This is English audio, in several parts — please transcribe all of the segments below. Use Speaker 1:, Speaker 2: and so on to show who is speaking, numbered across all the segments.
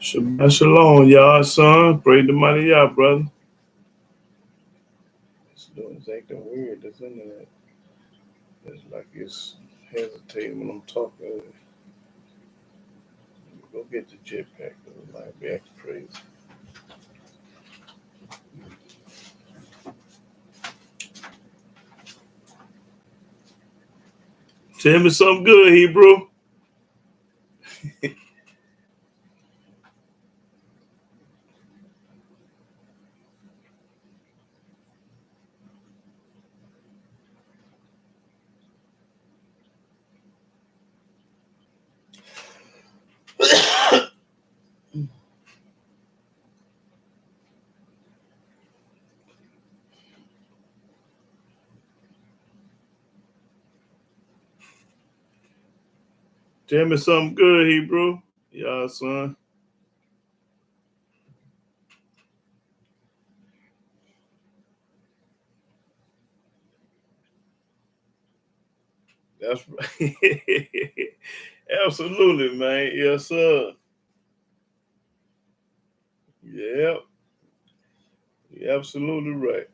Speaker 1: Shabbat shalom, y'all, son. Pray the mighty y'all, brother. It's doing acting weird, isn't it? It's like it's hesitating when I'm talking. Go get the jetpack, because it might be acting crazy. Tell me something good, Hebrew. Tell me something good, Hebrew. Y'all, son. That's right. Absolutely, man. Yes, sir. Yep. You're absolutely right.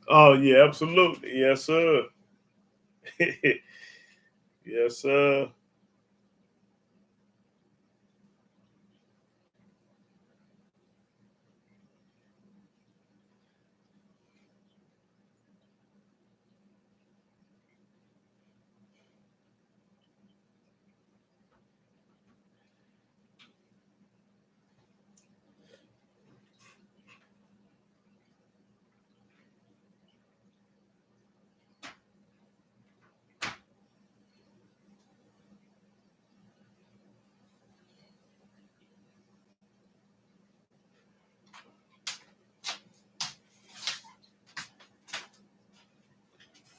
Speaker 1: Oh, yeah, absolutely. Yes, sir. Yes, sir.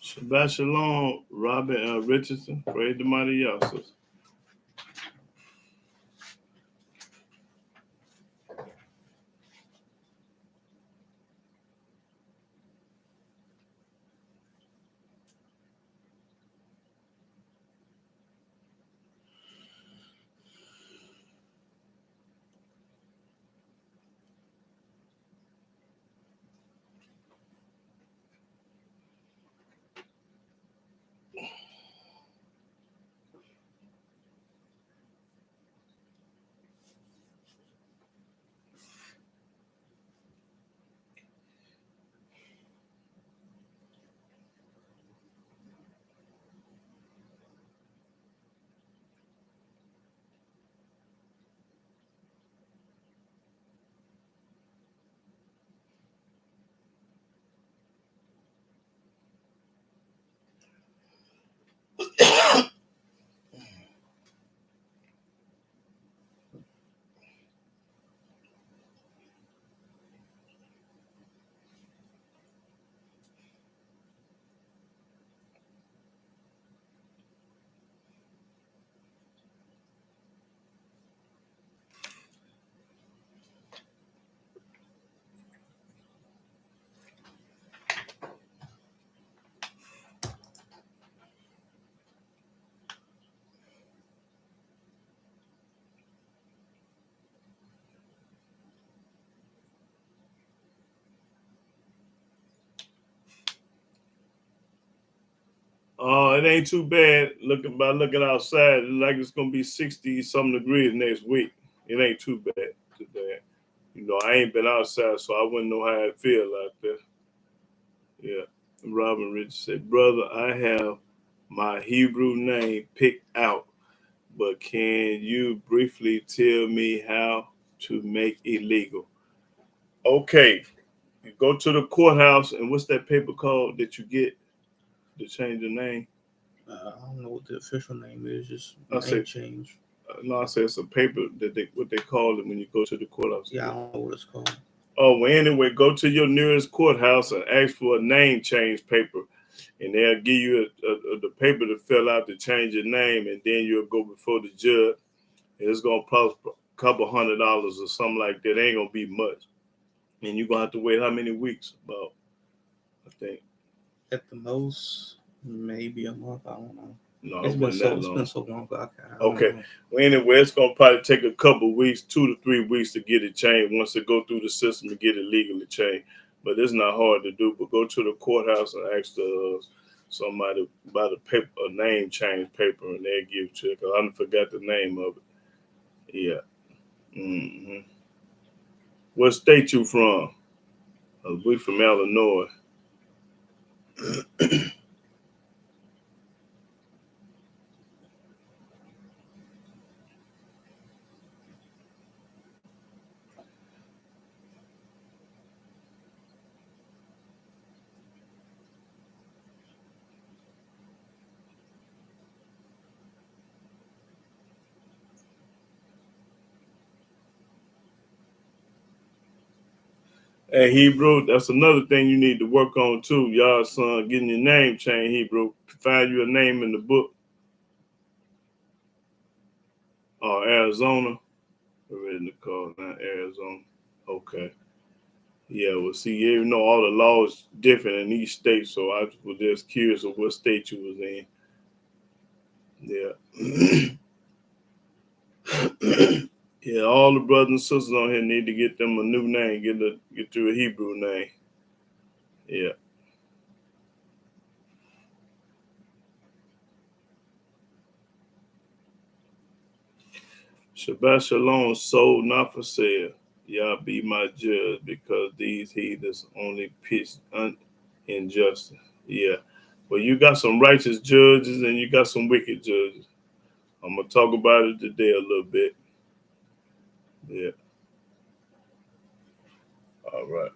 Speaker 1: Shabbat shalom, Robert Richardson. Praise the mighty Yahweh. Oh, it ain't too bad. Looking outside, like it's gonna be 60 something degrees next week. It ain't too bad today. I ain't been outside, so I wouldn't know how it feel out there. Yeah. Robin Rich said, "Brother, I have my Hebrew name picked out, but can you briefly tell me how to make it legal?" Okay. You go to the courthouse, and what's that paper called that you get to change the name?
Speaker 2: I don't know what the official name is. Just
Speaker 1: I say
Speaker 2: name change.
Speaker 1: No, I say it's a paper that what they call it when you go to the courthouse.
Speaker 2: Yeah, I don't know what it's called.
Speaker 1: Oh, well, anyway, go to your nearest courthouse and ask for a name change paper, and they'll give you the paper to fill out to change your name, and then you'll go before the judge. And it's gonna cost a couple $100 or something like that. It ain't gonna be much, and you're gonna have to wait how many weeks? About, I think.
Speaker 2: At the most, maybe a month. I don't know.
Speaker 1: No,
Speaker 2: It's
Speaker 1: it
Speaker 2: been
Speaker 1: wasn't that
Speaker 2: so it's
Speaker 1: long.
Speaker 2: been so long. But I
Speaker 1: Okay.
Speaker 2: don't know.
Speaker 1: Well, anyway, it's gonna probably take a couple weeks, 2 to 3 weeks to get it changed. Once it go through the system to get it legally changed, but it's not hard to do. But go to the courthouse and ask somebody about a paper, a name change paper, and they'll give it to you. Cause I forgot the name of it. Yeah. hmm What state you from? We from Illinois. Hey, Hebrew, that's another thing you need to work on too. Y'all, son, getting your name changed, Hebrew. Find you a name in the book. Arizona. We're ready to call now, Arizona. Okay. Yeah, well, see, you know all the laws different in each state, so I was just curious of what state you was in. Yeah. Yeah, all the brothers and sisters on here need to get them a new name, get to a Hebrew name. Yeah. Shabbat Shalom, sold not for sale. Y'all be my judge because these heathens only pitch injustice. Yeah. Well, you got some righteous judges and you got some wicked judges. I'm gonna talk about it today a little bit. Yeah. All right.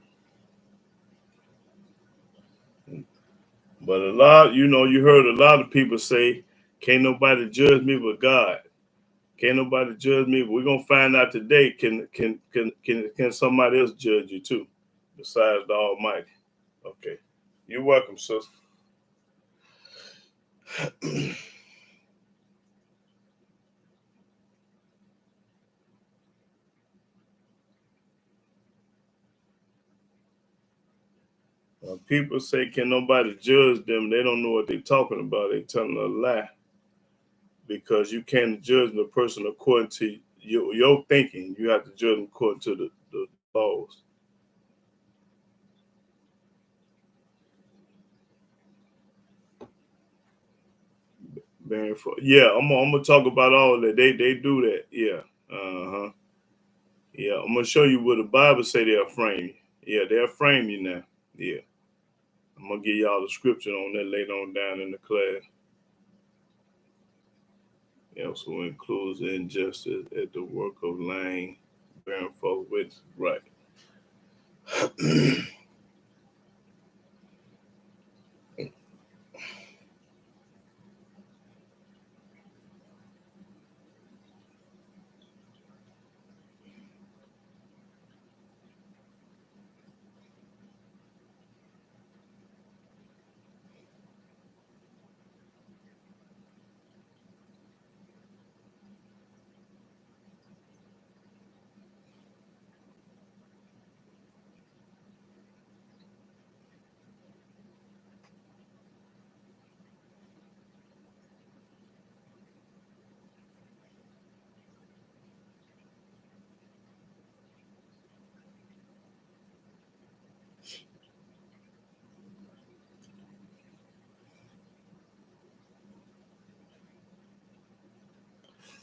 Speaker 1: But a lot, you heard a lot of people say, "Can't nobody judge me but God." Can't nobody judge me. But we're gonna find out today. Can somebody else judge you too, besides the Almighty? Okay. You're welcome, sister. When people say, "Can nobody judge them?" They don't know what they're talking about. They're telling a lie because you can't judge the person according to your thinking. You have to judge them according to the laws. Yeah, I'm gonna talk about all that. They do that. Yeah. Uh-huh. Yeah, I'm gonna show you what the Bible say they'll frame you. Yeah, they'll frame you now. Yeah. I'm gonna give y'all the scripture on that later on down in the class. It also includes injustice at the work of lying, bearing false witness. Right.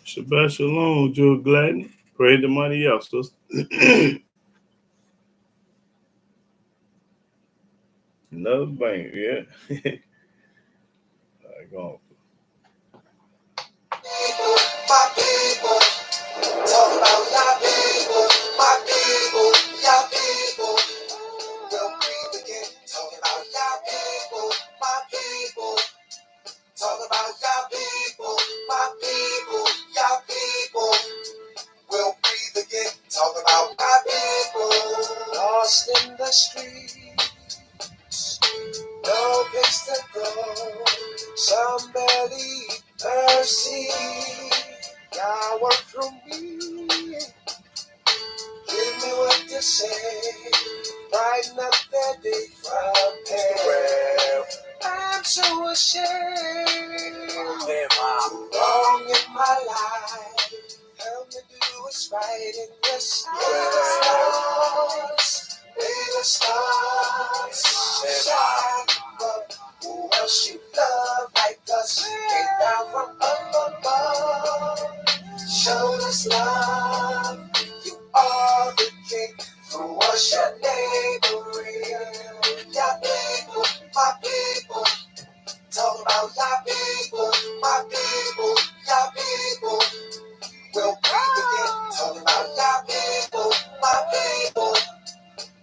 Speaker 1: Shabbat Shalom, Joe Gladney. Pray the money out, sister. Another bang, yeah. I go.
Speaker 3: My people, talk about your people, my people, your people. We'll breathe again, talk about your people, my people. Talk about your people, my people, your people. We'll breathe again, talk about my people. lost in the streets, no place to go. Some barely mercy. God work through me. Give me what to say. Brighten up their day from hell. I'm so ashamed. Too long in my life. Help me do what's right in your sight. May the stars shine above. Who else you love like us? Came down from up above. Showed us love. You are the king. Through us your neighboring. Your people, my people. Talk about your people, my people, your people. We'll breathe again. Talk about your people, my people.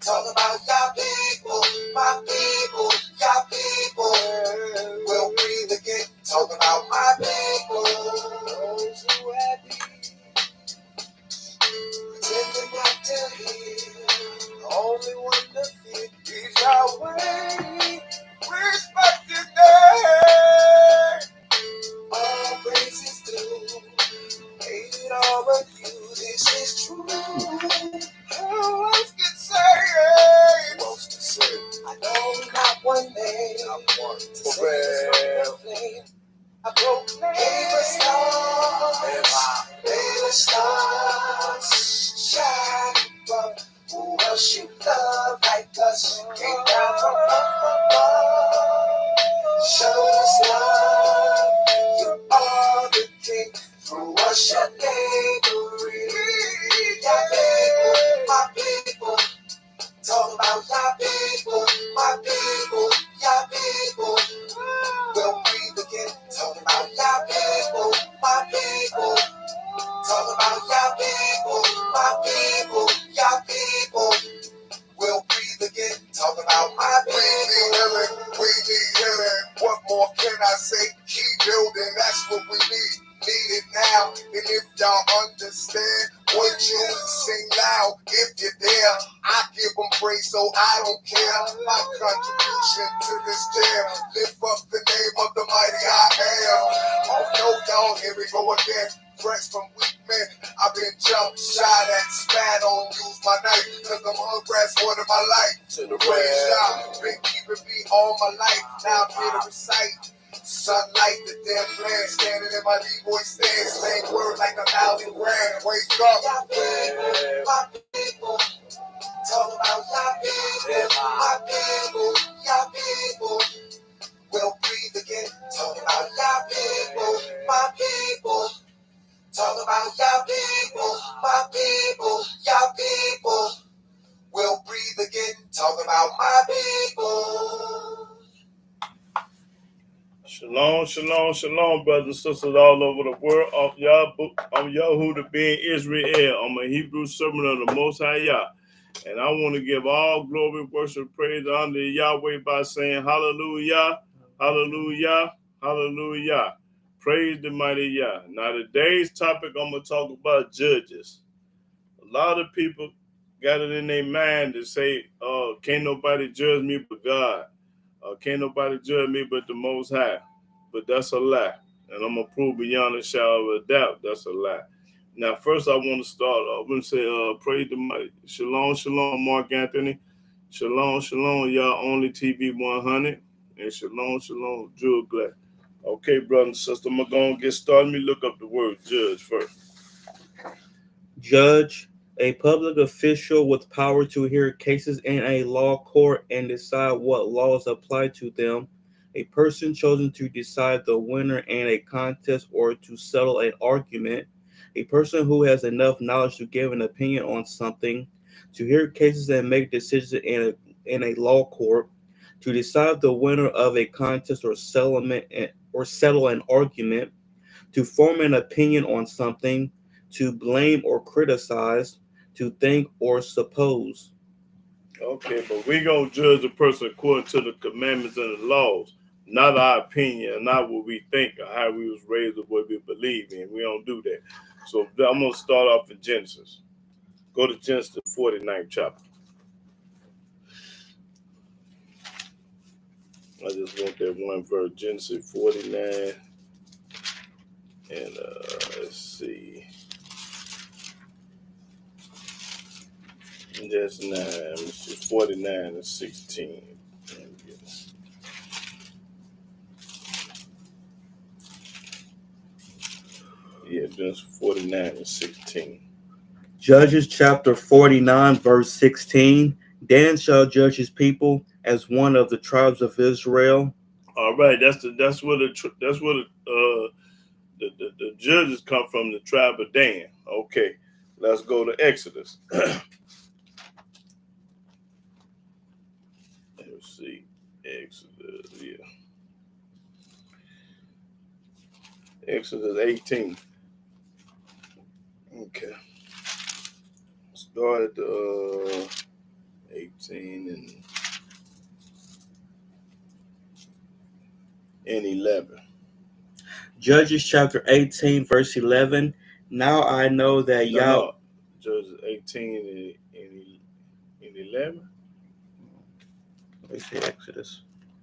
Speaker 3: Talk about your people, my people, your people. We'll breathe again. Talk about my people. Those who have been pretending not to hear. The only one to fear is Yahweh. Respect His name. All praises due. Hate it all but you. This is true. Who else can say it? Who else can say it? I know not one name. Not one. To save us from the flame. I proclaim. May the stars shine above. Who else you love like us? Came down from up above. Show us love. You are the king. Through us your neighboring. Your people, my people. Talk about your people, my people, your people. We'll breathe again. Talk about your people, my people. Talk about your people, my people, your people. We'll breathe again. Talk about my people. We need healing. What more can I say? Keep building. That's what we need. Need it now. And if y'all understand, would you sing loud if you're there? I give them praise, so I don't care. My contribution to this jam. Lift up the name of the mighty I am. Oh no, y'all, here we go again. Threats from weak men. I've been jumped, shot at, spat on, used my knife. Cause I'm harassed for my life. To the praise God, been keeping me all my life. Now I'm here to recite. Sunlight, the damn plan, standing in my D-boy stand, slang word like 1,000 grand. Wake up. My people, talk about your people, my people, your people. We'll breathe again. Talk about your people, my people. Talk about your people, my people, your people. We'll breathe again. Talk about my people.
Speaker 1: Shalom, shalom, shalom, brothers and sisters all over the world. I'm Yahweh to be in Israel. I'm a Hebrew servant of the Most High Yah. And I want to give all glory, worship, praise, honor to Yahweh by saying hallelujah, hallelujah, hallelujah. Praise the mighty Yah. Now today's topic, I'm going to talk about judges. A lot of people got it in their mind to say, can't nobody judge me but God. Can't nobody judge me but the Most High. But that's a lie. And I'm going to prove beyond a shadow of a doubt that's a lie. Now, first I want to start off and say, praise the mighty. Shalom, shalom, Mark Anthony. Shalom, shalom, y'all only TV 100. And shalom, shalom, Jewel Black. Okay, brother and sister, I'm going to get started. Let me look up the word judge first.
Speaker 2: Judge, a public official with power to hear cases in a law court and decide what laws apply to them. A person chosen to decide the winner in a contest or to settle an argument. A person who has enough knowledge to give an opinion on something, to hear cases and make decisions in a law court, to decide the winner of a contest or settle an argument, to form an opinion on something, to blame or criticize, to think or suppose.
Speaker 1: Okay, but we going to judge a person according to the commandments and the laws, not our opinion, not what we think or how we was raised or what we believe in. We don't do that. So I'm going to start off in Genesis. Go to Genesis 49th chapter. I just want that one verse, Genesis 49. And let's see. Just 9. Let me see. 49 and 16. Yeah, just 49 and 16.
Speaker 2: Judges chapter 49, verse 16. Dan shall judge his people as one of the tribes of Israel.
Speaker 1: All right, that's where the judges come from, the tribe of Dan. Okay, let's go to Exodus. Let's see, Exodus, yeah, Exodus 18. Okay, start at 18 and 11.
Speaker 2: Judges chapter 18, verse 11. Now I know that Yahweh.
Speaker 1: Judges 18 and 11.
Speaker 2: They say Exodus.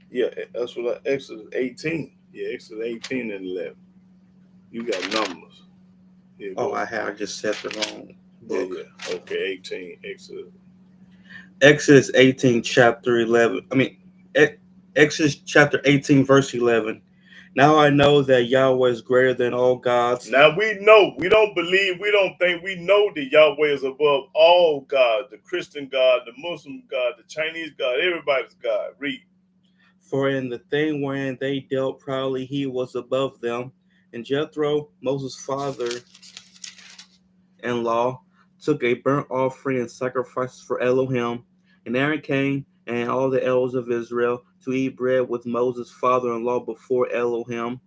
Speaker 1: Yeah, that's what Exodus 18. Yeah, Exodus 18 and 11. You got numbers. Yeah,
Speaker 2: oh, I just set the wrong book.
Speaker 1: Yeah. Okay, 18, Exodus.
Speaker 2: Exodus 18, chapter 11. Exodus chapter 18, verse 11. Now I know that Yahweh is greater than all gods.
Speaker 1: Now we know. We don't believe. We don't think. We know that Yahweh is above all gods. The Christian God, the Muslim God, the Chinese God, everybody's God. Read.
Speaker 2: For in the thing wherein they dealt proudly, he was above them. And Jethro, Moses' father-in-law, took a burnt offering and sacrifices for Elohim. And Aaron came and all the elders of Israel to eat bread with Moses' father-in-law before Elohim.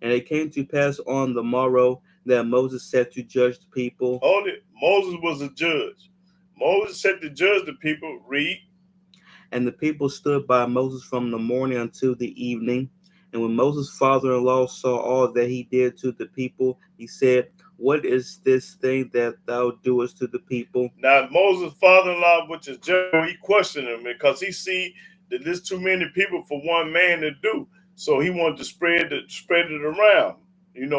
Speaker 2: And it came to pass on the morrow that Moses set to judge the people.
Speaker 1: Hold it. Moses was a judge. Moses set to judge the people. Read.
Speaker 2: And the people stood by Moses from the morning until the evening. And when Moses' father-in-law saw all that he did to the people, he said, what is this thing that thou doest to the people?
Speaker 1: Now Moses' father-in-law, which is Jethro, he questioned him because he see that there's too many people for one man to do. So he wanted to spread it around,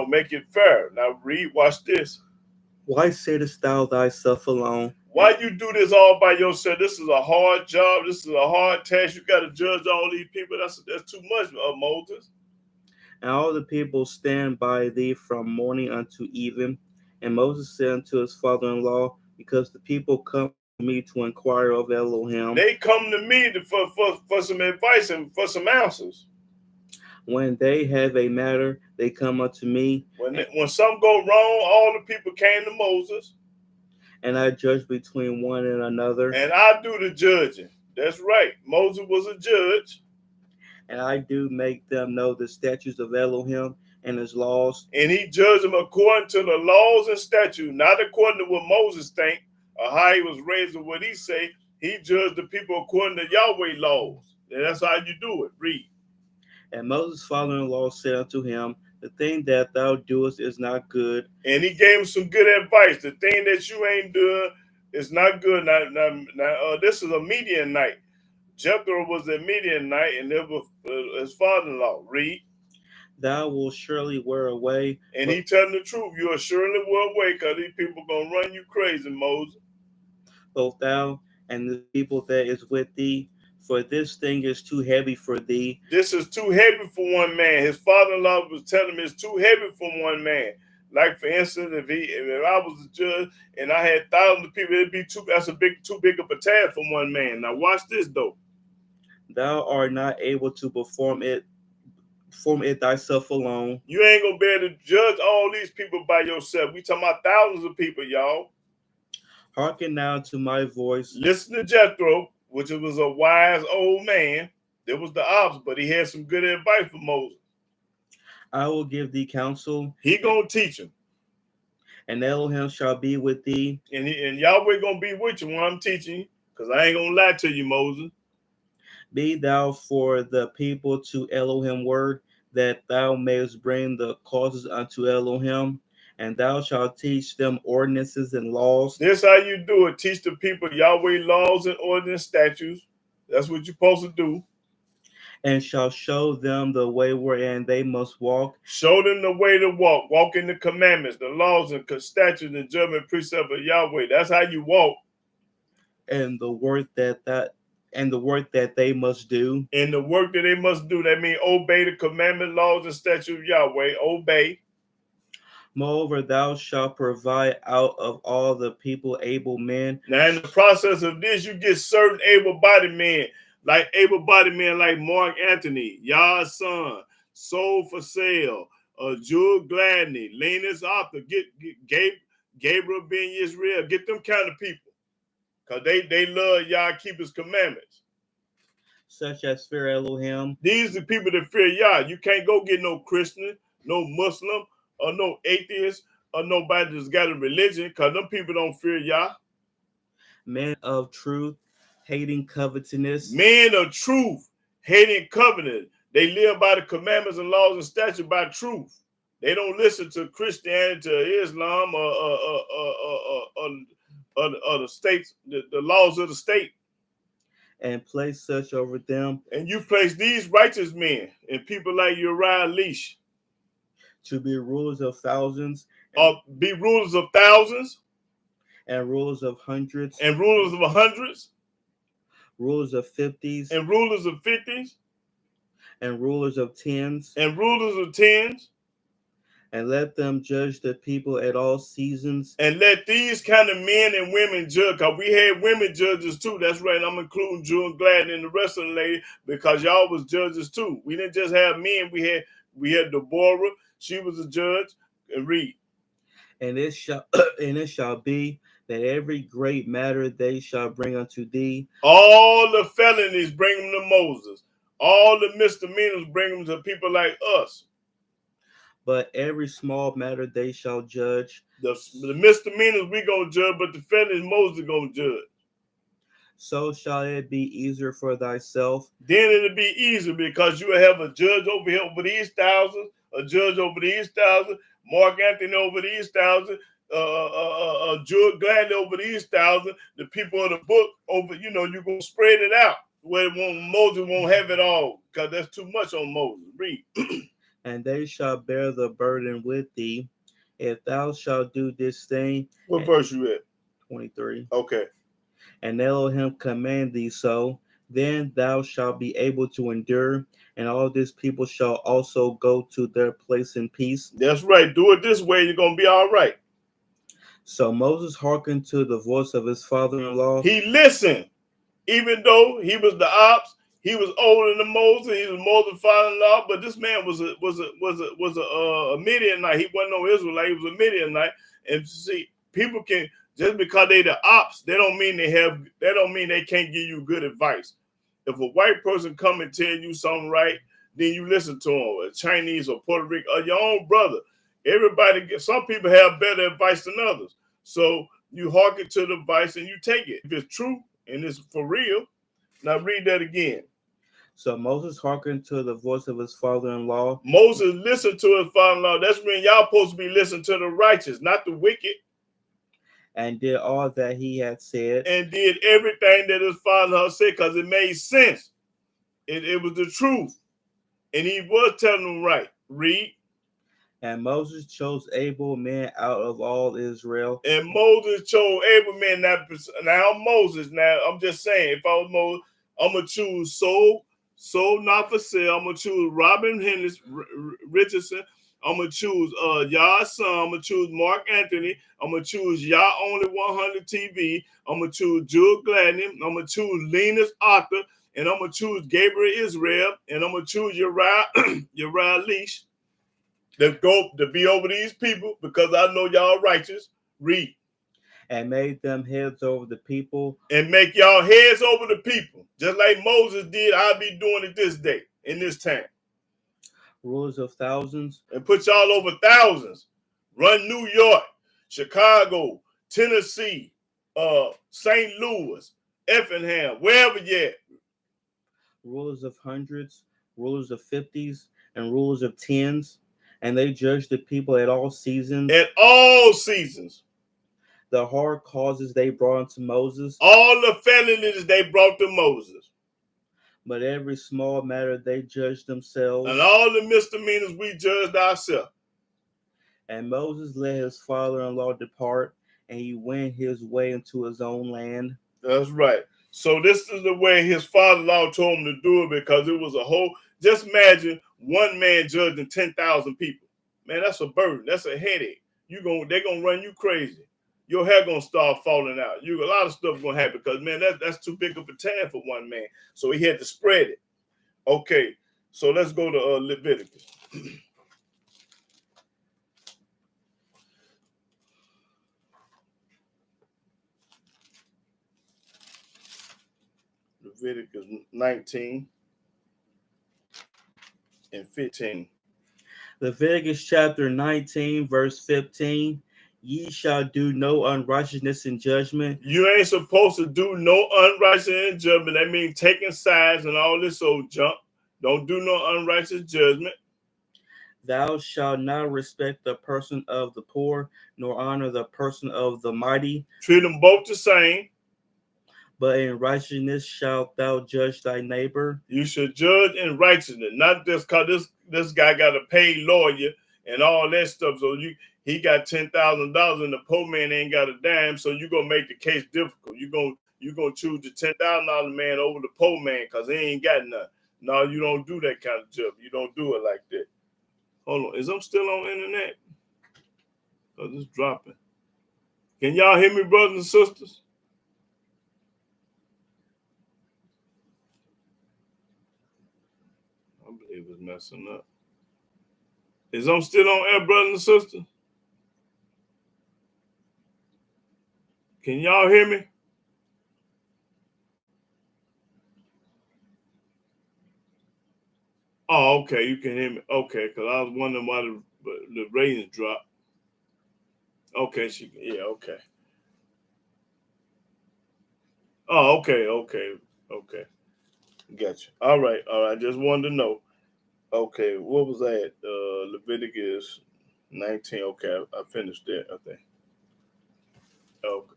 Speaker 1: make it fair. Now read, watch this.
Speaker 2: Why sittest thou thyself alone?
Speaker 1: Why you do this all by yourself? This is a hard job. This is a hard task. You got to judge all these people. That's too much, Moses.
Speaker 2: And all the people stand by thee from morning unto even. And Moses said unto his father-in-law, because the people come to me to inquire of Elohim.
Speaker 1: They come to me for some advice and for some answers.
Speaker 2: When they have a matter, they come unto me.
Speaker 1: When something go wrong, all the people came to Moses.
Speaker 2: And I judge between one and another.
Speaker 1: And I do the judging. That's right. Moses was a judge.
Speaker 2: And I do make them know the statutes of Elohim and his laws.
Speaker 1: And he judged them according to the laws and statutes, not according to what Moses think or how he was raised or what he say. He judged the people according to Yahweh laws. And that's how you do it. Read.
Speaker 2: And Moses' father-in-law said unto him, the thing that thou doest is not good.
Speaker 1: And he gave him some good advice. The thing that you ain't doing is not good. Now, this is a Midianite. Jethro was a Midianite, and it was his father-in-law. Read.
Speaker 2: Thou wilt surely wear away.
Speaker 1: And he telling the truth. You will surely wear away because these people going to run you crazy, Moses.
Speaker 2: Both thou and the people that is with thee, for this thing is too heavy for thee.
Speaker 1: This is too heavy for one man. His father-in-law was telling him it's too heavy for one man. Like for instance, if I was a judge and I had thousands of people, it'd be too big of a task for one man. Now watch this though.
Speaker 2: Thou art not able to perform it thyself alone.
Speaker 1: You ain't gonna be able to judge all these people by yourself. We talking about thousands of people, y'all.
Speaker 2: Hearken now to my voice.
Speaker 1: Listen to Jethro, which was a wise old man. There was the opposite, but he had some good advice for Moses.
Speaker 2: I will give thee counsel.
Speaker 1: He gonna teach him.
Speaker 2: And Elohim shall be with thee.
Speaker 1: And Yahweh gonna be with you when I'm teaching you, because I ain't gonna lie to you, Moses.
Speaker 2: Be thou for the people to Elohim word, that thou mayest bring the causes unto Elohim, and thou shalt teach them ordinances and laws.
Speaker 1: This how you do it. Teach the people Yahweh laws and ordinance statutes. That's what you're supposed to do.
Speaker 2: and shall show them the way wherein they must walk,
Speaker 1: Show them the way to walk. Walk in the commandments, the laws and statutes and judgment precept of Yahweh. That's how you walk.
Speaker 2: and the work that they must do.
Speaker 1: And the work that they must do, that means obey the commandment, laws, and statutes of Yahweh. Obey.
Speaker 2: Moreover, thou shalt provide out of all the people able men.
Speaker 1: Now, in the process of this, you get certain able-bodied men, like Mark Antony, Yah's son, sold for sale, Jewel Gladney, Linus Arthur, get Gabriel ben Israel, get them kind of people, because they love Yah, keep his commandments.
Speaker 2: Such as fear Elohim.
Speaker 1: These are people that fear Yah. You can't go get no Christian, no Muslim, or no atheist, or nobody that's got a religion, because them people don't fear Yah.
Speaker 2: Men of truth, hating covetousness.
Speaker 1: Men of truth, hating covenant. They live by the commandments and laws and statutes by truth. They don't listen to Christianity, to Islam, or the states, the laws of the state.
Speaker 2: And place such over them.
Speaker 1: And you place these righteous men and people like Uriah Leash
Speaker 2: to be rulers of thousands.
Speaker 1: Be rulers of thousands.
Speaker 2: And rulers of hundreds.
Speaker 1: And rulers of hundreds.
Speaker 2: Rulers of fifties.
Speaker 1: And rulers of fifties.
Speaker 2: And rulers of tens.
Speaker 1: And rulers of tens.
Speaker 2: And let them judge the people at all seasons.
Speaker 1: And let these kind of men and women judge, because we had women judges too. That's right. I'm including Jewel Gladden and the rest of the ladies, because y'all was judges too. We didn't just have men. We had Deborah. She was a judge. And read.
Speaker 2: And it shall be that every great matter they shall bring unto thee.
Speaker 1: All the felonies bring them to Moses. All the misdemeanors bring them to people like us.
Speaker 2: But every small matter they shall judge.
Speaker 1: The misdemeanors we gonna judge, but the felonies Moses gonna judge.
Speaker 2: So shall it be easier for thyself.
Speaker 1: Then it'll be easier, because you will have a judge over here over these thousands, a judge over these thousands, Mark Anthony over these thousands, Jewel Gladney over these thousands, the people of the book over, you're gonna spread it out where Moses won't have it all, because that's too much on Moses. Read.
Speaker 2: And they shall bear the burden with thee, if thou shalt do this thing.
Speaker 1: What verse you at?
Speaker 2: 23.
Speaker 1: Okay.
Speaker 2: And Elohim command thee so, then thou shalt be able to endure, and all this people shall also go to their place in peace.
Speaker 1: That's right. Do it this way, you're going to be all right.
Speaker 2: So Moses hearkened to the voice of his father-in-law.
Speaker 1: He listened, even though he was the ops. He was older than Moses. He was Moses' father-in-law, but this man was a Midianite. He wasn't no Israelite. He was a Midianite. And see, people can, just because they the ops, they don't mean they can't give you good advice. If a white person come and tell you something right, then you listen to him. A Chinese or Puerto Rican or your own brother. Some people have better advice than others. So you hearken to the advice and you take it. If it's true and it's for real. Now read that again.
Speaker 2: So Moses hearkened to the voice of his father-in-law.
Speaker 1: Moses listened to his father-in-law. That's when y'all supposed to be listening to the righteous, not the wicked.
Speaker 2: And did all that he had said.
Speaker 1: And did everything that his father-in-law said, because it made sense. It was the truth. And he was telling them right. Read.
Speaker 2: And Moses chose able men out of all Israel.
Speaker 1: And Moses chose able men. Now Moses, I'm just saying, if I was Moses, I'm going to choose Soul not for sale. I'm going to choose Robin Hennis Richardson. I'm going to choose Yah's son. I'm going to choose Mark Anthony. I'm going to choose Yah Only 100 TV. I'm going to choose Jewel Gladney. I'm going to choose Linus Arthur. And I'm going to choose Gabriel Israel. And I'm going to choose Uriah Leash. To be over these people, because I know y'all righteous. Read.
Speaker 2: And made them heads over the people.
Speaker 1: And make y'all heads over the people. Just like Moses did, I'll be doing it this day, in this time.
Speaker 2: Rulers of thousands.
Speaker 1: And put y'all over thousands. Run New York, Chicago, Tennessee, St. Louis, Effingham, wherever yet.
Speaker 2: Rulers of hundreds, rulers of fifties, and rulers of tens. And they judged the people at all seasons.
Speaker 1: At all seasons.
Speaker 2: The hard causes they brought unto Moses.
Speaker 1: All the felonies they brought to Moses.
Speaker 2: But every small matter they judged themselves.
Speaker 1: And all the misdemeanors we judged ourselves.
Speaker 2: And Moses let his father-in-law depart, and he went his way into his own land.
Speaker 1: That's right. So this is the way his father-in-law told him to do it, because it was a whole, just imagine one man judging 10,000 people. Man, that's a burden. That's a headache. They're gonna run you crazy. Your hair gonna start falling out. A lot of stuff gonna happen, because man, that's too big of a task for one man. So he had to spread it. Okay, so let's go to Leviticus. Leviticus 19 and 15.
Speaker 2: Leviticus chapter 19, verse 15. Ye shall do no unrighteousness in judgment.
Speaker 1: You ain't supposed to do no unrighteousness in judgment. That means taking sides and all this old junk. Don't do no unrighteous judgment.
Speaker 2: Thou shalt not respect the person of the poor, nor honor the person of the mighty.
Speaker 1: Treat them both the same.
Speaker 2: But in righteousness shalt thou judge thy neighbor.
Speaker 1: You should judge in righteousness, not just because this guy got a paid lawyer and all that stuff. So he got $10,000 and the poor man ain't got a dime. So you're gonna make the case difficult. You're gonna choose the $10,000 man over the poor man because he ain't got nothing. No, you don't do that kind of job. You don't do it like that. Hold on, is I'm still on internet? Oh, it's dropping. Can y'all hear me, brothers and sisters? I believe it's messing up. Is I'm still on air, brothers and sisters? Can y'all hear me? Oh, okay, you can hear me. Okay, because I was wondering why the ratings dropped. Okay, okay. Oh, okay. Gotcha. All right. Just wanted to know. Okay, what was that? Leviticus 19. Okay, I finished that, I think.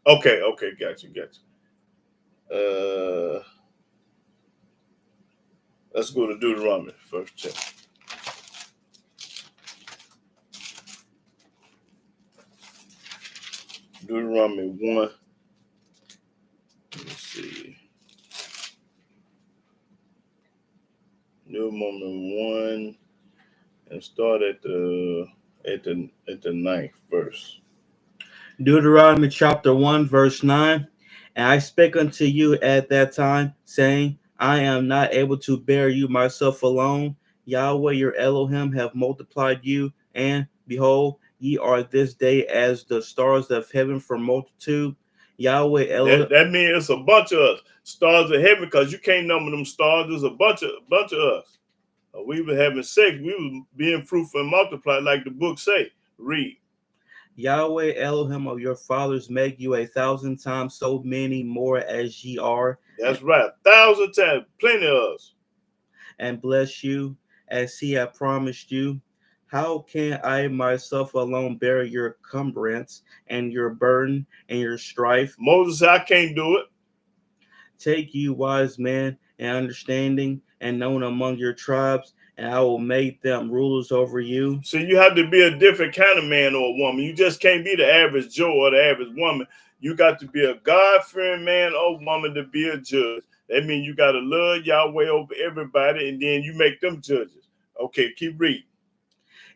Speaker 1: Okay, gotcha. Let's go to Deuteronomy first chapter. Deuteronomy 1. Let me see. Deuteronomy 1 and start at the 9th verse.
Speaker 2: Deuteronomy chapter 1, verse 9. And I spake unto you at that time, saying, I am not able to bear you myself alone. Yahweh your Elohim have multiplied you, and behold, ye are this day as the stars of heaven for multitude. Yahweh Elohim.
Speaker 1: That means it's a bunch of us. Stars of heaven, because you can't number them stars. There's a bunch of us. We were having sex. We were being fruitful and multiplied, like the book say. Read.
Speaker 2: Yahweh Elohim of your fathers make you 1,000 times so many more as ye are.
Speaker 1: That's right. 1,000 times. Plenty of us.
Speaker 2: And bless you as he hath promised you. How can I myself alone bear your cumbrance and your burden and your strife?
Speaker 1: Moses said, I can't do it.
Speaker 2: Take you wise men and understanding and known among your tribes, and I will make them rulers over you.
Speaker 1: So you have to be a different kind of man or woman. You just can't be the average Joe or the average woman. You got to be a God-fearing man or woman to be a judge. That means you got to love Yahweh over everybody, and then you make them judges. Okay, keep reading.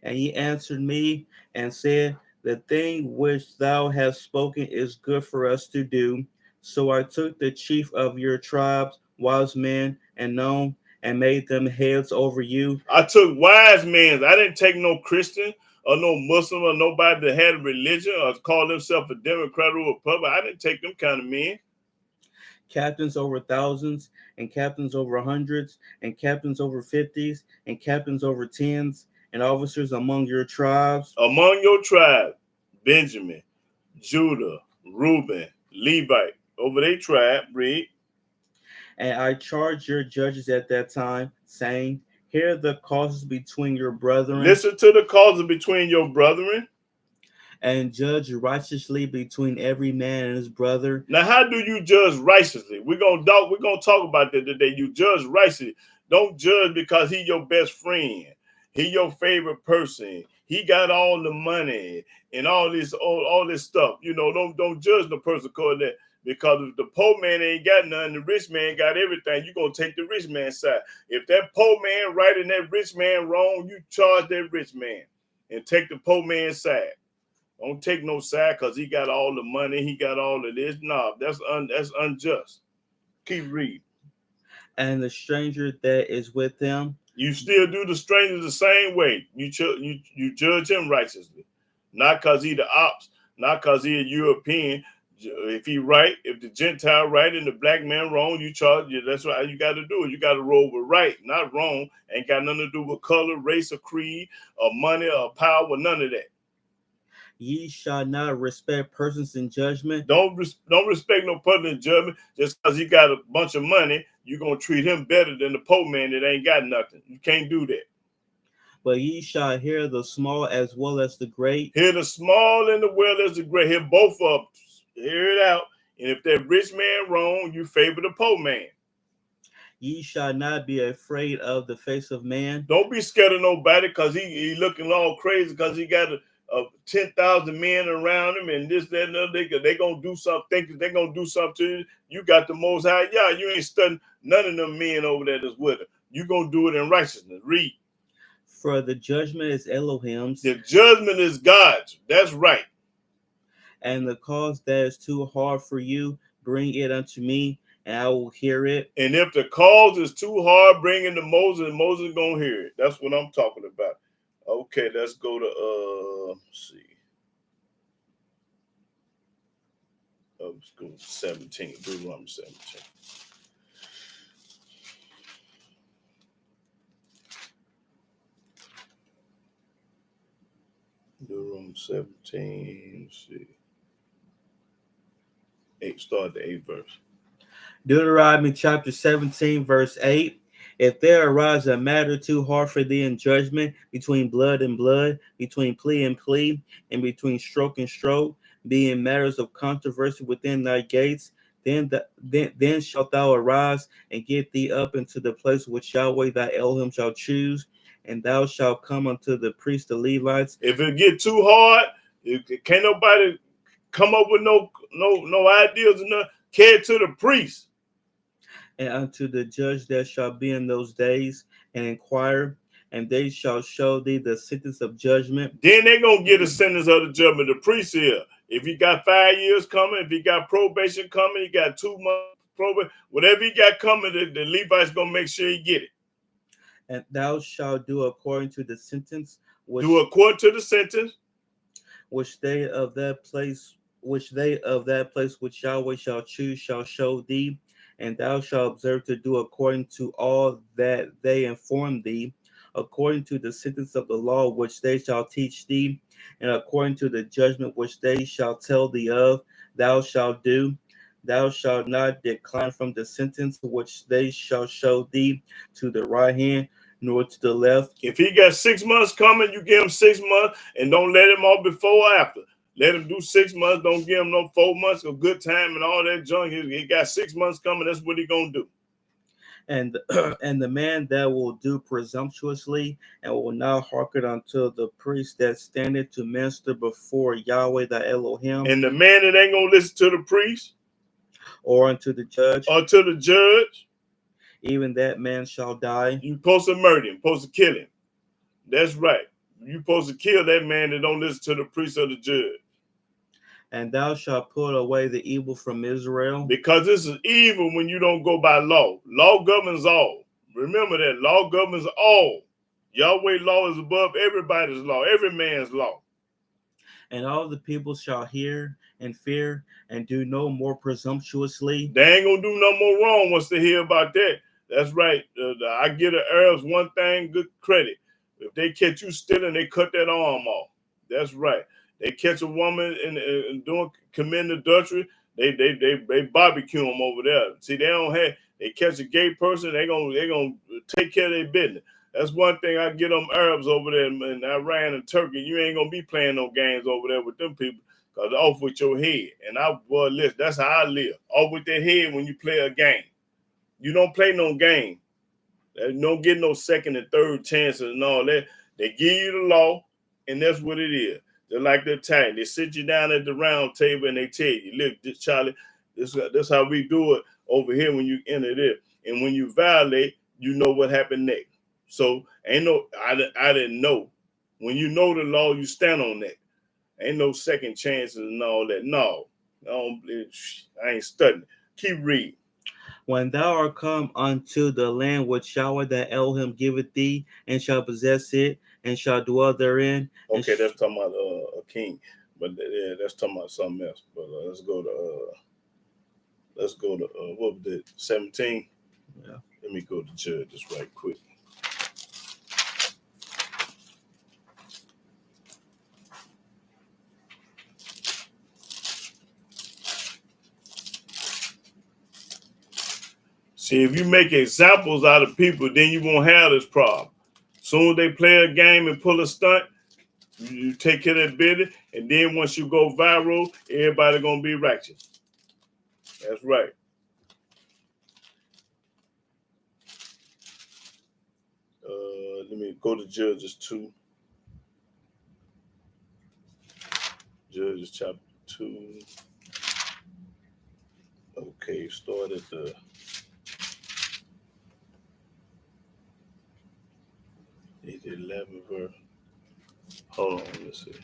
Speaker 2: And he answered me and said, the thing which thou hast spoken is good for us to do. So I took the chief of your tribes, wise men, and known, and made them heads over you.
Speaker 1: I took wise men. I didn't take no Christian or no Muslim or nobody that had a religion or called themselves a Democrat or Republican. I didn't take them kind of men.
Speaker 2: Captains over thousands, and captains over hundreds, and captains over 50s, and captains over 10s, and officers among your tribes.
Speaker 1: Among your tribe, Benjamin, Judah, Reuben, Levite, over their tribe, read.
Speaker 2: And I charged your judges at that time, saying, hear the causes between your brethren.
Speaker 1: Listen to the causes between your brethren.
Speaker 2: and judge righteously between every man and his brother.
Speaker 1: Now, how do you judge righteously? We're gonna talk about that today. You judge righteously. Don't judge because he your best friend. He your favorite person. He got all the money and all this stuff. You know, don't judge the person according to that. Because if the poor man ain't got nothing, the rich man got everything, you're going to take the rich man's side. If that poor man right and that rich man wrong, you charge that rich man and take the poor man's side. Don't take no side because he got all the money, he got all of this. No, that's unjust. Keep reading.
Speaker 2: And the stranger that is with them,
Speaker 1: you still do the stranger the same way. You judge him righteously. Not because he the ops, not because he a European. If he right, if the Gentile right and the black man wrong, you charge you. That's what you got to do. You got to roll with right, not wrong. Ain't got nothing to do with color, race, or creed, or money, or power, none of that.
Speaker 2: Ye shall not respect persons in judgment.
Speaker 1: Don't respect no person in judgment. Just because he got a bunch of money, you're going to treat him better than the poor man that ain't got nothing. You can't do that.
Speaker 2: But ye shall hear the small as well as the great.
Speaker 1: Hear the small and the well as the great. Hear both of them. Hear it out. And if that rich man wrong, you favor the poor man.
Speaker 2: Ye shall not be afraid of the face of man.
Speaker 1: Don't be scared of nobody because he looking all crazy because he got 10,000 men around him and this, that, and other. They going to do something, thinking they going to do something to you. You got the most high. Yeah, you ain't studying none of them men over there that's with him. You going to do it in righteousness. Read.
Speaker 2: For the judgment is Elohim's.
Speaker 1: The judgment is God's. That's right.
Speaker 2: And the cause that is too hard for you, bring it unto me, and I will hear it.
Speaker 1: And if the cause is too hard, bring it to Moses, and Moses gonna hear it. That's what I'm talking about. Okay, let's go to let's see. Let's go to 17. Deuteronomy 17. Deuteronomy 17. Let's see. 8. Start the 8th verse.
Speaker 2: Deuteronomy chapter 17, verse 8. If there arise a matter too hard for thee in judgment, between blood and blood, between plea and plea, and between stroke and stroke, being matters of controversy within thy gates, then shalt thou arise and get thee up into the place which Yahweh thy Elohim shall choose, and thou shalt come unto the priests, the Levites.
Speaker 1: If it get too hard, can't nobody come up with no ideas enough. Carry to the priest.
Speaker 2: And unto the judge that shall be in those days, and inquire, and they shall show thee the sentence of judgment.
Speaker 1: Then they're going to get a sentence of the judgment. The priest here, if he got 5 years coming, if he got probation coming, he got 2 months probation, whatever he got coming, the Levi's going to make sure he get it.
Speaker 2: And thou shalt do according to the sentence which they of that place which Yahweh shall choose shall show thee, and thou shalt observe to do according to all that they inform thee, according to the sentence of the law which they shall teach thee, and according to the judgment which they shall tell thee of, thou shalt do. Thou shalt not decline from the sentence which they shall show thee to the right hand, nor to the left.
Speaker 1: If he got 6 months coming, you give him 6 months, and don't let him off before or after. Let him do 6 months. Don't give him no 4 months of good time and all that junk. He got 6 months coming. That's what he gonna do.
Speaker 2: And the man that will do presumptuously and will not hearken unto the priest that standeth to minister before Yahweh thy Elohim,
Speaker 1: and the man that ain't gonna listen to the priest
Speaker 2: or unto the judge, even that man shall die.
Speaker 1: You supposed to murder him, supposed to kill him. That's right. You supposed to kill that man that don't listen to the priest or the judge.
Speaker 2: And thou shalt put away the evil from Israel.
Speaker 1: Because this is evil when you don't go by law. Law governs all. Remember that. Law governs all. Yahweh law is above everybody's law, every man's law.
Speaker 2: And all the people shall hear and fear and do no more presumptuously.
Speaker 1: They ain't going to do no more wrong once they hear about that. That's right. I give the Arabs one thing, good credit. If they catch you stealing, they cut that arm off. That's right. They catch a woman and committing adultery, they barbecue them over there. See, they catch a gay person, they gonna take care of their business. That's one thing I get them Arabs over there in Iran and Turkey. You ain't gonna be playing no games over there with them people, cause off with your head. And listen, that's how I live. Off with their head when you play a game. You don't play no game. You don't get no second and third chances and all that. They give you the law, and that's what it is. They're like the Italian. They sit you down at the round table and they tell you, look, Charlie, this how we do it over here when you enter there. And when you violate, you know what happened next. So I didn't know. When you know the law, you stand on that. Ain't no second chances and all that. No, I ain't studying. Keep reading.
Speaker 2: When thou art come unto the land which Yahweh thy Elohim giveth thee, and shall possess it, and shall dwell therein.
Speaker 1: Okay, that's talking about a king, but that's talking about something else. But let's go to what was it, 17?
Speaker 2: Yeah.
Speaker 1: Let me go to Judges right quick. See, if you make examples out of people, then you won't have this problem. Soon as they play a game and pull a stunt, you take care of that business, and then once you go viral, everybody gonna be righteous. That's right. Let me go to Judges 2. Judges chapter 2. Okay, start at the 11th verse. Hold on, let's see.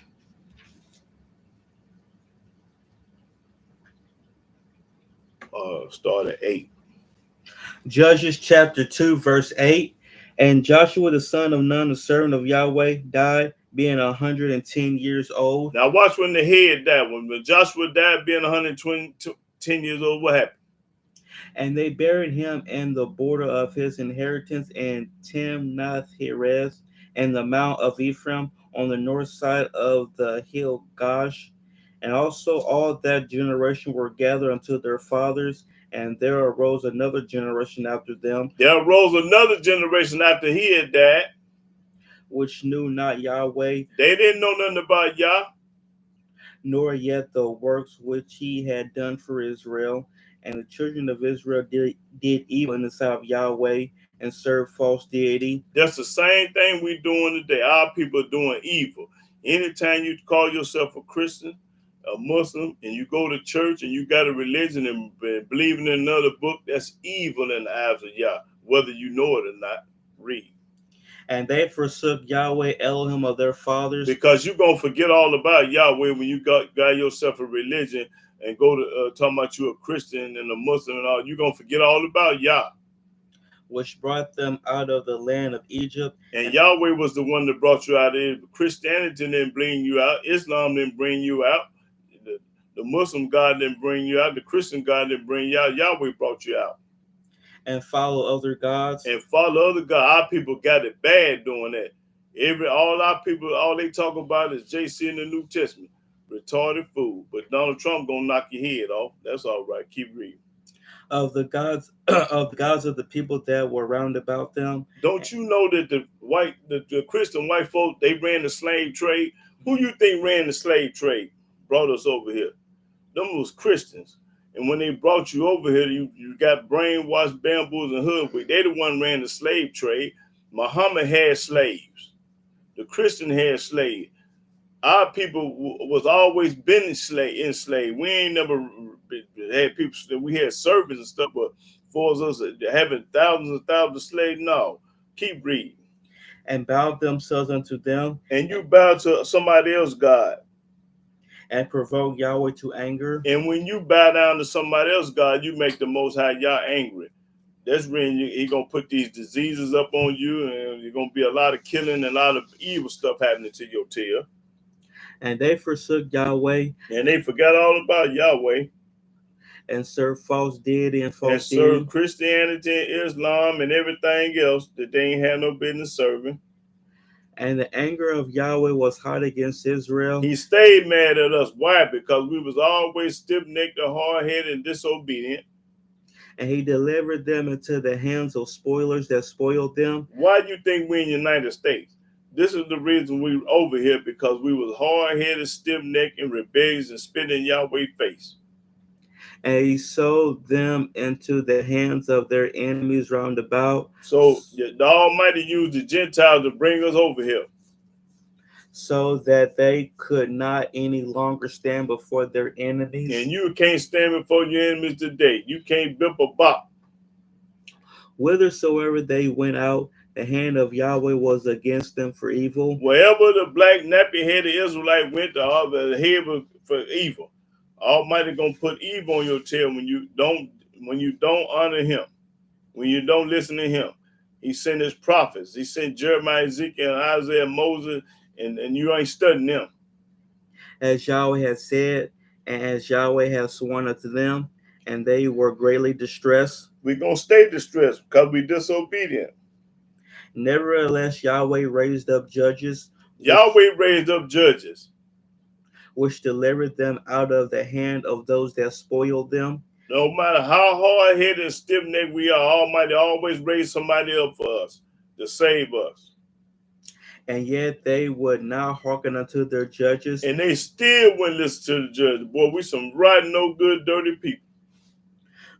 Speaker 1: Start at 8.
Speaker 2: Judges chapter 2, verse 8. And Joshua the son of Nun, the servant of Yahweh, died, being 110 years old.
Speaker 1: Now watch when the head died. When Joshua died, being 110 years old, what happened?
Speaker 2: And they buried him in the border of his inheritance in Timnath-Heres, and the mount of Ephraim, on the north side of the hill Gash. And also all that generation were gathered unto their fathers, and there arose another generation after them.
Speaker 1: There arose another generation after he had died,
Speaker 2: which knew not Yahweh.
Speaker 1: They didn't know nothing about Yah,
Speaker 2: nor yet the works which he had done for Israel. And the children of Israel did evil in the sight of Yahweh, and served false deity.
Speaker 1: That's the same thing we doing today. Our people are doing evil. Anytime you call yourself a Christian, a Muslim, and you go to church and you got a religion and believing in another book, that's evil in the eyes of Yah, whether you know it or not. Read.
Speaker 2: And they forsook Yahweh Elohim of their fathers.
Speaker 1: Because you're going to forget all about Yahweh when you got yourself a religion and go to talking about you a Christian and a Muslim and all. You're going to forget all about Yah,
Speaker 2: which brought them out of the land of Egypt.
Speaker 1: And Yahweh was the one that brought you out. Christianity didn't bring you out. Islam didn't bring you out. The Muslim God didn't bring you out. The Christian God didn't bring you out. Yahweh brought you out.
Speaker 2: And follow other gods.
Speaker 1: And follow other gods. Our people got it bad doing that. All our people, all they talk about is JC in the New Testament. Retarded fool. But Donald Trump gonna knock your head off. That's all right. Keep reading.
Speaker 2: Of the gods of the people that were round about them.
Speaker 1: Don't you know that the Christian white folk, they ran the slave trade? Who you think ran the slave trade? Brought us over here. Them was Christians. And when they brought you over here, you got brainwashed, bamboos, and hoodwinked. They the one ran the slave trade. Muhammad had slaves. The Christian had slaves. Our people was always been enslaved. We ain't never had people. We had servants and stuff, but for us having thousands and thousands of slaves, no. Keep reading.
Speaker 2: And bowed themselves unto them.
Speaker 1: And you bow to somebody else, God.
Speaker 2: And provoke Yahweh to anger.
Speaker 1: And when you bow down to somebody else, God, you make the Most High Yah angry. That's when He's going to put these diseases up on you, and you're going to be a lot of killing and a lot of evil stuff happening to your tail.
Speaker 2: And they forsook Yahweh.
Speaker 1: And they forgot all about Yahweh.
Speaker 2: And served false deity and false
Speaker 1: deity. And served Christianity and Islam and everything else that they ain't had no business serving.
Speaker 2: And the anger of Yahweh was hot against Israel.
Speaker 1: He stayed mad at us. Why? Because we was always stiff-necked, hard-headed, and disobedient.
Speaker 2: And he delivered them into the hands of spoilers that spoiled them.
Speaker 1: Why do you think we in the United States? This is the reason we were over here, because we was hard-headed, stiff-necked, and rebellious, and spit in Yahweh's face.
Speaker 2: And he sold them into the hands of their enemies round about.
Speaker 1: So the Almighty used the Gentiles to bring us over here.
Speaker 2: So that they could not any longer stand before their enemies.
Speaker 1: And you can't stand before your enemies today. You can't bip a bop.
Speaker 2: Whithersoever they went out, the hand of Yahweh was against them for evil.
Speaker 1: Wherever the black nappy-headed Israelite went, the head was for evil. Almighty gonna put evil on your tail when you don't honor him, when you don't listen to him. He sent his prophets. He sent Jeremiah, Ezekiel, and Isaiah, Moses, and you ain't studying them.
Speaker 2: As Yahweh had said, and as Yahweh had sworn unto them, and they were greatly distressed.
Speaker 1: We're going to stay distressed because we're disobedient.
Speaker 2: Nevertheless, Yahweh raised up judges.
Speaker 1: Yahweh raised up judges,
Speaker 2: which delivered them out of the hand of those that spoiled them.
Speaker 1: No matter how hard-headed and stiff-necked we are, Almighty always raise somebody up for us to save us.
Speaker 2: And yet they would not hearken unto their judges.
Speaker 1: And they still wouldn't listen to the judges. Boy, we some rotten, no good, dirty people.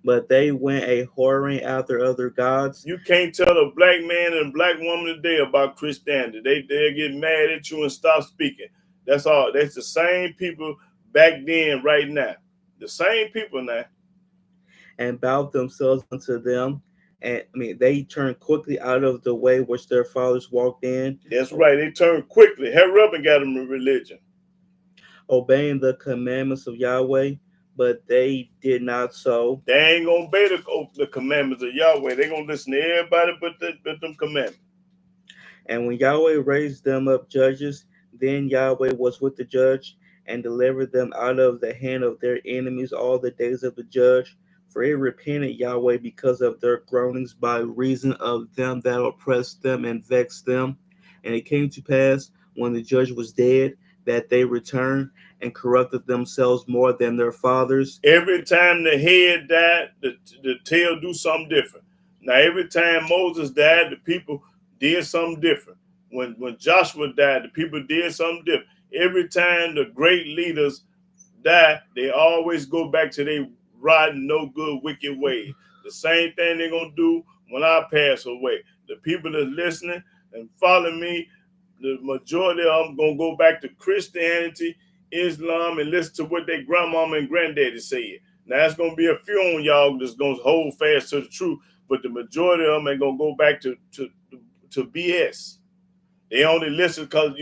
Speaker 2: But they went a whoring after other gods.
Speaker 1: You can't tell a black man and a black woman today about Christianity. They'll get mad at you and stop speaking. That's all. That's the same people back then, right now. The same people now.
Speaker 2: And bowed themselves unto them. And they turned quickly out of the way which their fathers walked in.
Speaker 1: That's right. They turned quickly. Hurry up and got them a religion.
Speaker 2: Obeying the commandments of Yahweh, but they did not so.
Speaker 1: They ain't going to obey the commandments of Yahweh. They're going to listen to everybody but them commandments.
Speaker 2: And when Yahweh raised them up judges, then Yahweh was with the judge and delivered them out of the hand of their enemies all the days of the judge. For it repented Yahweh because of their groanings by reason of them that oppressed them and vexed them. And it came to pass, when the judge was dead, that they returned and corrupted themselves more than their fathers.
Speaker 1: Every time the head died, the tail do something different. Now, every time Moses died, the people did something different. When Joshua died, the people did something different. Every time the great leaders die, they always go back to their rotten, no good, wicked ways. The same thing they're going to do when I pass away. The people that's listening and following me, the majority of them going to go back to Christianity, Islam, and listen to what their grandmama and granddaddy said. Now, there's going to be a few on y'all that's going to hold fast to the truth, but the majority of them ain't going to go back to BS. They only listen because,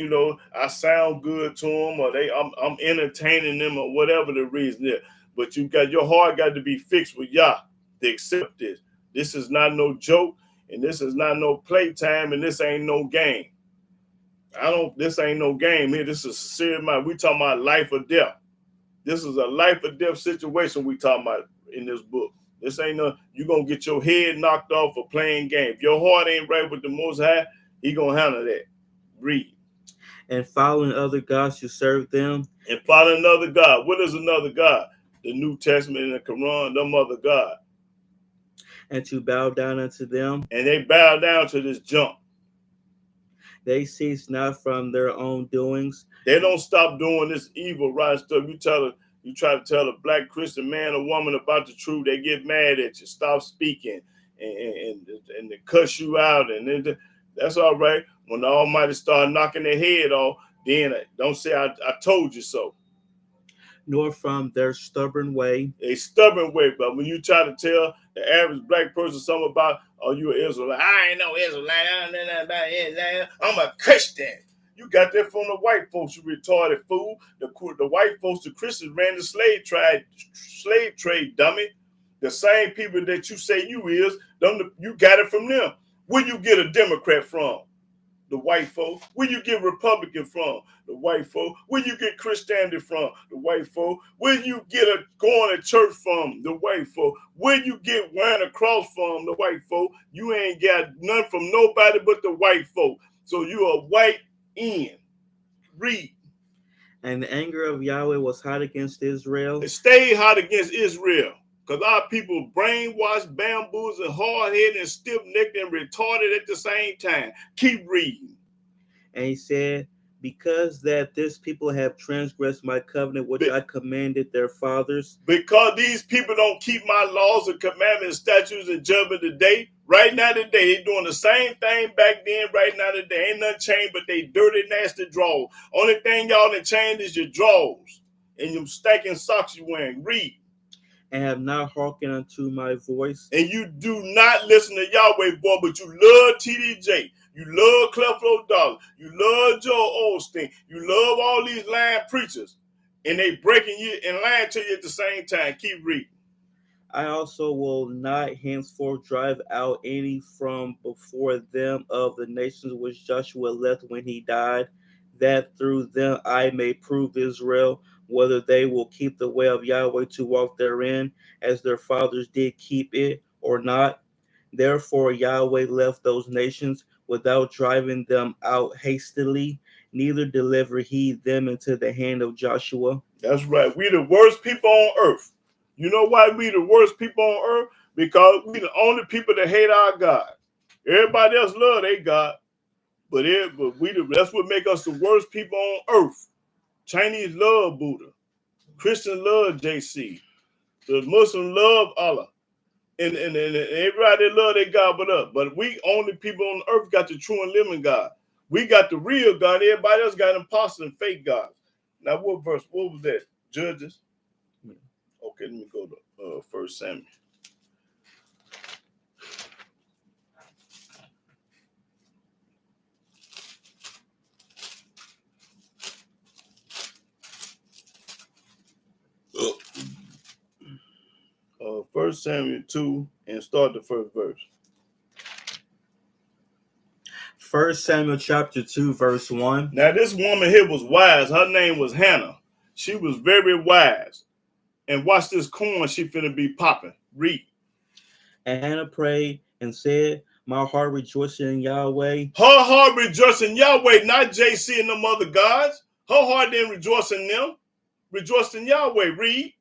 Speaker 1: I sound good to them, or I'm entertaining them, or whatever the reason is. But your heart got to be fixed with Yah to accept this. This is not no joke, and this is not no playtime, and this ain't no game. This ain't no game here. This is a serious matter. We talking about life or death. This is a life or death situation we talking about in this book. This ain't you're going to get your head knocked off for playing game. If your heart ain't right with the Most High, he going to handle that. Read.
Speaker 2: And following other gods to serve them.
Speaker 1: And following another God. What is another God? The New Testament and the Quran, them other God.
Speaker 2: And to bow down unto them.
Speaker 1: And they bow down to this junk.
Speaker 2: They cease not from their own doings.
Speaker 1: They don't stop doing this evil, right stuff. You try to tell a black Christian man or woman about the truth, they get mad at you, stop speaking, and they cuss you out. And that's all right. When the Almighty start knocking their head off, then don't say I told you so.
Speaker 2: Nor from their stubborn way.
Speaker 1: A stubborn way, but when you try to tell the average black person something about, oh, you an Israelite, I ain't no Israelite, I don't know nothing about Israel, I'm a Christian. You got that from the white folks, you retarded fool. The white folks, the Christians ran the slave trade, dummy. The same people that you say you is, you got it from them. Where you get a Democrat from? The white folk. Where you get Republican from? The white folk. Where you get Christianity from? The white folk. Where you get going to church from? The white folk. Where you get wearing a cross from? The white folk. You ain't got none from nobody but the white folk. So you a white in. Read.
Speaker 2: And the anger of Yahweh was hot against Israel.
Speaker 1: It stayed hot against Israel Because our people brainwashed, bamboozled, and hard-headed, and stiff-necked, and retarded at the same time. Keep reading.
Speaker 2: And he said, because that this people have transgressed my covenant, which I commanded their fathers.
Speaker 1: Because these people don't keep my laws and commandments, statutes, and judgment today. Right now today, they doing the same thing back then. Right now today, ain't nothing changed but they dirty, nasty drawers. Only thing y'all that changed is your drawers and them stacking socks you wearing. Read.
Speaker 2: And have not hearkened unto my voice.
Speaker 1: And you do not listen to Yahweh, boy, but you love TDJ. You love Creflo Dollar. You love Joel Osteen. You love all these lying preachers. And they breaking you and lying to you at the same time. Keep reading.
Speaker 2: I also will not henceforth drive out any from before them of the nations which Joshua left when he died, that through them I may prove Israel, whether they will keep the way of Yahweh to walk therein, as their fathers did keep it, or not. Therefore Yahweh left those nations without driving them out hastily, neither delivered he them into the hand of Joshua.
Speaker 1: That's right. We the worst people on earth. You know why we the worst people on earth? Because we the only people that hate our God. Everybody else love their God. But that's what make us the worst people on earth. Chinese love Buddha. Christians love JC. The Muslims love Allah. And everybody love their God but us. But we only people on earth got the true and living God. We got the real God. Everybody else got imposter and fake gods. Now what verse? What was that? Judges? Okay, let me go to 1 Samuel. First Samuel 2 and start the first verse.
Speaker 2: 1 Samuel chapter 2, verse 1.
Speaker 1: Now this woman here was wise. Her name was Hannah. She was very wise. And watch this corn she finna be popping. Read.
Speaker 2: And Hannah prayed and said, my heart rejoicing in Yahweh.
Speaker 1: Her heart rejoicing in Yahweh, not JC and them other gods. Her heart didn't rejoice in them. Rejoiced in Yahweh. Read.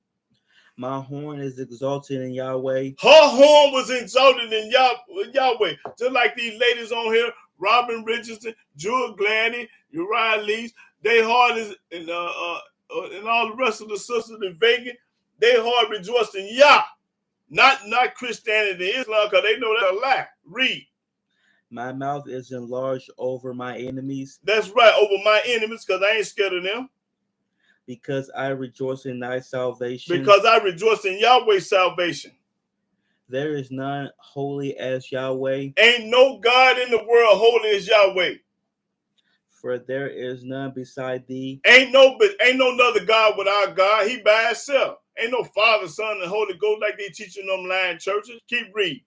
Speaker 2: My horn is exalted in Yahweh.
Speaker 1: Her horn was exalted in Yahweh. Just like these ladies on here, Robin Richardson, Jewel Gladney, Uriah Lees, they heart is, and all the rest of the sisters in Vegas, they heart rejoiced in Yah. Not Christianity and Islam, because they know that's a lie. Read.
Speaker 2: My mouth is enlarged over my enemies.
Speaker 1: That's right, over my enemies, because I ain't scared of them.
Speaker 2: Because I rejoice in thy salvation.
Speaker 1: Because I rejoice in Yahweh's salvation.
Speaker 2: There is none holy as Yahweh.
Speaker 1: Ain't no God in the world holy as Yahweh.
Speaker 2: For there is none beside thee.
Speaker 1: Ain't no other God with our God. He by himself. Ain't no Father, Son, and Holy Ghost like they teach in them lying churches. Keep reading.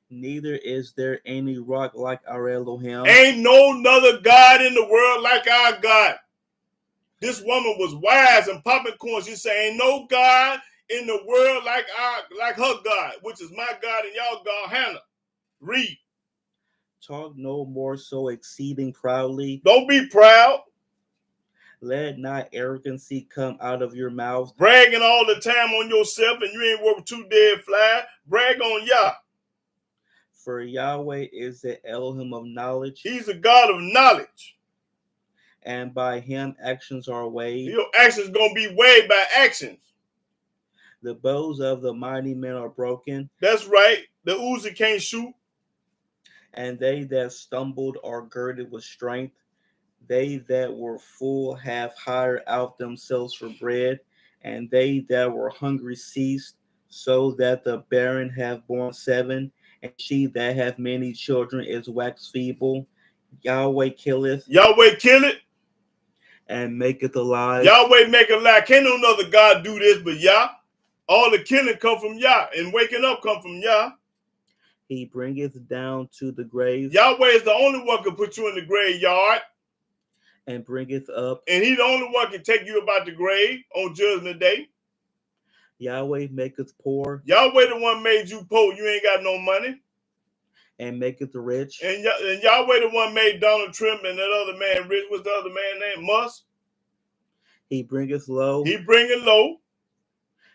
Speaker 2: Neither is there any rock like our Elohim.
Speaker 1: Ain't no other God in the world like our God. This woman was wise and popping corn. She saying, ain't no God in the world like her God, which is my God and y'all God, Hannah. Read.
Speaker 2: Talk no more so exceeding proudly.
Speaker 1: Don't be proud.
Speaker 2: Let not arrogancy come out of your mouth.
Speaker 1: Bragging all the time on yourself and you ain't worth two dead flies. Brag on Yah.
Speaker 2: For Yahweh is the Elohim of knowledge.
Speaker 1: He's a God of knowledge.
Speaker 2: And by him actions are weighed.
Speaker 1: Your actions going to be weighed by actions.
Speaker 2: The bows of the mighty men are broken.
Speaker 1: That's right. The Uzi can't shoot.
Speaker 2: And they that stumbled are girded with strength. They that were full have hired out themselves for bread. And they that were hungry ceased, so that the barren have borne 7. And she that hath many children is waxed feeble. Yahweh killeth.
Speaker 1: Yahweh kill it.
Speaker 2: And maketh alive.
Speaker 1: Yahweh make alive. Can't no other God do this but Yah. All the killing come from Yah. And waking up come from Yah.
Speaker 2: He bringeth down to the grave.
Speaker 1: Yahweh is the only one can put you in the graveyard.
Speaker 2: And bringeth up.
Speaker 1: And he the only one can take you about the grave on Judgment Day.
Speaker 2: Yahweh maketh poor.
Speaker 1: Yahweh the one made you poor. You ain't got no money.
Speaker 2: And maketh rich.
Speaker 1: And Yahweh the one made Donald Trump and that other man rich. What's the other man name? Musk.
Speaker 2: He bringeth low.
Speaker 1: He bringeth low.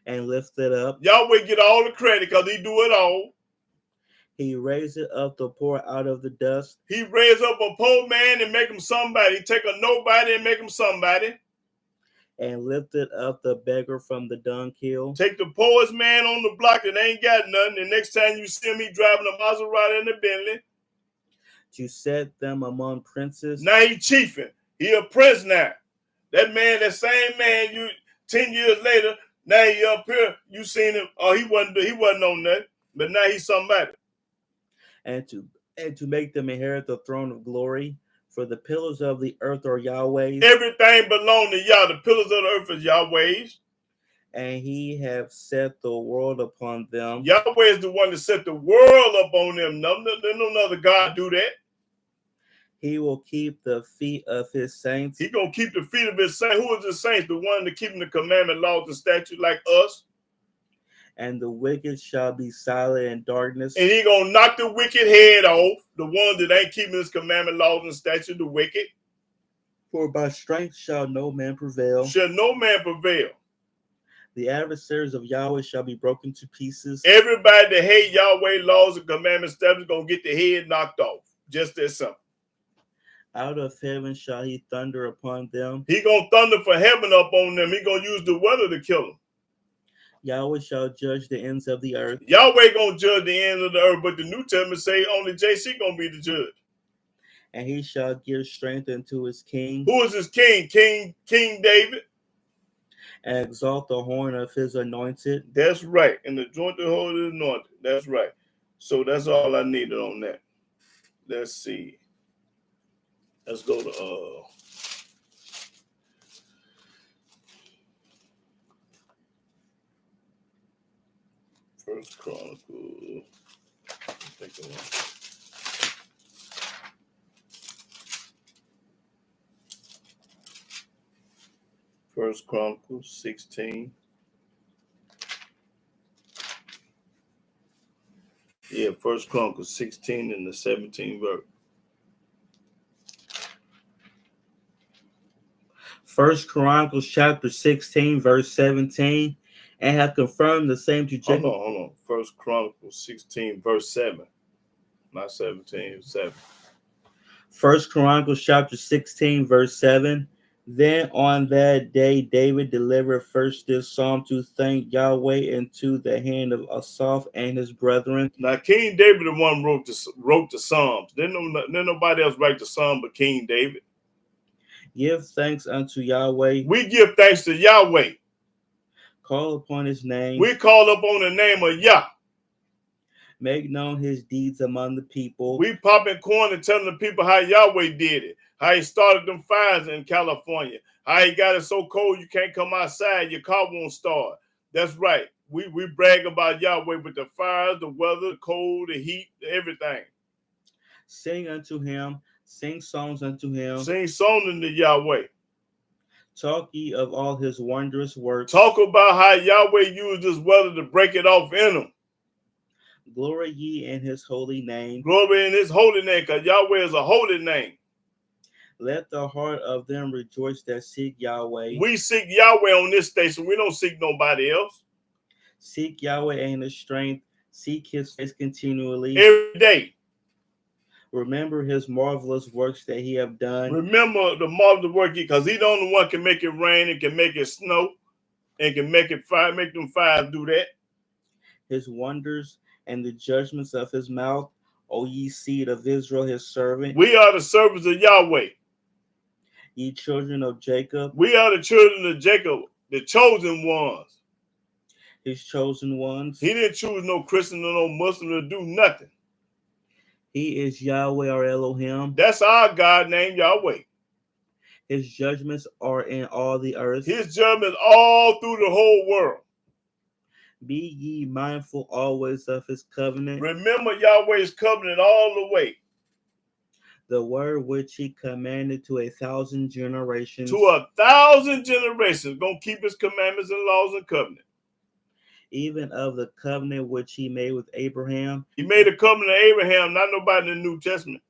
Speaker 2: and lifted up.
Speaker 1: Yahweh get all the credit because he do it all.
Speaker 2: He raised up the poor out of the dust.
Speaker 1: He raise up a poor man and make him somebody. Take a nobody and make him somebody.
Speaker 2: And lifted up the beggar from the dunghill.
Speaker 1: Take the poorest man on the block that ain't got nothing. The next time you see him, he driving a Maserati and a Bentley.
Speaker 2: To set them among princes.
Speaker 1: Now he chiefing. He a prince now. That man, that same man, you 10 years later, now he up here. You seen him. Oh, he wasn't on that. But now he's somebody.
Speaker 2: And to make them inherit the throne of glory. For the pillars of the earth are Yahweh's.
Speaker 1: Everything belongs to Yah. The pillars of the earth is Yahweh's.
Speaker 2: And he have set the world upon them.
Speaker 1: Yahweh is the one that set the world up on them. No other God do that.
Speaker 2: He will keep the feet of his saints.
Speaker 1: He gonna keep the feet of his saints. Who is the saints? The one that keeping the commandment, laws, and statutes like us.
Speaker 2: And the wicked shall be silent in darkness.
Speaker 1: And he gonna knock the wicked head off. The ones that ain't keeping his commandment, laws, and statutes, the wicked.
Speaker 2: For by strength shall no man prevail.
Speaker 1: Shall no man prevail.
Speaker 2: The adversaries of Yahweh shall be broken to pieces.
Speaker 1: Everybody that hate Yahweh, laws, and commandment, statutes gonna get the head knocked off. Just that simple.
Speaker 2: Out of heaven shall he thunder upon them.
Speaker 1: He gonna thunder for heaven up on them. He gonna use the weather to kill them.
Speaker 2: Yahweh shall judge the ends of the earth.
Speaker 1: Yahweh gonna judge the ends of the earth, but the New Testament say only JC gonna be the judge.
Speaker 2: And he shall give strength unto his king.
Speaker 1: Who is his king? King David.
Speaker 2: And exalt the horn of his anointed.
Speaker 1: That's right. And the joint of holy anointed. That's right. So that's all I needed on that. Let's see. Let's go to First Chronicles. First Chronicles 16. Yeah, First Chronicles 16 and the 17th verse.
Speaker 2: First Chronicles chapter 16, verse 17, and have confirmed the same to Jacob.
Speaker 1: Hold on. First Chronicles 16, verse 7. Not 17, 7.
Speaker 2: First Chronicles chapter 16, verse 7. Then on that day, David delivered first this psalm to thank Yahweh into the hand of Asaph and his brethren.
Speaker 1: Now, King David, the one wrote the Psalms. Then nobody else write the Psalm but King David.
Speaker 2: Give thanks unto Yahweh.
Speaker 1: We give thanks to Yahweh.
Speaker 2: Call upon his name.
Speaker 1: We call upon the name of Yah.
Speaker 2: Make known his deeds among the people.
Speaker 1: We popping corn and telling the people how Yahweh did it. How he started them fires in California. How he got it so cold you can't come outside. Your car won't start. That's right. We brag about Yahweh with the fires, the weather, the cold, the heat, everything.
Speaker 2: Sing unto him. Sing songs unto him.
Speaker 1: Sing songs unto Yahweh.
Speaker 2: Talk ye of all his wondrous works.
Speaker 1: Talk about how Yahweh used this weather to break it off in them.
Speaker 2: Glory ye in his holy name.
Speaker 1: Glory in his holy name, because Yahweh is a holy name.
Speaker 2: Let the heart of them rejoice that seek Yahweh.
Speaker 1: We seek Yahweh on this station. We don't seek nobody else.
Speaker 2: Seek Yahweh in his strength. Seek his face continually.
Speaker 1: Every day.
Speaker 2: Remember his marvelous works that he have done.
Speaker 1: Remember the marvelous work, because he's the only one can make it rain and can make it snow and can make it fire, make them fires do that.
Speaker 2: His wonders and the judgments of his mouth, O ye seed of Israel, his servant.
Speaker 1: We are the servants of Yahweh.
Speaker 2: Ye children of Jacob.
Speaker 1: We are the children of Jacob, the chosen ones.
Speaker 2: His chosen ones.
Speaker 1: He didn't choose no Christian or no Muslim to do nothing.
Speaker 2: He is Yahweh our Elohim.
Speaker 1: That's our God named Yahweh.
Speaker 2: His judgments are in all the earth.
Speaker 1: His judgments all through the whole world.
Speaker 2: Be ye mindful always of his covenant.
Speaker 1: Remember Yahweh's covenant all the way.
Speaker 2: The word which he commanded to 1,000 generations.
Speaker 1: To 1,000 generations. Gonna keep his commandments and laws and covenant.
Speaker 2: Even of the covenant which he made with Abraham.
Speaker 1: He made a covenant of Abraham, not nobody in the New Testament.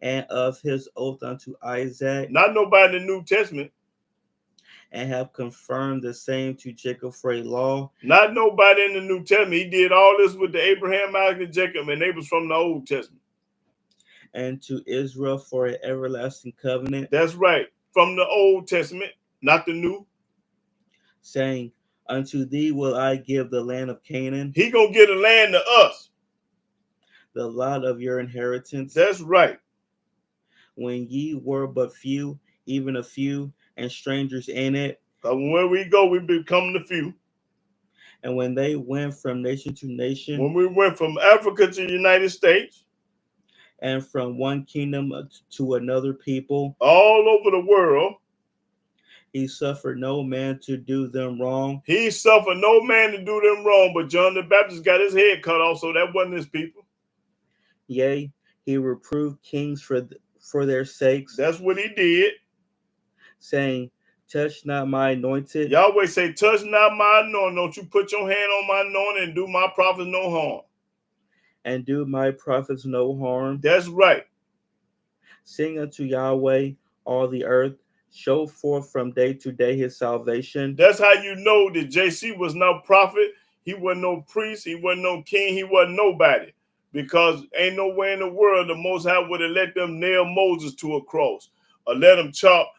Speaker 2: And of his oath unto Isaac.
Speaker 1: Not nobody in the New Testament.
Speaker 2: and have confirmed the same to Jacob for a law.
Speaker 1: Not nobody in the New Testament. He did all this with the Abraham, Isaac, and Jacob, and they was from the Old Testament.
Speaker 2: And to Israel for an everlasting covenant.
Speaker 1: That's right. From the Old Testament, not the New.
Speaker 2: Saying, unto thee will I give the land of Canaan.
Speaker 1: He gonna give the land to us.
Speaker 2: The lot of your inheritance.
Speaker 1: That's right.
Speaker 2: When ye were but few, even a few, and strangers in it.
Speaker 1: Where we go, we become the few.
Speaker 2: And when they went from nation to nation.
Speaker 1: When we went from Africa to the United States.
Speaker 2: And from one kingdom to another people.
Speaker 1: All over the world.
Speaker 2: He suffered no man to do them wrong.
Speaker 1: He suffered no man to do them wrong, but John the Baptist got his head cut off, so that wasn't his people.
Speaker 2: Yea, he reproved kings for their sakes.
Speaker 1: That's what he did.
Speaker 2: Saying, touch not my anointed.
Speaker 1: Yahweh say, touch not my anointing. Don't you put your hand on my anointing and do my prophets no harm.
Speaker 2: And do my prophets no harm.
Speaker 1: That's right.
Speaker 2: Sing unto Yahweh all the earth. Show forth from day to day his salvation.
Speaker 1: That's how you know that JC was no prophet. He wasn't no priest. He wasn't no king. He wasn't nobody. Because ain't nowhere in the world the Most High would have let them nail Moses to a cross or let them chop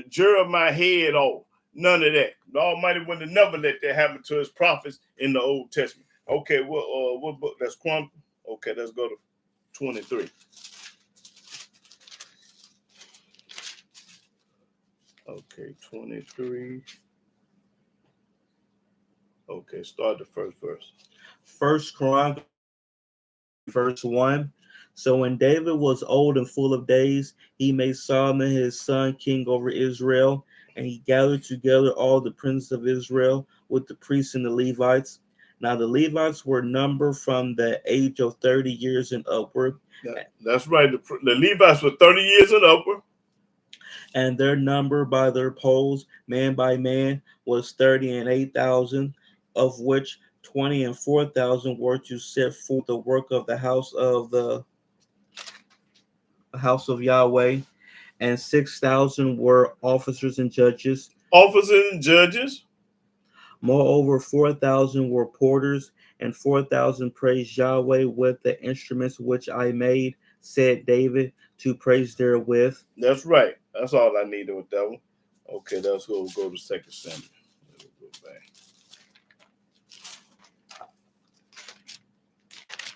Speaker 1: Jeremiah's head off. None of that. The Almighty would have never let that happen to his prophets in the Old Testament. Okay, what book? That's Chronicle. Okay, let's go to 23. Okay, 23. Okay, start the first verse.
Speaker 2: First Chronicle, verse 1. So when David was old and full of days, he made Solomon his son king over Israel, and he gathered together all the princes of Israel with the priests and the Levites. Now the Levites were numbered from the age of 30 years and upward.
Speaker 1: That's right. The Levites were 30 years and upward.
Speaker 2: And their number by their polls, man by man, was 30 and 8,000, of which 20 and 4,000 were to set forth the work of the house of Yahweh, and 6,000 were officers and judges.
Speaker 1: Officers and judges.
Speaker 2: Moreover, 4,000 were porters, and 4,000 praised Yahweh with the instruments which I made, said David, to praise therewith.
Speaker 1: That's right. That's all I needed with that one. Okay, let's go to 2 Samuel. Let's go back.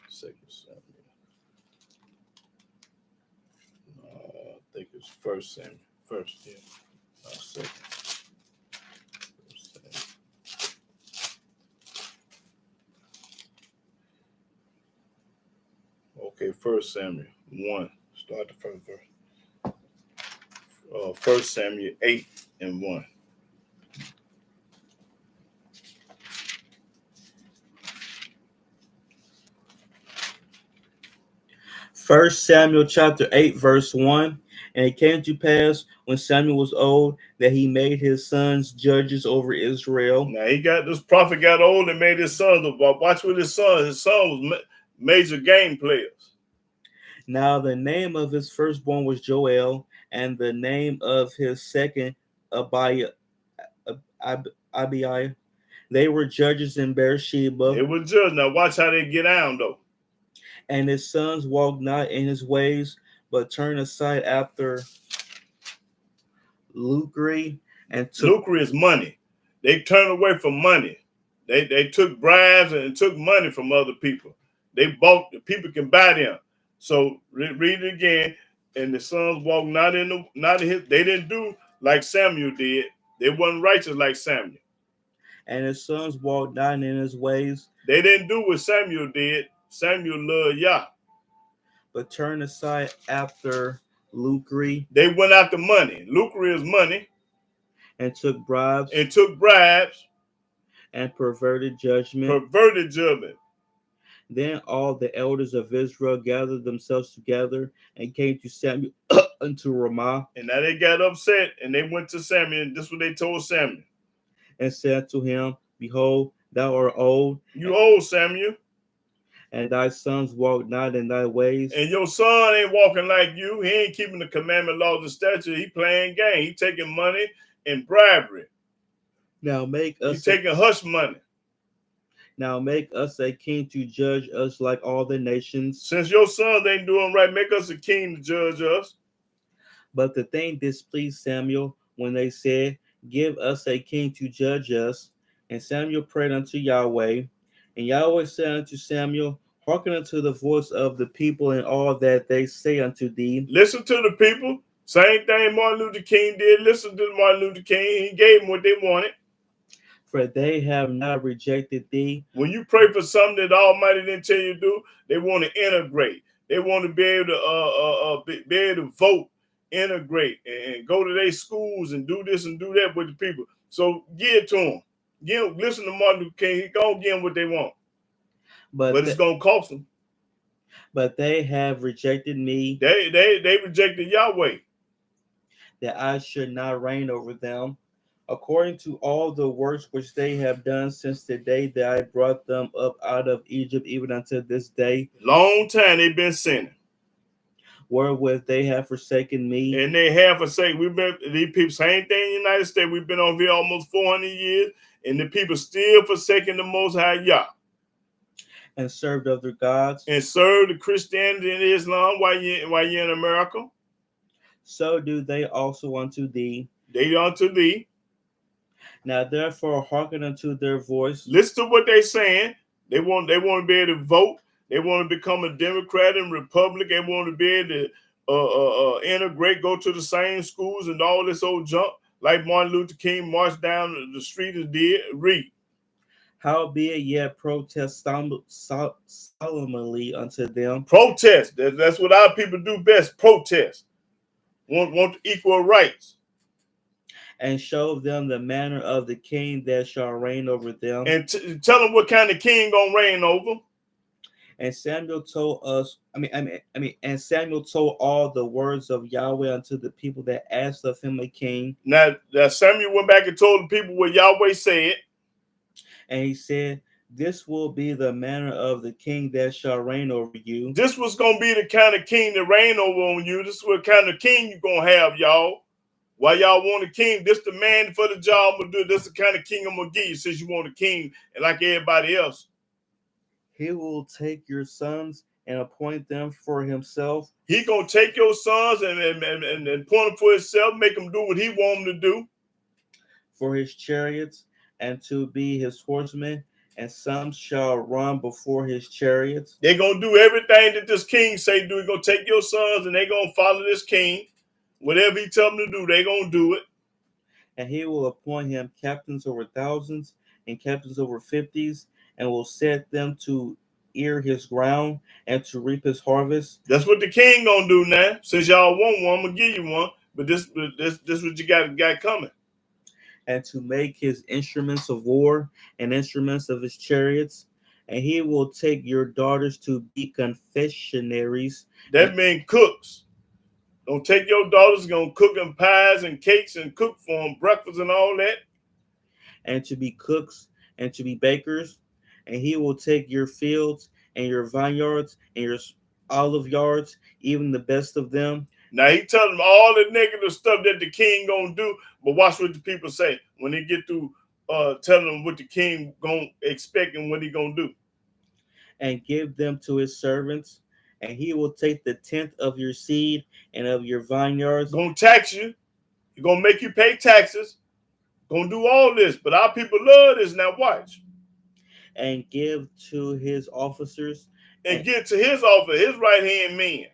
Speaker 1: 2 Samuel. I think it's 1 Samuel. First, yeah. Second. Okay, 1 Samuel 1. Start the first verse. 1 Samuel 8 and 1.
Speaker 2: First Samuel chapter 8, verse 1. And it came to pass when Samuel was old that he made his sons judges over Israel.
Speaker 1: Now this prophet got old and made his sons. Watch with his son. His son was major game players.
Speaker 2: Now the name of his firstborn was Joel, and the name of his second Abiah. They were judges in Beersheba.
Speaker 1: They were judges. Now watch how they get down though.
Speaker 2: And his sons walked not in his ways, but turned aside after lucre and took.
Speaker 1: Lucre is money. They turned away from money. They took bribes and took money from other people. They bought the people can buy them. So read it again. And the sons walked not in his. They didn't do like Samuel did. They wasn't righteous like Samuel.
Speaker 2: And his sons walked not in his ways.
Speaker 1: They didn't do what Samuel did. Samuel loved Yah.
Speaker 2: But turned aside after lucre.
Speaker 1: They went after money. Lucre is money.
Speaker 2: And took bribes. And perverted judgment. Then all the elders of Israel gathered themselves together and came to Samuel unto Ramah.
Speaker 1: And now they got upset and they went to Samuel. And this is what they told Samuel.
Speaker 2: And said to him, behold, thou art old.
Speaker 1: You old, Samuel.
Speaker 2: And thy sons walk not in thy ways.
Speaker 1: And your son ain't walking like you. He ain't keeping the commandment, laws, and statutes. He playing game. He taking money and bribery.
Speaker 2: Now make
Speaker 1: You
Speaker 2: us
Speaker 1: taking hush money.
Speaker 2: now make us a king to judge us like all the nations.
Speaker 1: Since your sons ain't doing right, make us a king to judge us.
Speaker 2: But the thing displeased Samuel when they said, Give us a king to judge us. And Samuel prayed unto Yahweh. And Yahweh said unto Samuel, Hearken unto the voice of the people and all that they say unto thee.
Speaker 1: Listen to the people. Same thing Martin Luther King did. Listen to Martin Luther King. He gave them what they wanted.
Speaker 2: For they have not rejected thee.
Speaker 1: When you pray for something that the Almighty didn't tell you to do, they want to integrate. They want to be able to be able to vote, integrate, and go to their schools and do this and do that with the people. So give it to them. Listen to Martin Luther King. He gonna give them what they want, but it's gonna cost them.
Speaker 2: But they have rejected me.
Speaker 1: They rejected Yahweh,
Speaker 2: that I should not reign over them, according to all the works which they have done since the day that I brought them up out of Egypt, even unto this day.
Speaker 1: Long time they've been sinning.
Speaker 2: Wherewith they have forsaken me.
Speaker 1: And they have forsaken. We've been, these people, same thing in the United States. We've been on here almost 400 years, and the people still forsaking the Most High Yah.
Speaker 2: And served other gods.
Speaker 1: And served the Christianity and Islam while you're in America.
Speaker 2: So do they also unto thee.
Speaker 1: They unto thee.
Speaker 2: Now therefore hearken unto their voice.
Speaker 1: Listen to what they're saying. They want to be able to vote. They want to become a Democrat and Republican. They want to be able to integrate, go to the same schools and all this old junk, like Martin Luther King marched down the street and did. Read.
Speaker 2: Howbeit yet protest solemnly unto them.
Speaker 1: Protest. That's what our people do best. Protest. Want equal rights.
Speaker 2: And show them the manner of the king that shall reign over them.
Speaker 1: And tell them what kind of king gonna reign over.
Speaker 2: And Samuel told us, and Samuel told all the words of Yahweh unto the people that asked of him a king.
Speaker 1: Now Samuel went back and told the people what Yahweh said.
Speaker 2: And he said, This will be the manner of the king that shall reign over you.
Speaker 1: This was going to be the kind of king that reign over on you. This is what kind of king you're going to have, y'all. Why y'all want a king? This the man for the job. I'm going to do. This the kind of king I'm going to give you since you want a king and like everybody else.
Speaker 2: He will take your sons and appoint them for himself.
Speaker 1: He going to take your sons and appoint them for himself, make them do what he want them to do.
Speaker 2: For his chariots and to be his horsemen, and some shall run before his chariots.
Speaker 1: They're going to do everything that this king say do. He's going to take your sons and they're going to follow this king. Whatever he tell them to do, they're going to do it.
Speaker 2: And he will appoint him captains over thousands and captains over 50s, and will set them to ear his ground and to reap his harvest.
Speaker 1: That's what the king going to do now. Since y'all want one, I'm going to give you one. But this what you got coming.
Speaker 2: And to make his instruments of war and instruments of his chariots. And he will take your daughters to be confectionaries.
Speaker 1: That means cooks. Don't take your daughters, gonna cook them pies and cakes and cook for them breakfast and all that.
Speaker 2: And to be cooks and to be bakers. And he will take your fields and your vineyards and your olive yards, even the best of them.
Speaker 1: Now he telling them all the negative stuff that the king gonna do, but watch what the people say when they get through telling them what the king gonna expect and what he gonna do.
Speaker 2: And give them to his servants, and he will take the tenth of your seed and of your vineyards.
Speaker 1: Gonna tax you. He's gonna make you pay taxes. Gonna do all this, but our people love this. Now watch.
Speaker 2: And give to his officers.
Speaker 1: And give to his office, his right-hand man.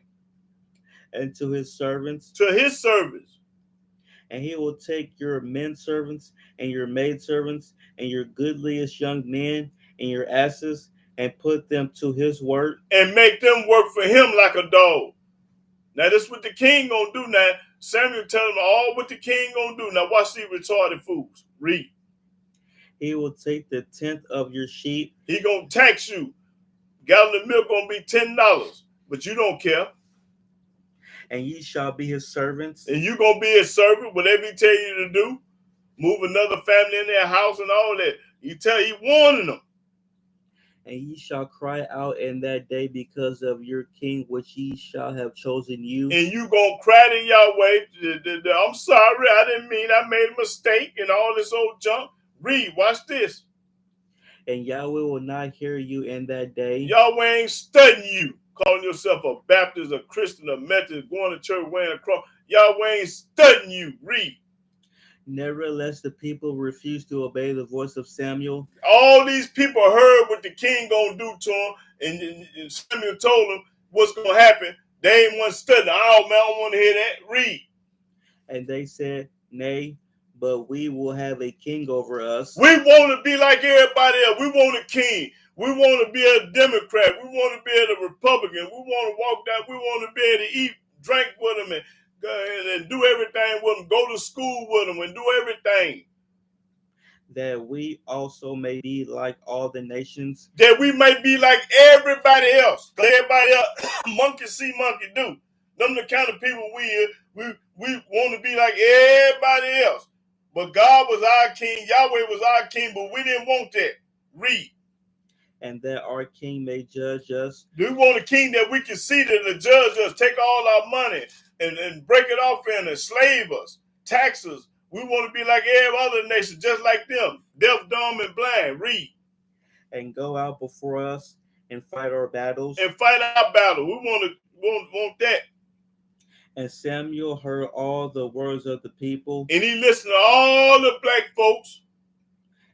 Speaker 2: And to his servants.
Speaker 1: To his servants.
Speaker 2: And he will take your men servants and your maid servants and your goodliest young men and your asses and put them to his work.
Speaker 1: And make them work for him like a dog. Now this is what the king gonna do now. Samuel telling them all what the king gonna do. Now watch these retarded fools. Read.
Speaker 2: He will take the tenth of your sheep.
Speaker 1: He gonna tax you. Gallon of milk gonna be $10, but you don't care.
Speaker 2: And ye shall be his servants.
Speaker 1: And you gonna be his servant, whatever he tell you to do. Move another family in their house and all that. He warning them.
Speaker 2: And ye shall cry out in that day because of your king, which ye shall have chosen you.
Speaker 1: And you gonna cry to Yahweh. I'm sorry, I didn't mean, I made a mistake and all this old junk. Read, watch this.
Speaker 2: And Yahweh will not hear you in that day.
Speaker 1: Yahweh ain't studying you, calling yourself a Baptist, a Christian, a Methodist, going to church, wearing a cross. Yahweh ain't studying you. Read.
Speaker 2: Nevertheless, the people refused to obey the voice of Samuel.
Speaker 1: All these people heard what the king gonna do to him, and Samuel told them what's gonna happen. They ain't want to study. Oh man, I don't want to hear that. Read.
Speaker 2: And they said, Nay, but we will have a king over us.
Speaker 1: We want to be like everybody else. We want a king. We want to be a Democrat. We want to be a Republican. We want to walk down. We want to be able to eat, drink with them, and do everything with them. Go to school with them and do everything.
Speaker 2: That we also may be like all the nations.
Speaker 1: That we may be like everybody else. Everybody else, monkey see, monkey do. Them the kind of people we want to be like everybody else. But God was our king. Yahweh was our king, but we didn't want that. Read.
Speaker 2: And that our king may judge us.
Speaker 1: We want a king that we can see that the judge us, take all our money and break it off and enslave us, taxes. We want to be like every other nation, just like them, deaf, dumb, and blind. Read.
Speaker 2: And go out before us and fight our battles.
Speaker 1: And fight our battle. We want that.
Speaker 2: And Samuel heard all the words of the people.
Speaker 1: And he listened to all the black folks.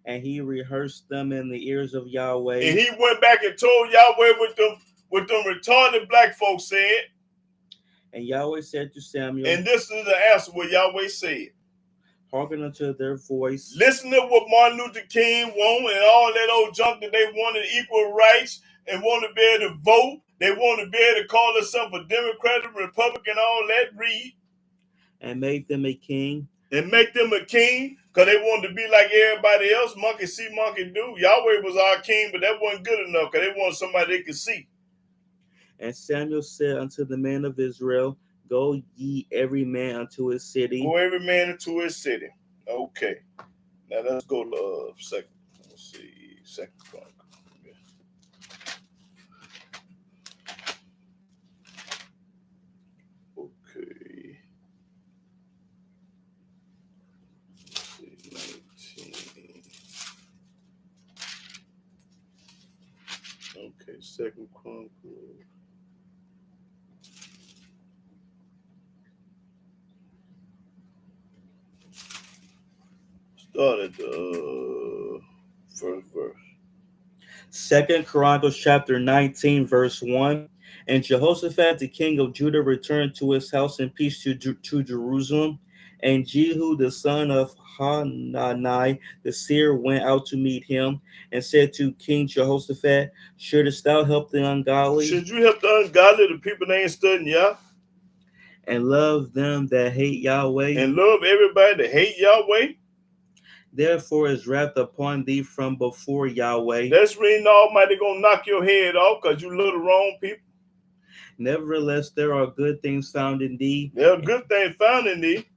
Speaker 2: And he rehearsed them in the ears of Yahweh.
Speaker 1: And he went back and told Yahweh what them retarded black folks said.
Speaker 2: And Yahweh said to Samuel.
Speaker 1: And this is the answer what Yahweh said.
Speaker 2: Hearken unto their voice.
Speaker 1: Listen to what Martin Luther King wanted and all that old junk that they wanted, equal rights, and want to be able to vote. They want to be able to call themselves a Democrat, a Republican, all that. Read.
Speaker 2: And make them a king.
Speaker 1: And make them a king, because they wanted to be like everybody else. Monkey see, monkey do. Yahweh was our king, but that wasn't good enough, because they wanted somebody they could see.
Speaker 2: And Samuel said unto the men of Israel, Go ye every man unto his city.
Speaker 1: Go every man into his city. Okay. Now let's go to second Chronicle. Okay. Let's see, 19. Okay, Second Chronicle. Start at the first verse.
Speaker 2: 2 Chronicles chapter 19, verse 1. And Jehoshaphat, the king of Judah, returned to his house in peace to Jerusalem. And Jehu, the son of Hanani, the seer, went out to meet him and said to King Jehoshaphat, Shouldest thou help the ungodly?
Speaker 1: Should you help the ungodly, the people that ain't studying Yah?
Speaker 2: And love them that hate Yahweh?
Speaker 1: And love everybody that hate Yahweh?
Speaker 2: Therefore is wrath upon thee from before Yahweh.
Speaker 1: That's reason the Almighty gonna knock your head off because you love the wrong people.
Speaker 2: Nevertheless, there are good things found in thee.
Speaker 1: There are good things found in thee.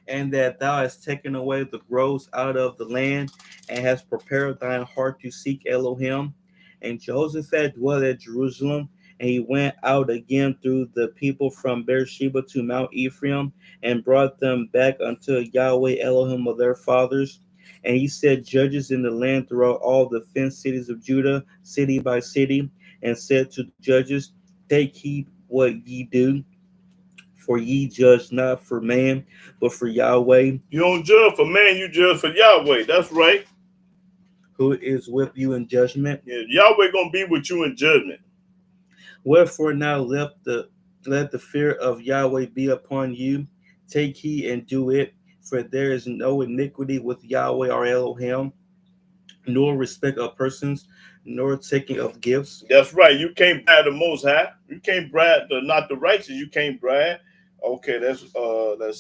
Speaker 2: And that thou hast taken away the groves out of the land, and hast prepared thine heart to seek Elohim. And Jehoshaphat dwelt at Jerusalem, and he went out again through the people from Beersheba to Mount Ephraim, and brought them back unto Yahweh Elohim of their fathers. And he set judges in the land throughout all the fenced cities of Judah, city by city, and said to the judges, Take heed what ye do, for ye judge not for man, but for Yahweh.
Speaker 1: You don't judge for man, you judge for Yahweh. That's right.
Speaker 2: Who is with you in judgment.
Speaker 1: Yeah, Yahweh gonna be with you in judgment.
Speaker 2: Wherefore now let the fear of Yahweh be upon you. Take heed and do it, for there is no iniquity with Yahweh our Elohim, nor respect of persons, nor taking of gifts.
Speaker 1: That's right. You can't bribe the Most High. You can't bribe not the righteous. You can't bribe. Okay, let's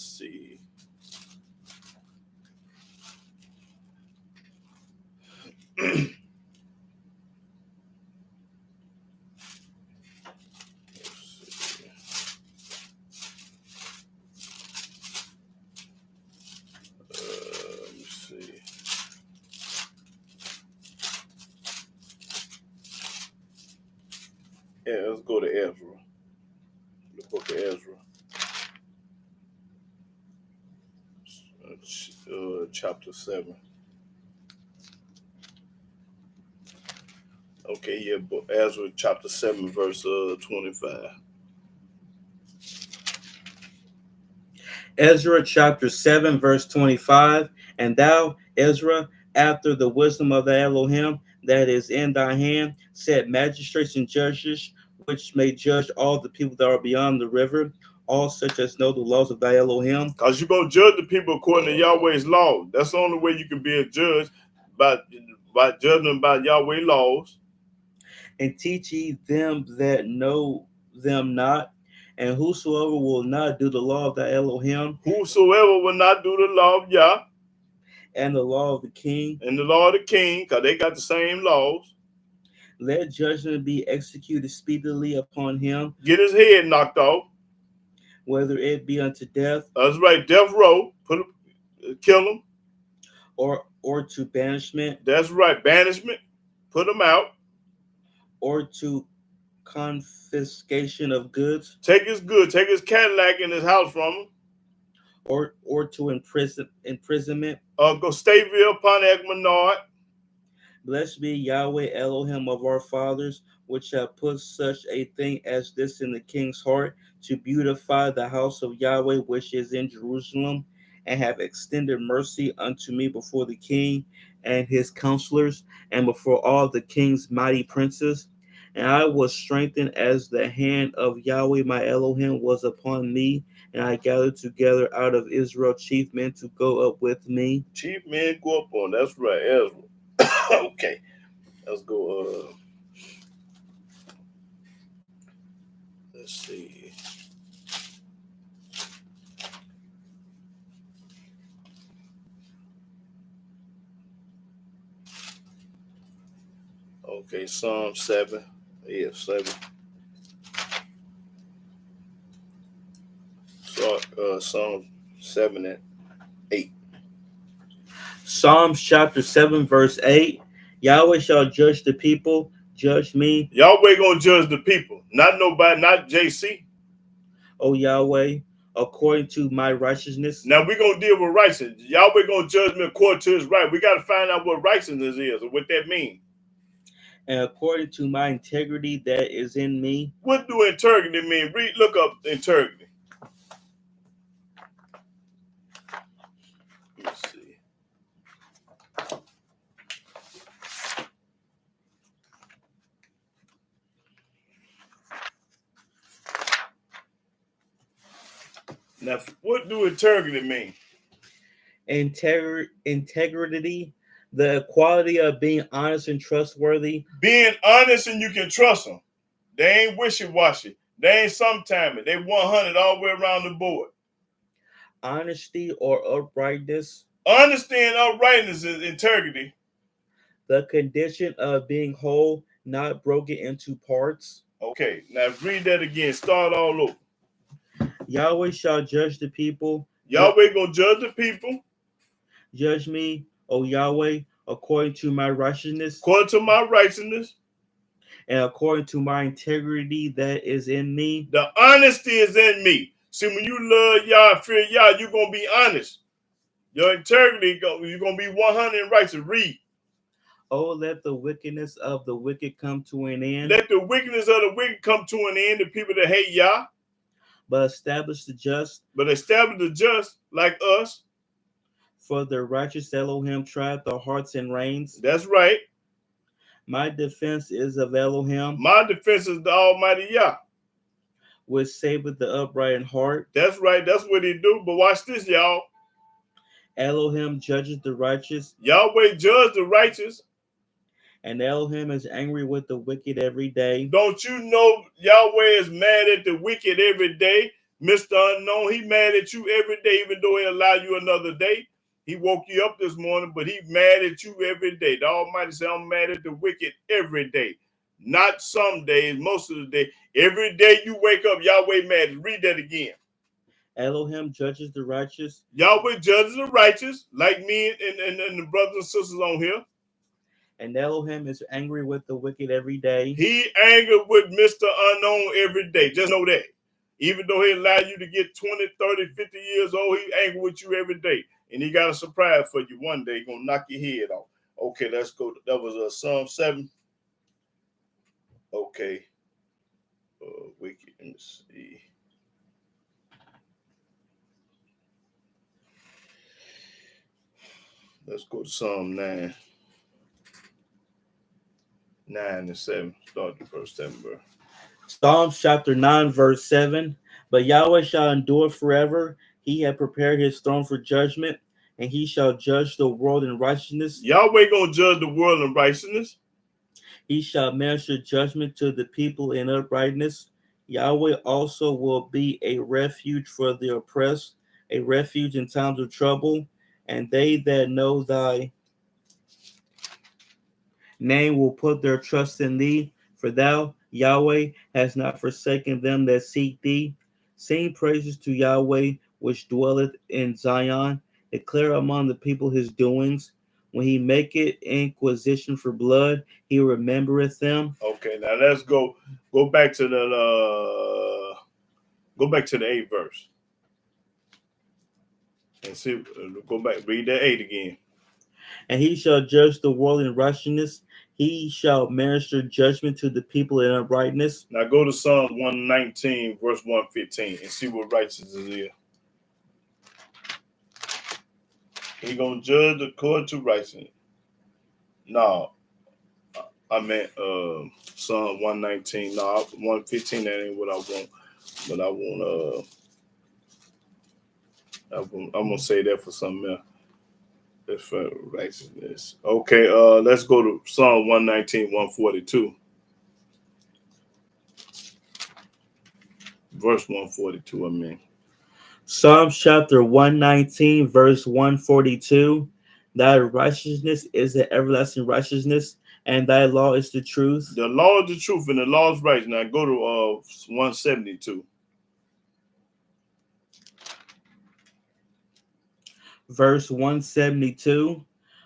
Speaker 1: see. Yeah, let's go to Ezra. The book of Ezra. Chapter 7. Okay, yeah, but Ezra chapter 7, verse 25.
Speaker 2: Ezra chapter 7, verse 25. And thou, Ezra, after the wisdom of the Elohim that is in thy hand, set magistrates and judges, which may judge all the people that are beyond the river, all such as know the laws of thy Elohim.
Speaker 1: Because you're going to judge the people according to Yahweh's law. That's the only way you can be a judge, by judging by Yahweh laws.
Speaker 2: And teach ye them that know them not, and whosoever will not do the law of thy Elohim,
Speaker 1: Whosoever will not do the law of Yah
Speaker 2: and the law of the king,
Speaker 1: and the law of the king, because they got the same laws,
Speaker 2: let judgment be executed speedily upon him,
Speaker 1: get his head knocked off.
Speaker 2: whether it be unto death,
Speaker 1: That's right, death row, kill him.
Speaker 2: or to banishment,
Speaker 1: That's right, banishment, put him out.
Speaker 2: or to confiscation of goods,
Speaker 1: Take his good, take his Cadillac in his house from him.
Speaker 2: or to imprisonment.
Speaker 1: Go Stavia upon Ekmanard.
Speaker 2: Blessed be Yahweh Elohim of our fathers, which have put such a thing as this in the king's heart, to beautify the house of Yahweh which is in Jerusalem, and have extended mercy unto me before the king and his counselors, and before all the king's mighty princes. And I was strengthened as the hand of Yahweh my Elohim was upon me, and I gathered together out of Israel chief men to go up with me.
Speaker 1: Chief men go up on. That's right, Ezra. Okay, let's go. Let's see. Okay, Psalm 7. Yeah, 7. So, Psalm 7 and 8.
Speaker 2: Psalms chapter 7, verse 8. Yahweh shall judge the people, judge me,
Speaker 1: Yahweh gonna judge the people, not nobody, not JC.
Speaker 2: O Yahweh, according to my righteousness,
Speaker 1: Now we're gonna deal with righteousness. Yahweh gonna judge me according to his right. We gotta find out what righteousness is or what that means.
Speaker 2: and according to my integrity that is in me.
Speaker 1: What do integrity mean? Look up integrity. Let's see. Now, what do integrity mean?
Speaker 2: Integrity, the quality of being honest and trustworthy.
Speaker 1: Being honest and you can trust them. They ain't wishy-washy. They ain't sometime. They 100 all the way around the board.
Speaker 2: Honesty or uprightness.
Speaker 1: Honesty and uprightness is integrity.
Speaker 2: The condition of being whole, not broken into parts.
Speaker 1: Okay, now read that again. Start all over.
Speaker 2: Yahweh shall judge the people.
Speaker 1: Yahweh gonna judge the people.
Speaker 2: Judge me, O Yahweh, according to my righteousness,
Speaker 1: according to my righteousness,
Speaker 2: and according to my integrity that is in me.
Speaker 1: The honesty is in me. See, when you love Yah, fear Yah, you're gonna be honest. Your integrity, you're gonna be 100 and righteous. Read.
Speaker 2: Oh, let the wickedness of the wicked come to an end.
Speaker 1: Let the wickedness of the wicked come to an end. The people that hate Yah.
Speaker 2: But establish the just.
Speaker 1: But establish the just like us.
Speaker 2: For the righteous Elohim tried the hearts and reins.
Speaker 1: That's right.
Speaker 2: My defense is of Elohim.
Speaker 1: My defense is the Almighty Yah.
Speaker 2: Which saveth the upright in heart.
Speaker 1: That's right. That's what he do. But watch this, y'all.
Speaker 2: Elohim judges the righteous.
Speaker 1: Yahweh judge the righteous.
Speaker 2: And Elohim is angry with the wicked every day.
Speaker 1: Don't you know Yahweh is mad at the wicked every day? Mr. Unknown, he mad at you every day, even though he allowed you another day. He woke you up this morning, but he mad at you every day. The Almighty said, I'm mad at the wicked every day. Not some days, most of the day. Every day you wake up, Yahweh mad. Read that again.
Speaker 2: Elohim judges the righteous.
Speaker 1: Yahweh judges the righteous, like me and the brothers and sisters on here.
Speaker 2: And Elohim is angry with the wicked every day.
Speaker 1: He angry with Mr. Unknown every day. Just know that. Even though he allowed you to get 20, 30, 50 years old, he angry with you every day. And he got a surprise for you one day. He's going to knock your head off. Okay, let's go. That was Psalm 7. Okay. Wiki. Let me see. Let's go to Psalm 9. 9 and 7. Start the verse 7, bro.
Speaker 2: Psalms chapter 9, verse 7. But Yahweh shall endure forever. He hath prepared his throne for judgment, and he shall judge the world in righteousness.
Speaker 1: Yahweh gonna judge the world in righteousness.
Speaker 2: He shall measure judgment to the people in uprightness. Yahweh also will be a refuge for the oppressed, a refuge in times of trouble, and they that know thy name will put their trust in thee. For thou, Yahweh, hast not forsaken them that seek thee. Sing praises to Yahweh, which dwelleth in Zion. Declare among the people his doings. When he maketh inquisition for blood, he remembereth them.
Speaker 1: Okay, now let's go back to the 8th verse. And see, go back, read that 8 again.
Speaker 2: And he shall judge the world in righteousness. He shall minister judgment to the people in uprightness.
Speaker 1: Now go to Psalm 119, verse 115, and see what righteousness is. He gonna judge according to righteousness. No, I meant Psalm 119. No, 115. That ain't what I want. But I want I'm gonna say that for something else. That's for righteousness. Okay, let's go to Psalm 119, 142. Verse 142, I mean.
Speaker 2: Psalms chapter 119, verse 142. Thy righteousness is the everlasting righteousness, and thy law is the truth.
Speaker 1: The law is the truth, and the law is right. Now go to 172.
Speaker 2: Verse 172.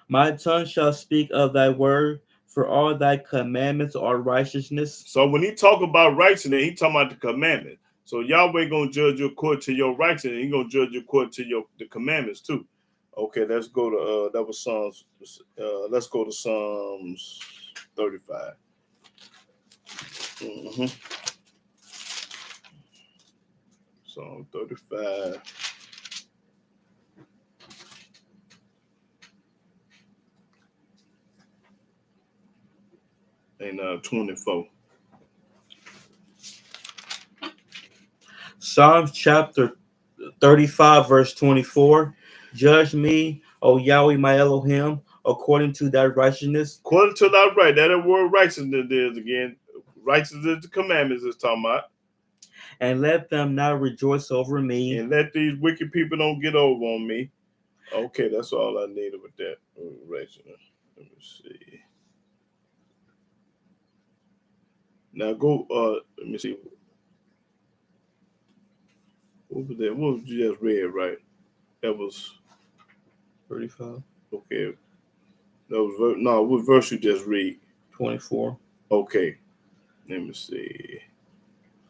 Speaker 2: My tongue shall speak of thy word, for all thy commandments are righteousness.
Speaker 1: So when he talk about righteousness, he talking about the commandment. So Yahweh gonna judge you according to your righteousness. He gonna judge you according to the commandments too. Okay, let's go to that was Psalms. Let's go to Psalms 35. Mm-hmm. Psalm 35. And 24.
Speaker 2: Psalms chapter 35, verse 24. Judge me, O Yahweh my Elohim, according to thy righteousness.
Speaker 1: According to thy right. That word righteousness is again. Righteousness is the commandments is talking about.
Speaker 2: And let them not rejoice over me.
Speaker 1: And let these wicked people don't get over on me. Okay, that's all I needed with that righteousness. Let me see. Now go, let me see. What was that? What was you just read, right? That was
Speaker 2: 35.
Speaker 1: Okay. That was no, what verse you just read?
Speaker 2: 24.
Speaker 1: Okay. Let me see.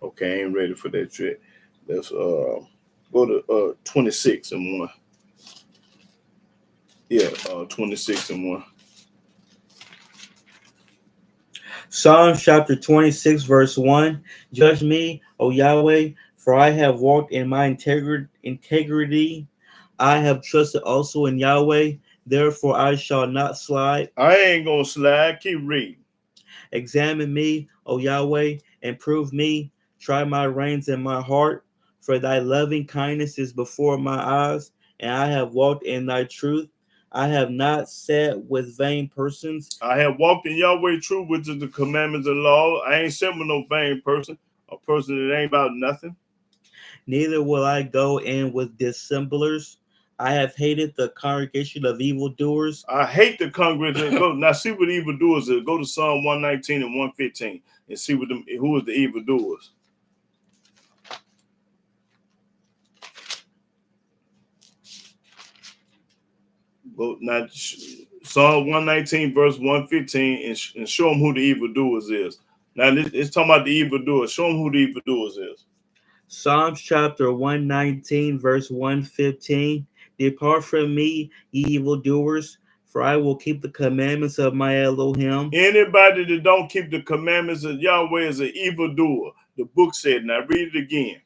Speaker 1: Okay, I ain't ready for that yet. Let's go to 26 and 1. Yeah, 26 and 1.
Speaker 2: Psalms chapter 26, verse 1. Judge me, O Yahweh, for I have walked in my integrity. I have trusted also in Yahweh, therefore I shall not slide.
Speaker 1: I ain't gonna slide. Keep reading.
Speaker 2: Examine me, O Yahweh, and prove me. Try my reins and my heart, for thy loving kindness is before my eyes, and I have walked in thy truth. I have not sat with vain persons.
Speaker 1: I have walked in Yahweh truth, which is the commandments and law. I ain't sitting with no vain person, a person that ain't about nothing.
Speaker 2: Neither will I go in with dissemblers. I have hated the congregation of evildoers.
Speaker 1: I hate the congregation. Go now, see what evildoers is. Go to Psalm 119 and 115 and see what who is the evildoers. Go now, Psalm 119 verse 115 and show them who the evildoers is. Now it's talking about the evildoers. Show them who the evildoers is.
Speaker 2: Psalms chapter 119, verse 115. Depart from me, ye evildoers, For I will keep the commandments of my Elohim.
Speaker 1: Anybody that don't keep the commandments of Yahweh is an evildoer. The book said, and I read it again.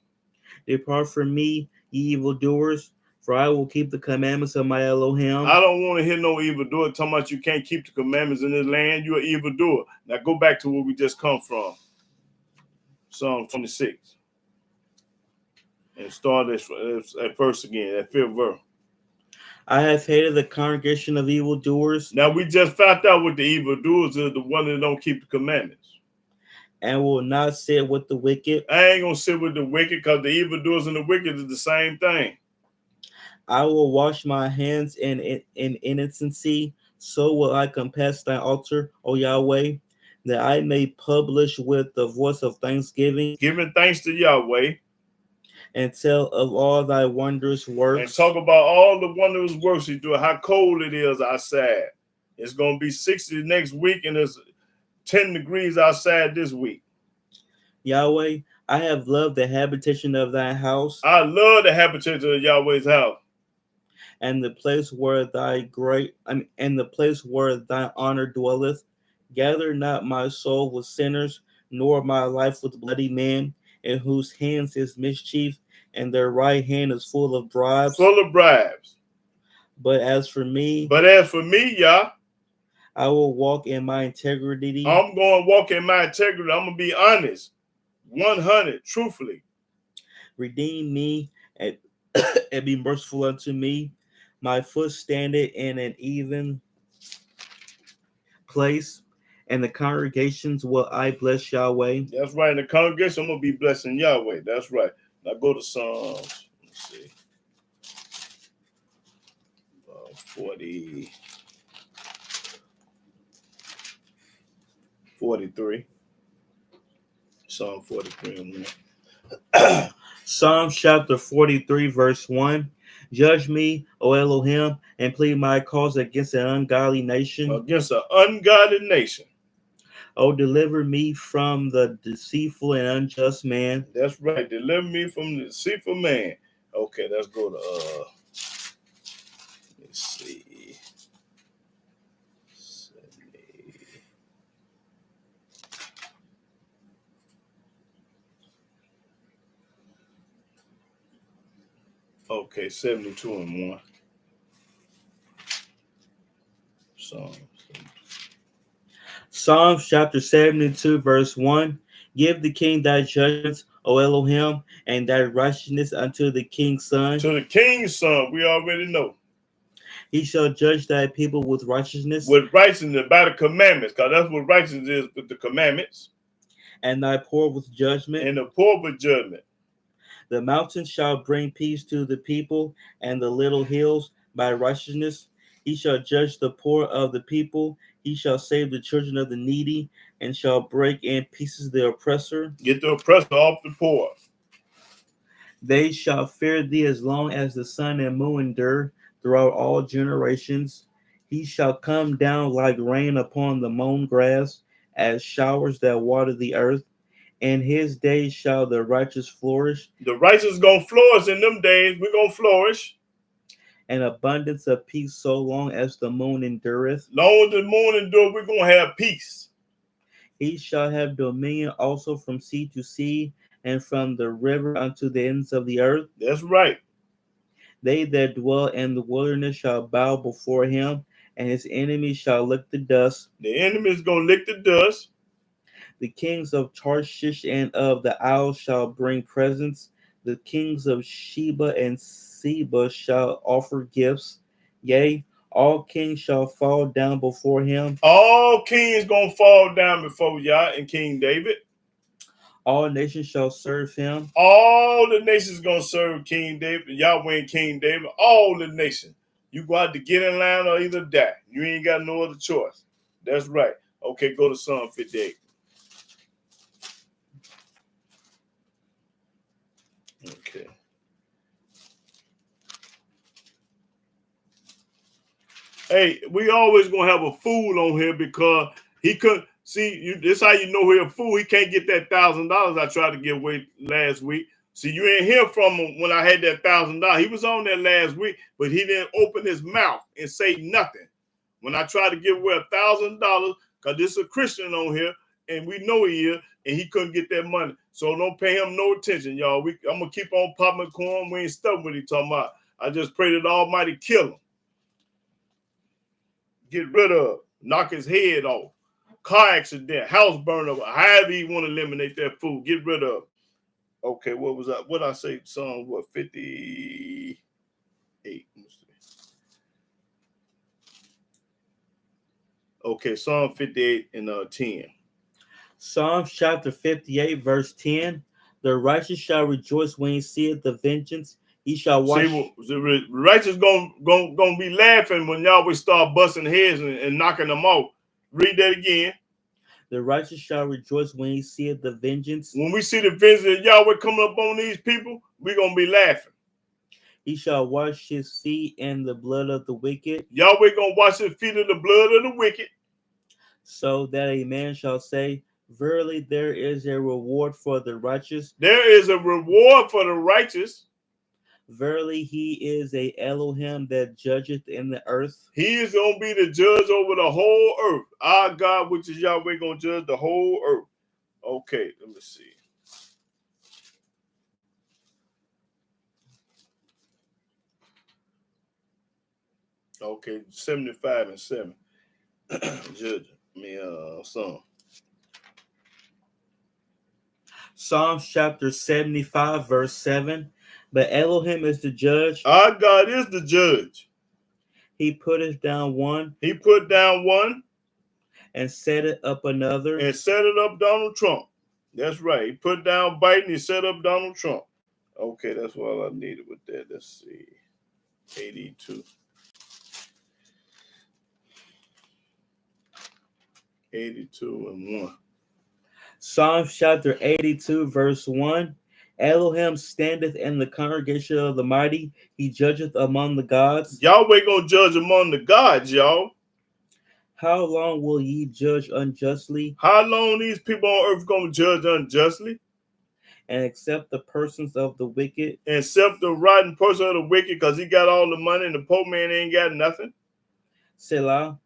Speaker 2: Depart from me, ye evildoers, for I will keep the commandments of my Elohim.
Speaker 1: I don't want to hear no evildoer talking about you can't keep the commandments in this land. You're an evildoer. Now go back to where we just come from. Psalm 26. And start at verse again, at 5th verse.
Speaker 2: I have hated the congregation of evildoers,
Speaker 1: Now we just found out what the evildoers is, the one that don't keep the commandments.
Speaker 2: and will not sit with the wicked.
Speaker 1: I ain't gonna sit with the wicked, because the evildoers and the wicked is the same thing.
Speaker 2: I will wash my hands in innocency, so will I compass thy altar, O Yahweh, that I may publish with the voice of thanksgiving,
Speaker 1: Giving thanks to Yahweh,
Speaker 2: and tell of all thy wondrous works.
Speaker 1: and talk about all the wondrous works he do, how cold it is outside. It's gonna be 60 next week, and it's 10 degrees outside this week.
Speaker 2: Yahweh, I have loved the habitation of thy house,
Speaker 1: I love the habitation of Yahweh's house,
Speaker 2: and the place where and the place where thy honor dwelleth. Gather not my soul with sinners, nor my life with bloody men, in whose hands is mischief, and their right hand is full of bribes.
Speaker 1: full of bribes.
Speaker 2: But as for me,
Speaker 1: Yah,
Speaker 2: I will walk in my integrity.
Speaker 1: I'm going to walk in my integrity. I'm going to be honest, 100, truthfully.
Speaker 2: Redeem me and, and be merciful unto me. My foot standeth in an even place, and the congregations will I bless Yahweh.
Speaker 1: That's right. In the congregation, I'm going to be blessing Yahweh. That's right. Now go to Psalms. Let's see. 43. Psalm 43 and 1.
Speaker 2: Psalm chapter 43, verse 1. Judge me, O Elohim, and plead my cause against an ungodly nation.
Speaker 1: Against an ungodly nation.
Speaker 2: O deliver me from the deceitful and unjust man.
Speaker 1: That's right. Deliver me from the deceitful man. Okay, let's go to let's see. Okay, 72 and 1.
Speaker 2: Psalms chapter 72, verse 1. Give the king thy judgments, O Elohim, and thy righteousness unto the king's son.
Speaker 1: To the king's son, we already know.
Speaker 2: He shall judge thy people with righteousness.
Speaker 1: With righteousness, by the commandments, because that's what righteousness is, with the commandments.
Speaker 2: And thy poor with judgment.
Speaker 1: And the poor with judgment.
Speaker 2: The mountains shall bring peace to the people, and the little hills by righteousness. He shall judge the poor of the people. He shall save the children of the needy, and shall break in pieces the oppressor.
Speaker 1: Get the oppressor off the poor.
Speaker 2: They shall fear thee as long as the sun and moon endure throughout all generations. He shall come down like rain upon the mown grass, as showers that water the earth. In his days shall the righteous flourish.
Speaker 1: The righteous gonna flourish in them days. We're gonna flourish.
Speaker 2: An abundance of peace so long as the moon endureth.
Speaker 1: Long as the moon endure, we're gonna have peace.
Speaker 2: He shall have dominion also from sea to sea, and from the river unto the ends of the earth.
Speaker 1: That's right.
Speaker 2: They that dwell in the wilderness shall bow before him, and his enemies shall lick the dust.
Speaker 1: The enemy is gonna lick the dust.
Speaker 2: The kings of Tarshish and of the isles shall bring presents. The kings of Sheba and Seba shall offer gifts. Yea, all kings shall fall down before him.
Speaker 1: All kings gonna fall down before Yah and King David.
Speaker 2: All nations shall serve him.
Speaker 1: All the nations gonna serve King David, Yahweh and King David. All the nations. You got to get in line or either die. You ain't got no other choice. That's right. Okay, go to Psalm 58. Okay. Hey, we always gonna have a fool on here because he couldn't see. This how you know he a fool. He can't get that $1,000 I tried to give away last week. See, you ain't hear from him when I had that $1,000. He was on there last week, but he didn't open his mouth and say nothing. When I try to give away $1,000, because this is a Christian on here, and we know he is, and he couldn't get that money. So don't pay him no attention, y'all. I'm going to keep on popping corn. We ain't stuck with he talking about. I just pray that the Almighty kill him. Get rid of, knock his head off. Car accident, house burn up, however you want to eliminate that food, get rid of. Okay, what was that? What I say, Psalm, what, 58? Okay, Psalm 58 and 10.
Speaker 2: Psalms chapter 58, verse 10. The righteous shall rejoice when he seeth the vengeance. He shall watch.
Speaker 1: See, the righteous gonna be laughing when Yahweh start busting heads and knocking them off. Read that again.
Speaker 2: The righteous shall rejoice when he seeth the vengeance.
Speaker 1: When we see the vengeance of Yahweh coming up on these people, we're gonna be laughing.
Speaker 2: He shall wash his feet in the blood of the wicked.
Speaker 1: Yahweh gonna wash his feet in the blood of the wicked.
Speaker 2: So that a man shall say, verily there is a reward for the righteous.
Speaker 1: There is a reward for the righteous.
Speaker 2: Verily he is a Elohim that judgeth in the earth.
Speaker 1: He is going to be the judge over the whole earth. Our God, which is Yahweh, going to judge the whole earth. Okay, let me see. Okay, 75 and 7. Judge me, son.
Speaker 2: Psalms chapter 75, verse 7. But Elohim is the judge.
Speaker 1: Our God is the judge.
Speaker 2: He putteth down one.
Speaker 1: He put down one.
Speaker 2: And set it up another.
Speaker 1: And set it up Donald Trump. That's right. He put down Biden. He set up Donald Trump. Okay, that's all I needed with that. Let's see. 82. 82 and 1.
Speaker 2: Psalms chapter 82, verse 1. Elohim standeth in the congregation of the mighty. He judgeth among the gods.
Speaker 1: Yahweh gonna judge among the gods, y'all.
Speaker 2: How long will ye judge unjustly?
Speaker 1: How long these people on earth gonna judge unjustly?
Speaker 2: And accept the persons of the wicked.
Speaker 1: And accept the rotten person of the wicked because he got all the money and the poor man ain't got nothing.
Speaker 2: Selah.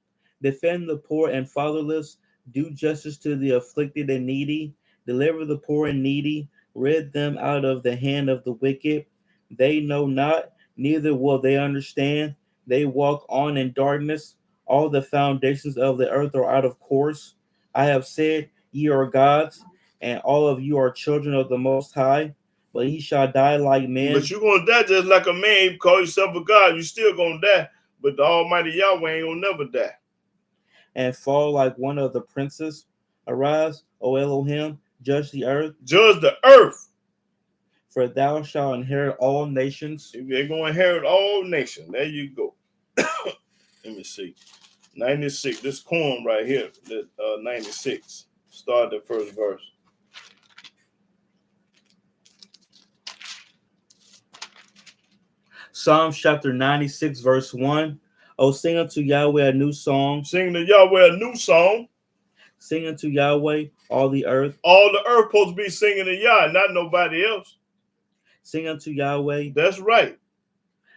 Speaker 2: Defend the poor and fatherless. Do justice to the afflicted and needy. Deliver the poor and needy. Rid them out of the hand of the wicked. They know not, neither will they understand. They walk on in darkness. All the foundations of the earth are out of course. I have said, ye are gods, and all of you are children of the Most High. But ye shall die like men.
Speaker 1: But you're going to die just like a man. You call yourself a god, you still going to die. But the Almighty Yahweh ain't going to never die.
Speaker 2: And fall like one of the princes. Arise, O Elohim, judge the earth.
Speaker 1: Judge the earth.
Speaker 2: For thou shalt inherit all nations.
Speaker 1: They're going to inherit all nations. There you go. Let me see. 96. This corn right here. 96. Start the first verse.
Speaker 2: Psalms chapter 96, verse 1. Oh, sing unto Yahweh a new song.
Speaker 1: Sing to Yahweh a new song.
Speaker 2: Sing unto Yahweh all the earth.
Speaker 1: All the earth supposed to be singing to Yah, not nobody else.
Speaker 2: Sing unto Yahweh.
Speaker 1: That's right.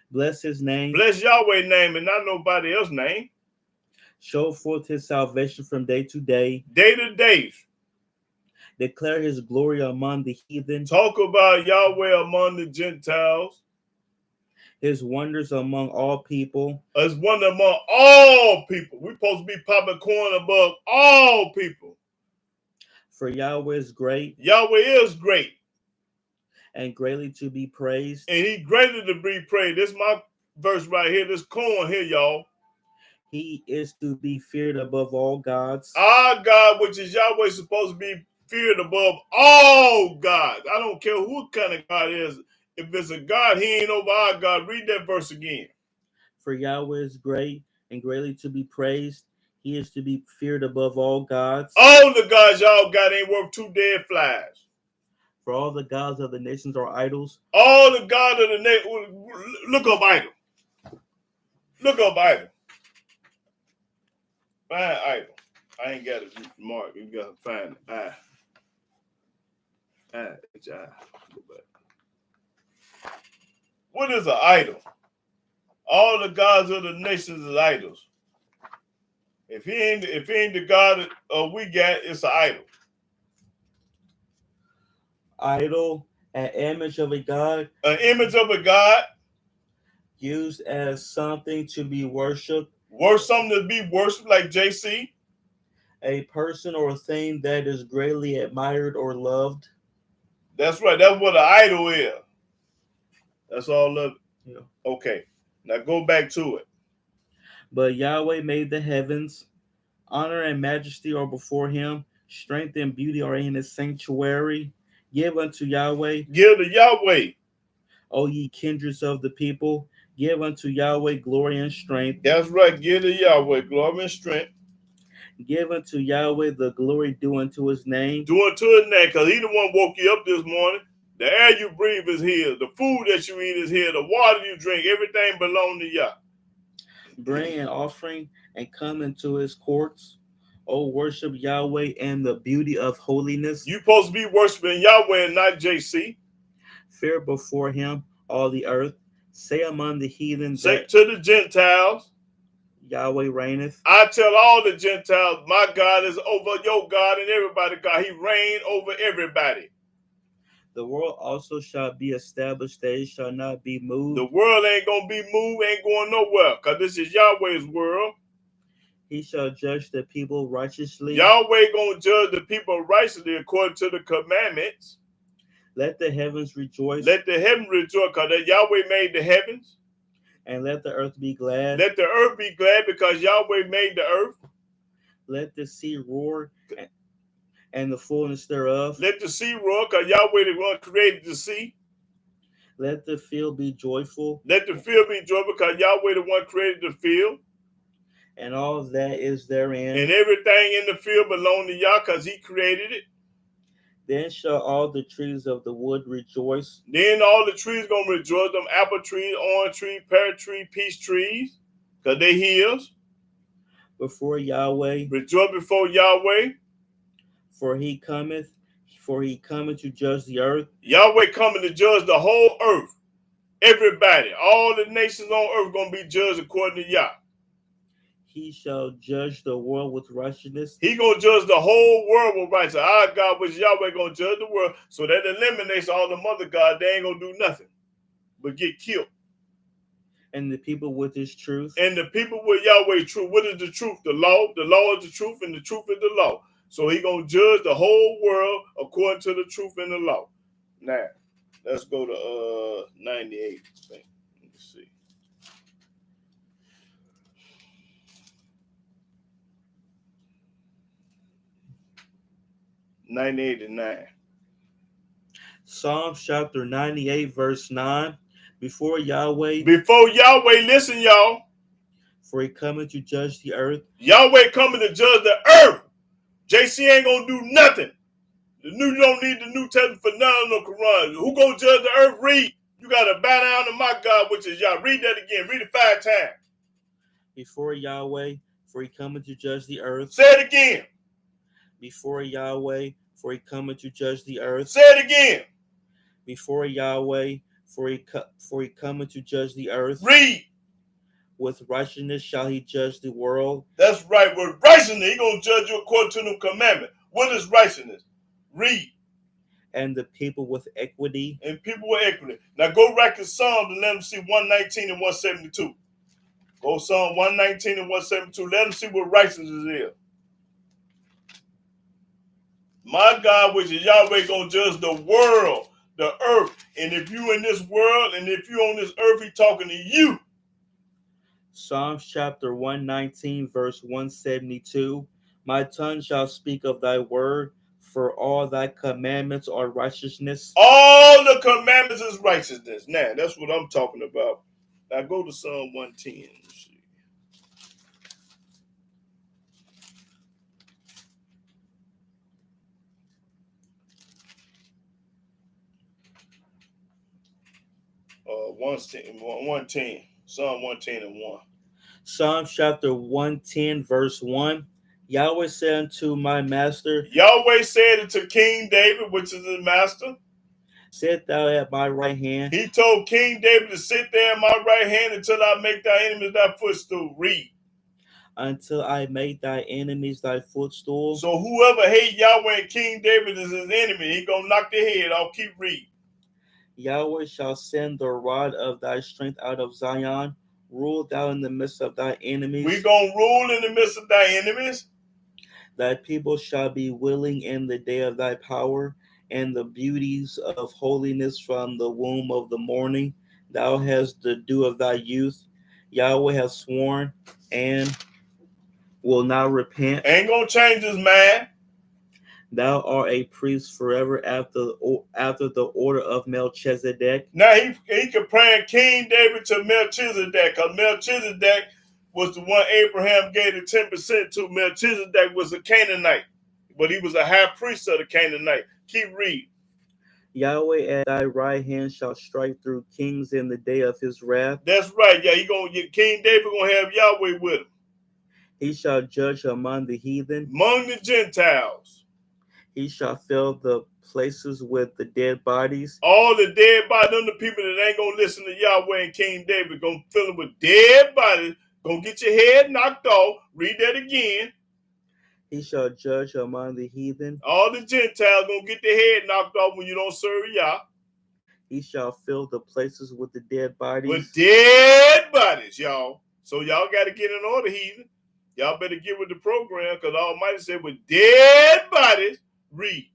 Speaker 2: Bless his name.
Speaker 1: Bless Yahweh's name and not nobody else's name.
Speaker 2: Show forth his salvation from day to day.
Speaker 1: Day to day.
Speaker 2: Declare his glory among the heathen.
Speaker 1: Talk about Yahweh among the Gentiles.
Speaker 2: His wonders among all people.
Speaker 1: His wonder among all people. We're supposed to be popping corn above all people.
Speaker 2: For Yahweh is great.
Speaker 1: Yahweh is great.
Speaker 2: And greatly to be praised.
Speaker 1: And he greatly to be praised. This is my verse right here. This corn here, y'all.
Speaker 2: He is to be feared above all gods.
Speaker 1: Our God, which is Yahweh, is supposed to be feared above all gods. I don't care who kind of God is. If it's a God, he ain't over our God. Read that verse again.
Speaker 2: For Yahweh is great and greatly to be praised. He is to be feared above all gods.
Speaker 1: All the gods y'all got ain't worth 2 dead flies.
Speaker 2: For all the gods of the nations are idols.
Speaker 1: All the gods of the nation. Look up idol. Look up idol. Find idol. I ain't got it marked. You got to find it. Go back. What is an idol? All the gods of the nations is idols. If he ain't the God we got, it's an idol.
Speaker 2: Idol, an image of a god,
Speaker 1: An image of a God,
Speaker 2: used as something to be worshipped,
Speaker 1: something to be worshipped, like JC.
Speaker 2: a person or thing that is greatly admired or loved.
Speaker 1: That's right. That's what an idol is. That's all of it.
Speaker 2: Yeah.
Speaker 1: Okay. Now go back to it.
Speaker 2: But Yahweh made the heavens. Honor and majesty are before him. Strength and beauty are in his sanctuary. Give unto Yahweh,
Speaker 1: Give to Yahweh.
Speaker 2: O ye kindreds of the people. Give unto Yahweh glory and strength.
Speaker 1: That's right. Give to Yahweh glory and strength.
Speaker 2: Give unto Yahweh the glory due unto his name.
Speaker 1: Do unto his name, because he the one woke you up this morning. The air you breathe is his. The food that you eat is his. The water you drink, everything belongs to Yah.
Speaker 2: Bring an offering and come into his courts. O worship Yahweh and the beauty of holiness.
Speaker 1: You supposed to be worshiping Yahweh and not JC.
Speaker 2: Fear before him all the earth. Say among the heathen
Speaker 1: Say
Speaker 2: that
Speaker 1: to the Gentiles,
Speaker 2: Yahweh reigneth.
Speaker 1: I tell all the Gentiles, my God is over your God and everybody God. He reign over everybody.
Speaker 2: The world also shall be established, they shall not be moved.
Speaker 1: The world ain't going to be moved, ain't going nowhere, because this is Yahweh's world.
Speaker 2: He shall judge the people righteously.
Speaker 1: Yahweh going to judge the people righteously according to the commandments.
Speaker 2: Let the heavens rejoice.
Speaker 1: Let the heavens rejoice, because Yahweh made the heavens.
Speaker 2: And let the earth be glad.
Speaker 1: Let the earth be glad, because Yahweh made the earth.
Speaker 2: Let the sea roar and the fullness thereof.
Speaker 1: Let the sea roar, because Yahweh the one created the sea.
Speaker 2: Let the field be joyful.
Speaker 1: Let the field be joyful, because Yahweh the one created the field.
Speaker 2: And all that is therein.
Speaker 1: And everything in the field belongs to Yah, because he created it.
Speaker 2: Then shall all the trees of the wood rejoice.
Speaker 1: Then all the trees going to rejoice, them apple trees, orange tree, pear tree, peach trees, because they his.
Speaker 2: Before Yahweh.
Speaker 1: Rejoice before Yahweh.
Speaker 2: For he cometh to judge the earth.
Speaker 1: Yahweh coming to judge the whole earth. Everybody, all the nations on earth going to be judged according to Yah.
Speaker 2: He shall judge the world with righteousness.
Speaker 1: He going to judge the whole world with righteousness. Our God, which Yahweh, going to judge the world. So that eliminates all the mother gods. They ain't going to do nothing but get killed.
Speaker 2: And the people with his truth.
Speaker 1: And the people with Yahweh truth. What is the truth? The law. The law is the truth, and the truth is the law. So he going to judge the whole world according to the truth and the law. Now, let's go to 98. Let me see. 98 and 9.
Speaker 2: Psalms chapter 98, verse 9. Before Yahweh,
Speaker 1: Listen, y'all.
Speaker 2: for he cometh to judge the earth.
Speaker 1: Yahweh coming to judge the earth. JC ain't gonna do nothing. You don't need the New Testament for none of the Quran. Who gonna judge the earth? Read. You gotta bow down to my God, which is Yah. Read that again. Read it 5 times.
Speaker 2: Before Yahweh, for he cometh to judge the earth.
Speaker 1: Say it again.
Speaker 2: Before Yahweh, for he cometh to judge the earth.
Speaker 1: Say it again.
Speaker 2: Before Yahweh, for he cometh to judge the earth.
Speaker 1: Read.
Speaker 2: With righteousness shall he judge the world.
Speaker 1: That's right. With righteousness, he gonna judge you according to the commandment. What is righteousness? Read.
Speaker 2: And the people with equity.
Speaker 1: And people with equity. Now go back to Psalms and let them see 119 and 172. Go Psalm 119 and 172. Let them see what righteousness is. My God, which is Yahweh, gonna judge the world, the earth. And if you in this world and if you on this earth, he talking to you.
Speaker 2: Psalms chapter 119, verse 172. My tongue shall speak of thy word, for all thy commandments are righteousness.
Speaker 1: All the commandments is righteousness. Now, that's what I'm talking about. Now go to Psalm 110. Let's see. Uh, 110. Psalm 110 and 1.
Speaker 2: Psalms chapter 110, verse 1. Yahweh said unto my master.
Speaker 1: Yahweh said it to King David, which is his master.
Speaker 2: Sit thou at my right hand.
Speaker 1: He told King David to sit there at my right hand until I make thy enemies thy footstool. Read.
Speaker 2: until I make thy enemies thy footstool.
Speaker 1: So whoever hate Yahweh and King David is his enemy. He gonna knock their head off. Keep reading.
Speaker 2: Yahweh shall send the rod of thy strength out of Zion. Rule thou in the midst of thy enemies.
Speaker 1: We gonna rule in the midst of thy enemies.
Speaker 2: Thy people shall be willing in the day of thy power, and the beauties of holiness from the womb of the morning. Thou hast the dew of thy youth. Yahweh has sworn and will not repent.
Speaker 1: Ain't gonna change his mind.
Speaker 2: Thou art a priest forever after the order of Melchizedek.
Speaker 1: Now he comparing King David to Melchizedek, because Melchizedek was the one Abraham gave the 10% to. Melchizedek was a Canaanite, but he was a high priest of the Canaanite. Keep reading.
Speaker 2: Yahweh at thy right hand shall strike through kings in the day of his wrath.
Speaker 1: That's right. Yeah, King David gonna have Yahweh with him.
Speaker 2: He shall judge among the heathen.
Speaker 1: Among the Gentiles.
Speaker 2: He shall fill the places with the dead bodies.
Speaker 1: All the dead bodies, them the people that ain't gonna listen to Yahweh and King David, gonna fill them with dead bodies, gonna get your head knocked off. Read that again.
Speaker 2: He shall judge among the heathen.
Speaker 1: All the Gentiles gonna get their head knocked off when you don't serve Yah.
Speaker 2: He shall fill the places with the dead bodies.
Speaker 1: With dead bodies, y'all. So y'all got to get in order, heathen. Y'all better get with the program, because Almighty said, with dead bodies, read.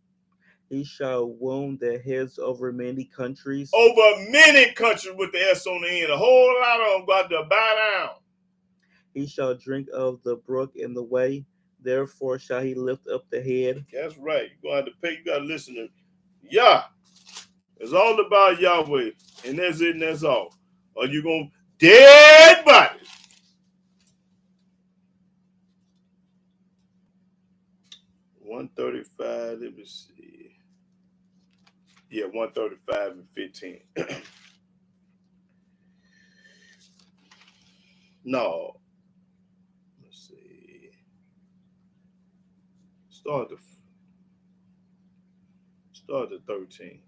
Speaker 2: He shall wound the heads over many countries.
Speaker 1: Over many countries with the S on the end. A whole lot of them got to bow down.
Speaker 2: He shall drink of the brook in the way. Therefore shall he lift up the head.
Speaker 1: That's right. You're going to have to pay. You got to listen to Yah. It's all about Yahweh. And that's it and that's all. Or you going to dead bodies. $135. Let me see. Yeah, 135 and 15. No. Let's see. Start at 13.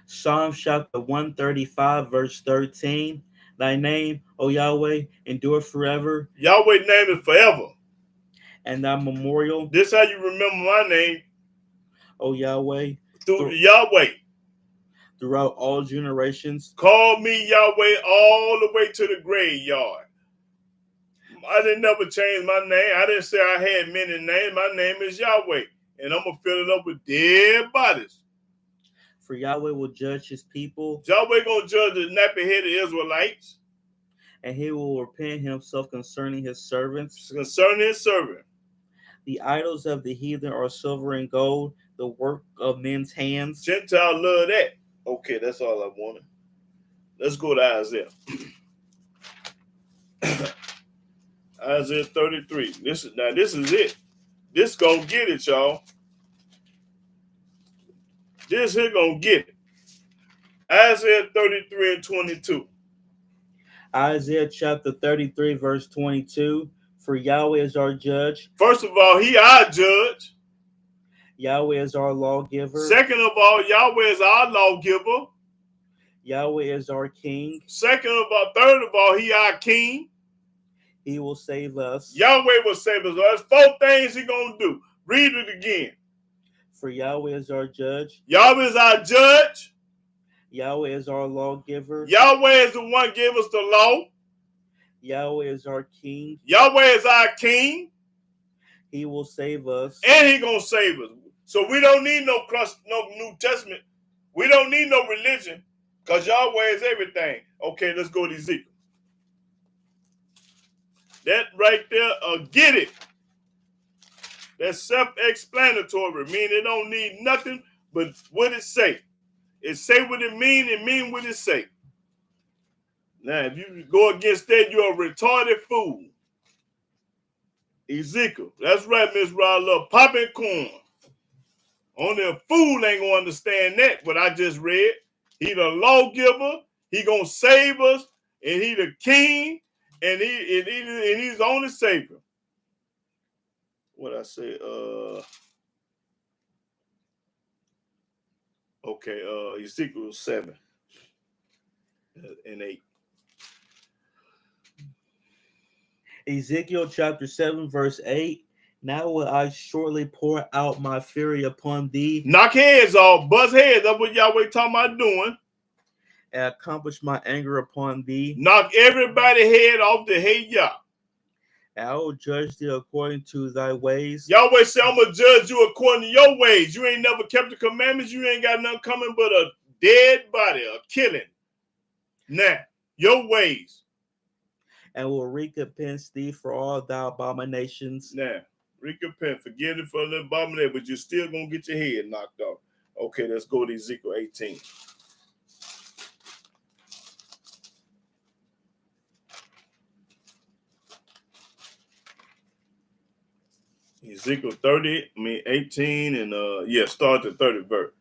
Speaker 2: Psalm chapter 135, verse 13. Thy name, O Yahweh, endure forever.
Speaker 1: Yahweh's name is forever.
Speaker 2: And thy memorial.
Speaker 1: This how you remember my name.
Speaker 2: O Yahweh.
Speaker 1: Through Yahweh.
Speaker 2: Throughout all generations.
Speaker 1: Call me Yahweh all the way to the graveyard. I didn't never change my name. I didn't say I had many names. My name is Yahweh. And I'm going to fill it up with dead bodies.
Speaker 2: For Yahweh will judge his people.
Speaker 1: Yahweh going to judge the nappy-headed Israelites.
Speaker 2: And he will repent himself concerning his servants.
Speaker 1: Concerning his servant.
Speaker 2: The idols of the heathen are silver and gold, the work of men's hands.
Speaker 1: Gentiles love that. Okay, that's all I wanted. Let's go to Isaiah. Isaiah 33. This is it. This gonna get it, y'all. This here gonna get it. Isaiah 33 and 22.
Speaker 2: Isaiah chapter 33, verse 22. For Yahweh is our judge.
Speaker 1: First of all, he our judge.
Speaker 2: Yahweh is our lawgiver.
Speaker 1: Second of all, Yahweh is our lawgiver.
Speaker 2: Yahweh is our king.
Speaker 1: Third of all, he our king.
Speaker 2: He will save us.
Speaker 1: Yahweh will save us. There's 4 things he gonna do. Read it again.
Speaker 2: For Yahweh is our judge.
Speaker 1: Yahweh is our judge.
Speaker 2: Yahweh is our lawgiver.
Speaker 1: Yahweh is the one gave us the law.
Speaker 2: Yahweh is our king.
Speaker 1: Yahweh is our king.
Speaker 2: He will save us.
Speaker 1: And he gonna save us. So we don't need no New Testament. We don't need no religion, because Yahweh is everything. Okay, let's go to Ezekiel. That right there, get it. That's self-explanatory, meaning it don't need nothing but what it say. It say what it mean what it say. Now, if you go against that, you're a retarded fool. Ezekiel, that's right, Miss Rala, popping corn. Only a fool ain't gonna understand that, what I just read. He the lawgiver, he gonna save us, and he the king, and he's the only savior. What I say? Okay, Ezekiel 7 and 8.
Speaker 2: Ezekiel chapter 7, verse 8. Now will I shortly pour out my fury upon thee
Speaker 1: Knock heads off, buzz heads. That's what Yahweh talking about doing.
Speaker 2: and accomplish my anger upon thee.
Speaker 1: Knock everybody head off the hate Yah.
Speaker 2: And I will judge thee according to thy ways.
Speaker 1: Yahweh said, I'm going to judge you according to your ways. You ain't never kept the commandments. You ain't got nothing coming but a dead body, a killing. Now, your ways.
Speaker 2: And will recompense thee for all thy abominations.
Speaker 1: Now, recompense, forgive it for the abomination, but you're still going to get your head knocked off. Okay, let's go to Ezekiel 18. Ezekiel 18, and start the 30th verse.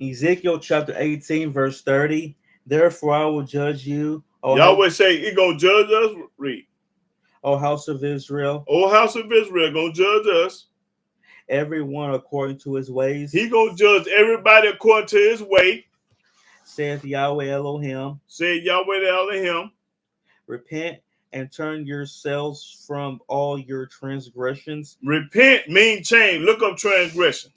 Speaker 2: Ezekiel chapter 18, verse 30. Therefore I will judge you,
Speaker 1: Yahweh say he gonna judge us. Read.
Speaker 2: O house of Israel.
Speaker 1: O house of Israel gonna judge us.
Speaker 2: Everyone according to his ways.
Speaker 1: He gonna judge everybody according to his way.
Speaker 2: Saith Yahweh Elohim.
Speaker 1: Said Yahweh Elohim.
Speaker 2: Repent and turn yourselves from all your transgressions.
Speaker 1: Repent mean change. Look up transgression.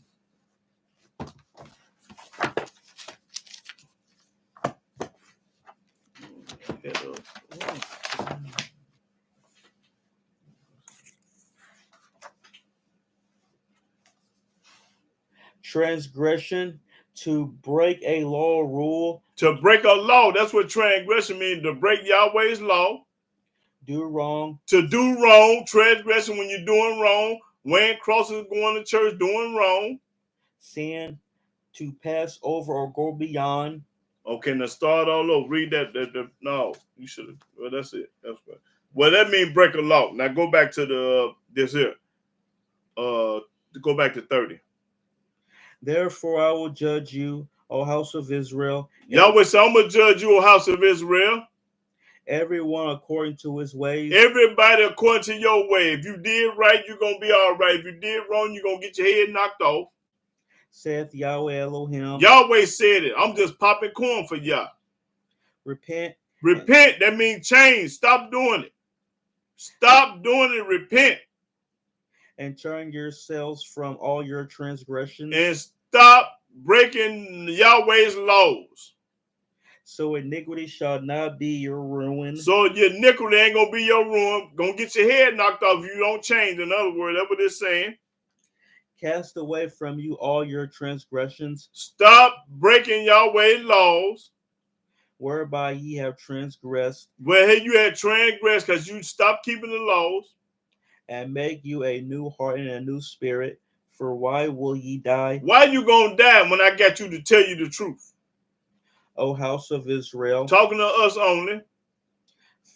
Speaker 2: Transgression, to break a law or rule.
Speaker 1: To break a law. That's what transgression means. To break Yahweh's law.
Speaker 2: Do wrong.
Speaker 1: To do wrong. Transgression when you're doing wrong. Wearing crosses, going to church, doing wrong.
Speaker 2: Sin, to pass over or go beyond.
Speaker 1: Okay, now start all over. Read that. No, you should have. Well, that's it. That's what. Well, that means break a law. Now go back to this here. Go back to 30.
Speaker 2: Therefore I will judge you, O house of Israel.
Speaker 1: Yahweh said, I'm going to judge you, O house of Israel.
Speaker 2: Everyone according to his ways.
Speaker 1: Everybody according to your way. If you did right, you're going to be all right. If you did wrong, you're going to get your head knocked off.
Speaker 2: Saith Yahweh Elohim.
Speaker 1: Yahweh said it. I'm just popping corn for y'all.
Speaker 2: Repent.
Speaker 1: Repent, that means change. Stop doing it. Stop doing it. Repent.
Speaker 2: And turn yourselves from all your transgressions.
Speaker 1: And stop breaking Yahweh's laws.
Speaker 2: So iniquity shall not be your ruin.
Speaker 1: So your iniquity ain't going to be your ruin. Going to get your head knocked off if you don't change. In other words, that's what it's saying.
Speaker 2: Cast away from you all your transgressions.
Speaker 1: Stop breaking Yahweh's laws.
Speaker 2: Whereby ye have transgressed.
Speaker 1: Well, hey, you had transgressed because you stopped keeping the laws.
Speaker 2: And make you a new heart and a new spirit. For why will ye die?
Speaker 1: Why you going to die when I got you to tell you the truth?
Speaker 2: O house of Israel.
Speaker 1: Talking to us only.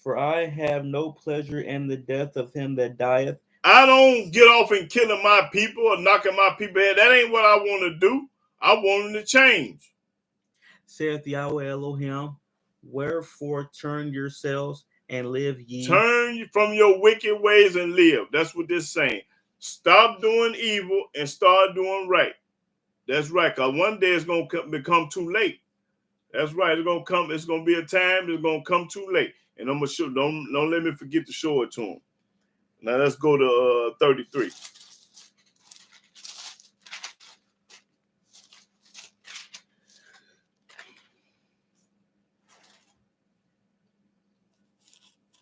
Speaker 2: For I have no pleasure in the death of him that dieth.
Speaker 1: I don't get off in killing my people or knocking my people head. That ain't what I want to do. I want them to change.
Speaker 2: Saith Yahweh Elohim. Wherefore turn yourselves and live ye.
Speaker 1: Turn from your wicked ways and live. That's what this is saying. Stop doing evil and start doing right. That's right. Because one day it's going to become too late. That's right. It's going to come. It's going to be a time. It's going to come too late. And I'm going to show. Don't let me forget to show it to him. Now let's go to 33.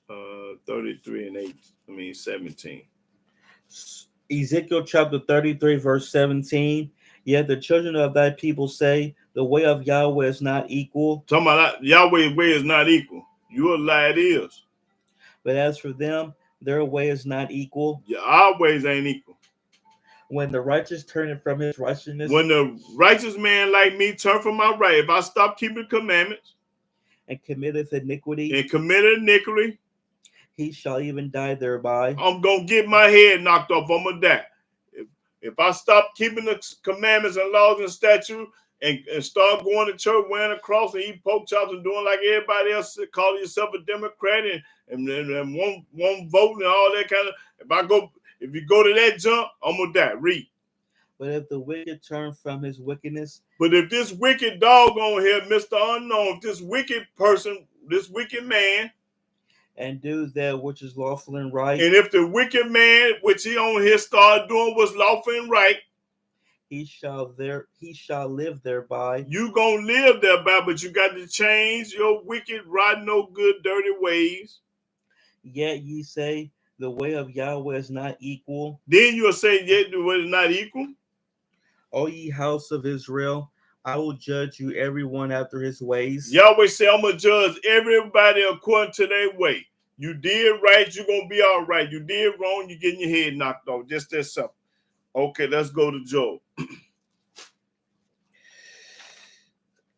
Speaker 1: Uh, 33 and 17.
Speaker 2: Ezekiel chapter 33, verse 17. Yet the children of thy people say, the way of Yahweh is not equal.
Speaker 1: Talking about Yahweh's way is not equal. Your lie it is.
Speaker 2: But as for them, their way is not equal.
Speaker 1: Yeah, our ways ain't equal.
Speaker 2: When the righteous turn from his righteousness.
Speaker 1: When the righteous man like me turn from my right, if I stop keeping commandments.
Speaker 2: And committeth iniquity.
Speaker 1: And committed iniquity.
Speaker 2: He shall even die thereby.
Speaker 1: I'm going to get my head knocked off. I'm going to die. If I stop keeping the commandments and laws and statutes and start going to church, wearing a cross and eating pork chops and doing like everybody else, calling yourself a Democrat and won't vote and all that kind of, if you go to that jump, I'm going to die. Read.
Speaker 2: But if the wicked turn from his wickedness.
Speaker 1: But if this wicked dog on here, Mr. Unknown, if this wicked person this wicked man,
Speaker 2: and do that which is lawful and right,
Speaker 1: and if the wicked man which he on here started doing was lawful and right,
Speaker 2: he shall live thereby.
Speaker 1: you gonna live thereby, but you got to change your wicked, rotten, no good, dirty ways.
Speaker 2: Yet ye say, the way of Yahweh is not equal.
Speaker 1: Then you'll say, yet the way is not equal.
Speaker 2: O ye house of Israel, I will judge you every one after his ways.
Speaker 1: Yahweh say, I'm gonna judge everybody according to their way. You did right, you're gonna be all right. You did wrong, you're getting your head knocked off. Just that simple. Okay, let's go to Job.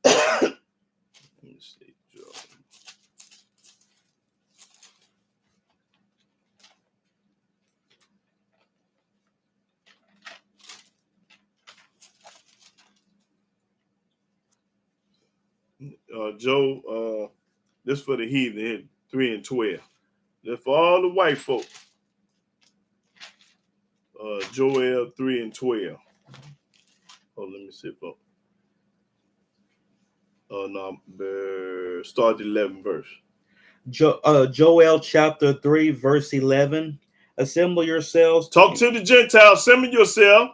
Speaker 1: Let me see, Job. Job, this for the heathen, 3 and 12. This for all the white folk. Joel 3 and 12. Oh, let me see, folks. Start the 11th verse.
Speaker 2: Joel chapter 3, verse 11. Assemble yourselves.
Speaker 1: Talk to the Gentiles, assemble yourself.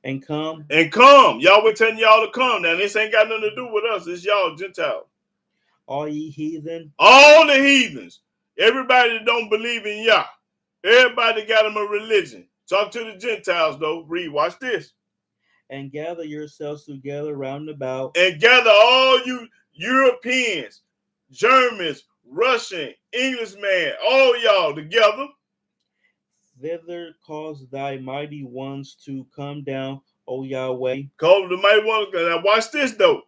Speaker 2: And come.
Speaker 1: And come. Yahweh telling y'all to come. Now, this ain't got nothing to do with us. It's y'all Gentiles.
Speaker 2: All ye heathen.
Speaker 1: All the heathens. Everybody that don't believe in Yah. Everybody got them a religion. Talk to the Gentiles, though. Read, watch this.
Speaker 2: And gather yourselves together round about.
Speaker 1: And gather all you Europeans, Germans, Russian, Englishmen, all y'all together.
Speaker 2: Thither cause thy mighty ones to come down, O Yahweh.
Speaker 1: Call the mighty ones. Now watch this, though.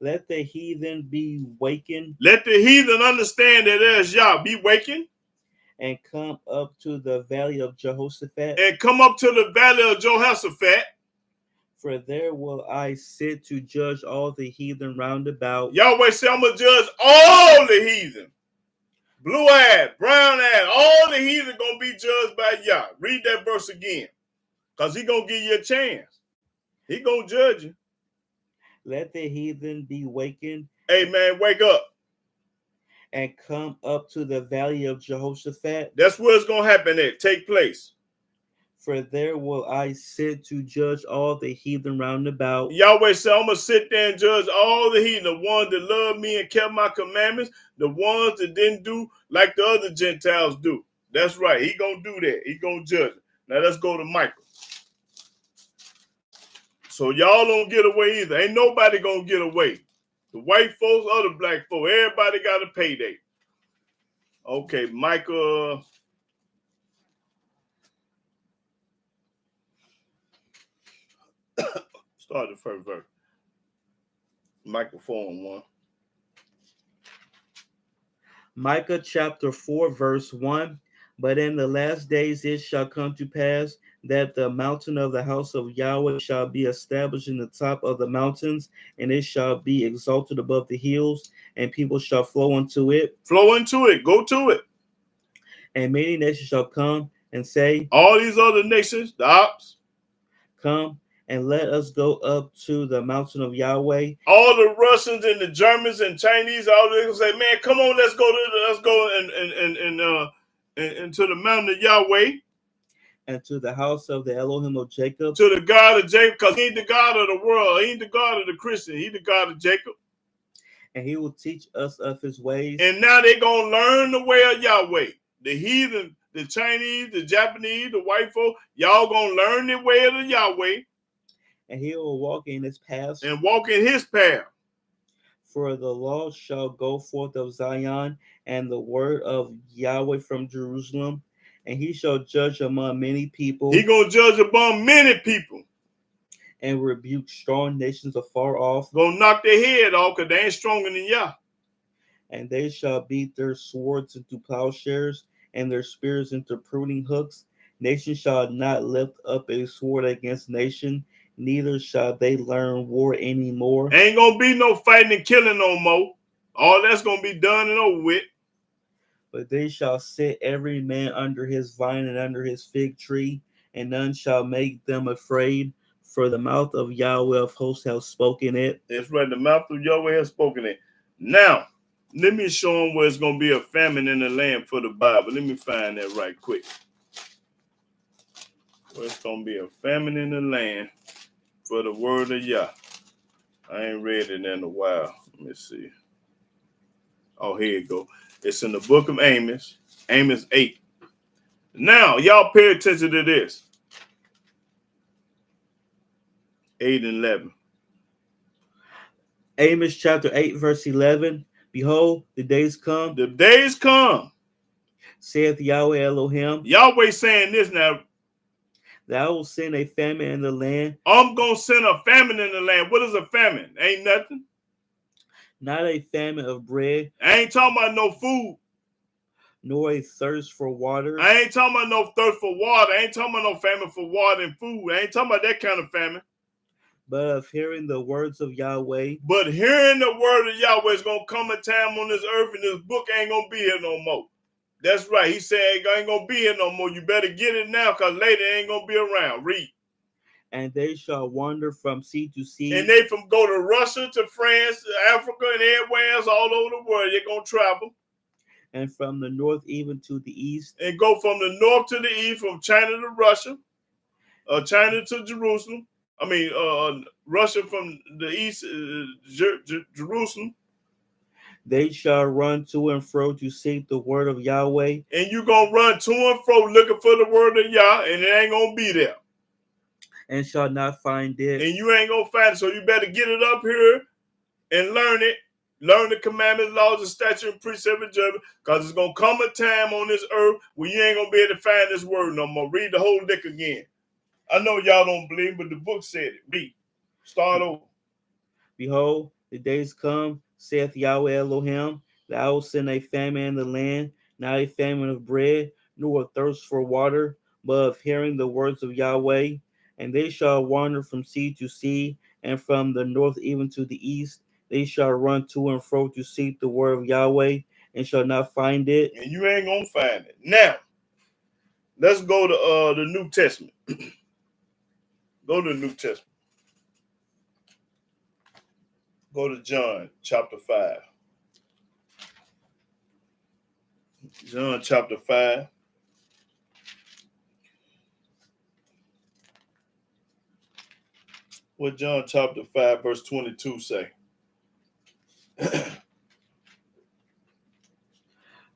Speaker 2: Let the heathen be wakened.
Speaker 1: Let the heathen understand that there's Yah. Be wakened.
Speaker 2: And come up to the valley of Jehoshaphat.
Speaker 1: And come up to the valley of Jehoshaphat.
Speaker 2: For there will I sit to judge all the heathen round about.
Speaker 1: Yahweh said, I'm going to judge all the heathen. Blue-eyed, brown-eyed, all the heathen going to be judged by Yah. Read that verse again. Because he going to give you a chance. He going to judge you.
Speaker 2: Let the heathen be wakened.
Speaker 1: Hey, man, wake up.
Speaker 2: And come up to the valley of Jehoshaphat.
Speaker 1: That's where it's going to happen at. Take place.
Speaker 2: For there will I sit to judge all the heathen round about.
Speaker 1: Yahweh said, I'm going to sit there and judge all the heathen, the ones that love me and kept my commandments, the ones that didn't do like the other Gentiles do. That's right. He going to do that. He going to judge it. Now let's go to Michael. So y'all don't get away either. Ain't nobody going to get away. The white folks or the black folks, everybody got a payday. Okay, Michael. Start the first verse. Micah 4 and 1.
Speaker 2: Micah chapter 4, verse 1. But in the last days it shall come to pass that the mountain of the house of Yahweh shall be established in the top of the mountains, and it shall be exalted above the hills, and people shall flow unto it.
Speaker 1: Flow into it. Go to it.
Speaker 2: And many nations shall come and say,
Speaker 1: all these other nations, the ops,
Speaker 2: come and let us go up to the mountain of Yahweh.
Speaker 1: All the Russians and the Germans and Chinese, all they say, man, come on, let's go into the mountain of Yahweh.
Speaker 2: And to the house of the Elohim of Jacob.
Speaker 1: To the God of Jacob, because he ain't the God of the world. He ain't the God of the Christian. He the God of Jacob.
Speaker 2: And he will teach us of his ways.
Speaker 1: And now they're going to learn the way of Yahweh. The heathen, the Chinese, the Japanese, the white folk, y'all going to learn the way of the Yahweh.
Speaker 2: And he will walk in his paths.
Speaker 1: And walk in his path.
Speaker 2: For the law shall go forth of Zion, and the word of Yahweh from Jerusalem. And he shall judge among many people.
Speaker 1: He going to judge among many people.
Speaker 2: And rebuke strong nations afar off.
Speaker 1: Gonna knock their head off because they ain't stronger than Yah.
Speaker 2: And they shall beat their swords into plowshares, and their spears into pruning hooks. Nation shall not lift up a sword against nation, neither shall they learn war anymore.
Speaker 1: Ain't gonna be no fighting and killing no more. All that's gonna be done and over with.
Speaker 2: But they shall sit every man under his vine and under his fig tree, and none shall make them afraid, for the mouth of Yahweh of hosts has spoken it.
Speaker 1: That's right, the mouth of Yahweh has spoken it. Now, Let me show them where it's going to be a famine in the land for the Bible. Let me find that right quick. Where it's going to be a famine in the land for the word of Yah. I ain't read it in a while. Let me see. Oh, here you go. It's in the book of Amos, Amos 8. Now, y'all pay attention to this. 8 and 11.
Speaker 2: Amos chapter 8, verse 11. Behold, the days come,
Speaker 1: The days come.
Speaker 2: saith Yahweh Elohim,
Speaker 1: Yahweh saying this now.
Speaker 2: that I will send a famine in the land,
Speaker 1: I'm going to send a famine in the land. What is a famine? Ain't nothing.
Speaker 2: not a famine of bread,
Speaker 1: I ain't talking about no food.
Speaker 2: nor a thirst for water,
Speaker 1: I ain't talking about no thirst for water. I ain't talking about no famine for water and food. I ain't talking about that kind of famine.
Speaker 2: but of hearing the words of Yahweh,
Speaker 1: But hearing the word of Yahweh is going to come a time on this earth and this book ain't going to be here no more. That's right. He said it ain't going to be here no more. You better get it now because later it ain't going to be around. Read.
Speaker 2: and they shall wander from sea to sea,
Speaker 1: And they from go to Russia to France, to Africa, and everywhere else all over the world. They're going to travel.
Speaker 2: and from the north even to the east,
Speaker 1: And go from the north to the east, from China to Russia, China to Jerusalem. I mean, Russia from the east, Jerusalem.
Speaker 2: they shall run to and fro to seek the word of Yahweh,
Speaker 1: And you going to run to and fro looking for the word of Yah, and it ain't going to be there.
Speaker 2: and shall not find it.
Speaker 1: And you ain't going to find it. So you better get it up here and learn it. Learn the commandments, laws, and statutes, and precepts, and judgment, because it's going to come a time on this earth where you ain't going to be able to find this word no more. Read the whole lick again. I know y'all don't believe, but the book said it. Read. Start over.
Speaker 2: Behold, the days come, saith Yahweh Elohim, that I will send a famine in the land, not a famine of bread, nor a thirst for water, but of hearing the words of Yahweh. And they shall wander from sea to sea, and from the north even to the east. They shall run to and fro to seek the word of Yahweh, and shall not find it.
Speaker 1: And you ain't going to find it. Now, let's go to the New Testament. Go to the New Testament. Go to John chapter 5. John chapter 5. What John chapter 5 verse 22 say?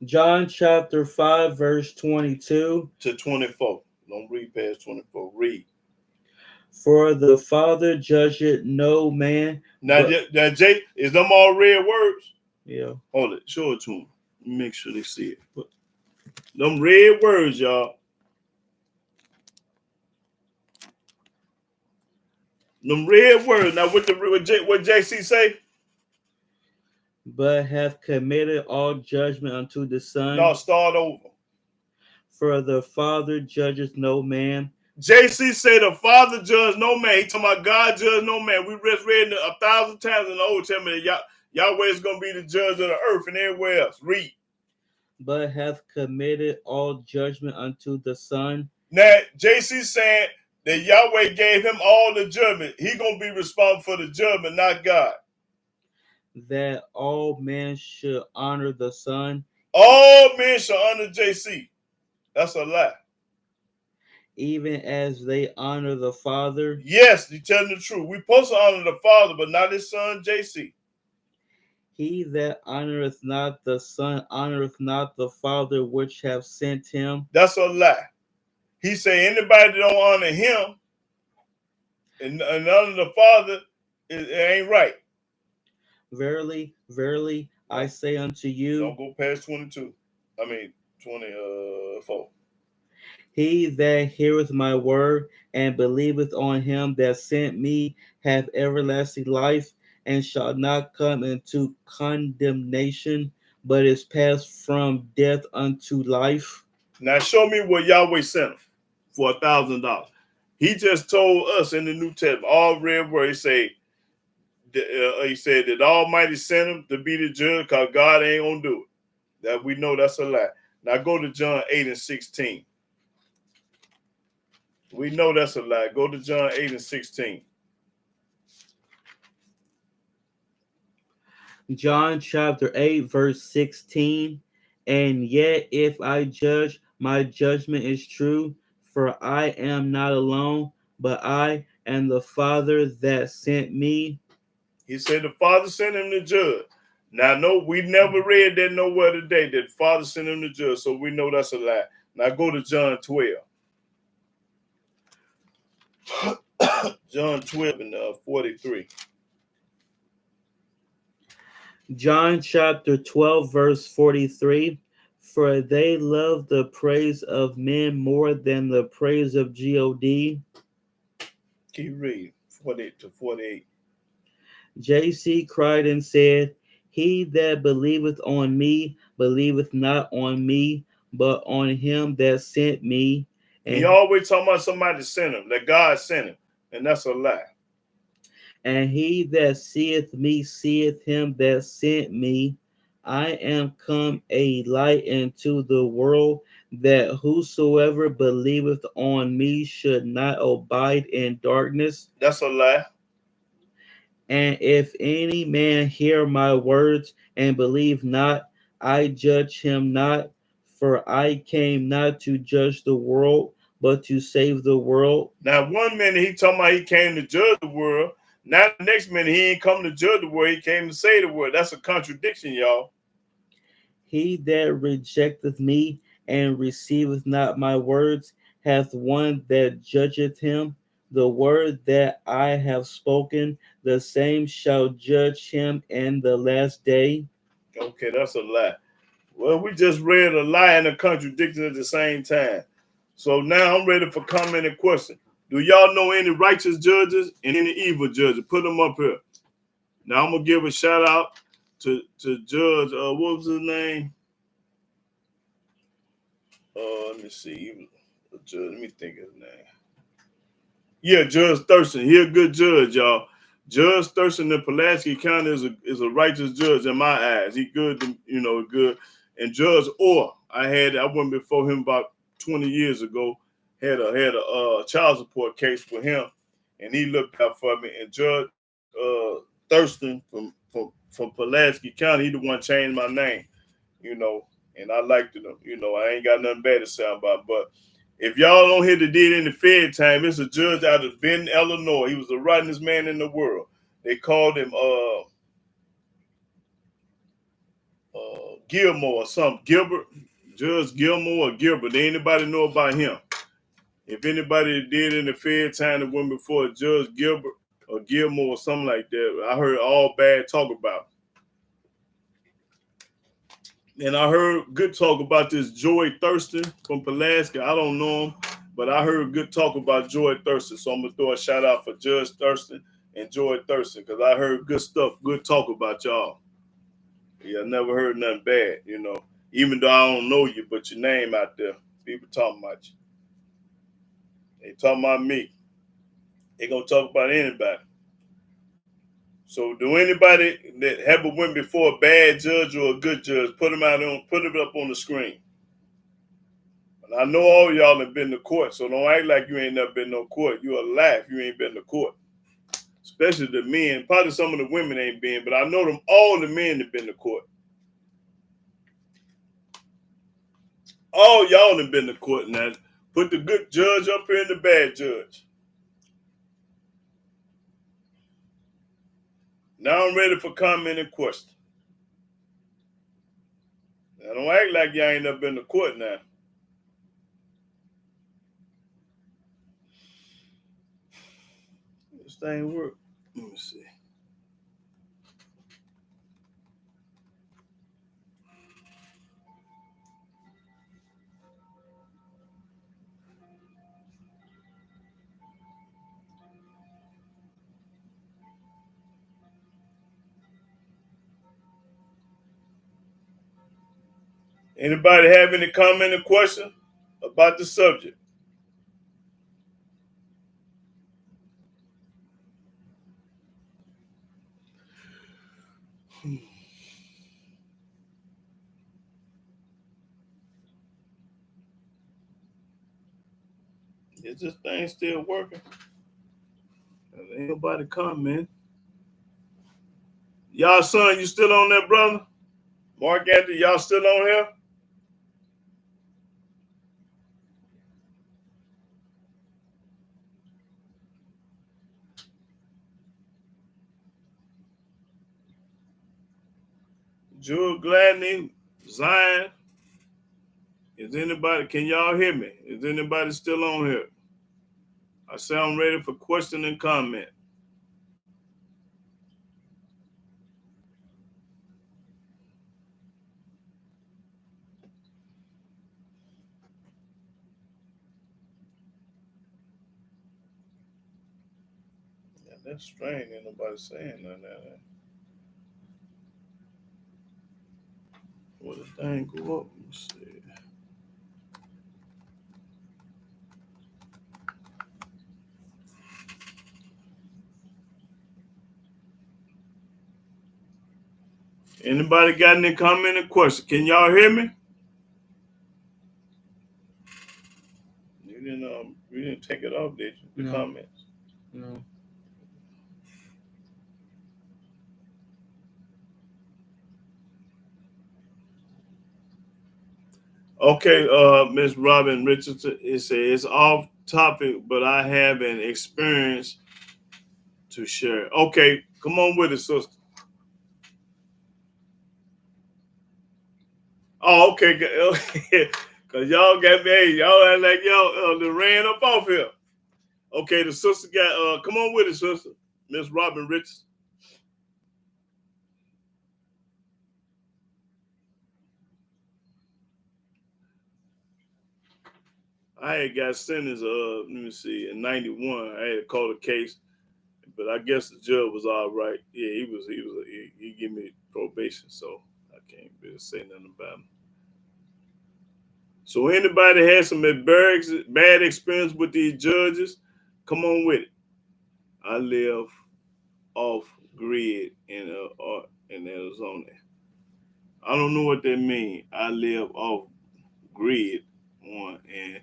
Speaker 2: John chapter 5, verse 22.
Speaker 1: To 24. Don't read past 24. Read.
Speaker 2: For the Father judgeth no man.
Speaker 1: Now,
Speaker 2: but,
Speaker 1: Jay, is them all red words?
Speaker 2: yeah.
Speaker 1: Hold it. Show it to them. Make sure they see it. But them red words, y'all. Them red words. Now, what JC say?
Speaker 2: But have committed all judgment unto the Son.
Speaker 1: No, start over.
Speaker 2: For the Father judges no man.
Speaker 1: JC say the Father judge no man. He talking about God judge no man. We just read 1,000 times in the Old Testament that Yahweh is going to be the judge of the earth and everywhere else. Read.
Speaker 2: But have committed all judgment unto the Son.
Speaker 1: Now, JC saying that Yahweh gave him all the judgment. He going to be responsible for the judgment, not God.
Speaker 2: That all men should honor the Son.
Speaker 1: All men shall honor JC. That's a lie.
Speaker 2: Even as they honor the Father.
Speaker 1: Yes, you telling the truth. We supposed to honor the Father, but not his son, JC.
Speaker 2: He that honoreth not the Son honoreth not the Father which have sent him.
Speaker 1: That's a lie. He say anybody that don't honor him and honor the Father, it ain't right.
Speaker 2: Verily, verily, I say unto you.
Speaker 1: Don't go past 22. 24.
Speaker 2: He that heareth my word and believeth on him that sent me hath everlasting life, and shall not come into condemnation, but is passed from death unto life.
Speaker 1: Now show me where Yahweh sent him for $1,000. He just told us in the New Testament, all red where he said that the Almighty sent him to be the judge because God ain't gonna do it. That we know that's a lie. Now go to John 8 and 16. We know that's a lie. Go to John 8 and 16.
Speaker 2: John chapter 8, verse 16. And yet, if I judge, my judgment is true, for I am not alone, but I and the Father that sent me.
Speaker 1: He said the Father sent him to judge. Now, no, we never read that nowhere today that the Father sent him to judge, so we know that's a lie. Now go to John 12. John 12 and 43.
Speaker 2: John chapter 12, verse 43. For they love the praise of men more than the praise of God.
Speaker 1: Keep reading 48 to 48.
Speaker 2: JC cried and said, He that believeth on me believeth not on me, but on him that sent me.
Speaker 1: He
Speaker 2: And,
Speaker 1: always talking about somebody sent him, that God sent him, and that's a lie.
Speaker 2: and he that seeth me seeth him that sent me. I am come a light into the world, that whosoever believeth on me should not abide in darkness.
Speaker 1: That's a lie.
Speaker 2: And if any man hear my words and believe not, I judge him not, for I came not to judge the world, but to save the world.
Speaker 1: Now, one minute he talking about he came to judge the world. Now, the next minute he ain't come to judge the world. He came to save the world. That's a contradiction, y'all.
Speaker 2: He that rejecteth me and receiveth not my words hath one that judgeth him. The word that I have spoken, the same shall judge him in the last day.
Speaker 1: Okay, that's a lie. Well, we just read a lie and a contradiction at the same time. So now I'm ready for comment and question. Do y'all know any righteous judges and any evil judges? Put them up here. Now I'm gonna give a shout out to Judge. What was his name? Let me see. Judge. Let me think of his name. Yeah, Judge Thurston. He a good judge, y'all. Judge Thurston in Pulaski County is a righteous judge in my eyes. He good, good. And Judge Orr, I went before him about 20 years ago. Had a child support case with him, and he looked out for me. And Judge Thurston from Pulaski County, he the one changed my name, and I liked him. I ain't got nothing bad to say about, but if y'all don't hear the did in the Fed time, it's a judge out of Benton, Illinois. He was the rottenest man in the world. They called him Gilmore or something. Gilbert, Judge Gilmore or Gilbert. Anybody know about him? If anybody did in the Fed time that went before Judge Gilbert or Gilmore or something like that, I heard all bad talk about him. And I heard good talk about this Joy Thurston from Pulaski. I don't know him, but I heard good talk about Joy Thurston. So I'm going to throw a shout out for Judge Thurston and Joy Thurston because I heard good stuff, good talk about y'all. Yeah, I never heard nothing bad, even though I don't know you, but your name out there. People talking about you. They talking about me. They going to talk about anybody. So do anybody that ever went before a bad judge or a good judge, put it up on the screen. And I know all y'all have been to court, so don't act like you ain't never been to court. You a lie if you ain't been to court. Especially the men. Probably some of the women ain't been, but I know them all the men have been to court. All y'all have been to court now. Put the good judge up here and the bad judge. Now I'm ready for comment and question. Now don't act like y'all ain't never been to court now. This thing work. Let me see. Anybody have any comment or question about the subject? Is this thing still working? Ain't nobody comment. Y'all son, you still on there, brother? Mark Anthony, y'all still on here? Jewel Gladney, Zion. Is anybody, can y'all hear me? Is anybody still on here? I say I'm ready for question and comment. Yeah, that's strange. Ain't nobody saying nothing. Will the thing go up? Let's see. Anybody got any comment or question? Can y'all hear me? You didn't take it off, did you? The comments.
Speaker 2: No.
Speaker 1: Okay, Miss Robin Richardson, it says it's off topic, but I have an experience to share. Okay, come on with it, sister. Oh, okay, because y'all got me, hey, y'all act like y'all ran up off here. Okay, the sister got, come on with it, sister. Miss Robin Richardson. I had got sentenced, let me see, in 91. I had to call the case, but I guess the judge was all right. Yeah, he gave me probation, so I can't really say nothing about him. So anybody has some bad experience with these judges, come on with it. I live off grid in Arizona. I don't know what that means. I live off grid on and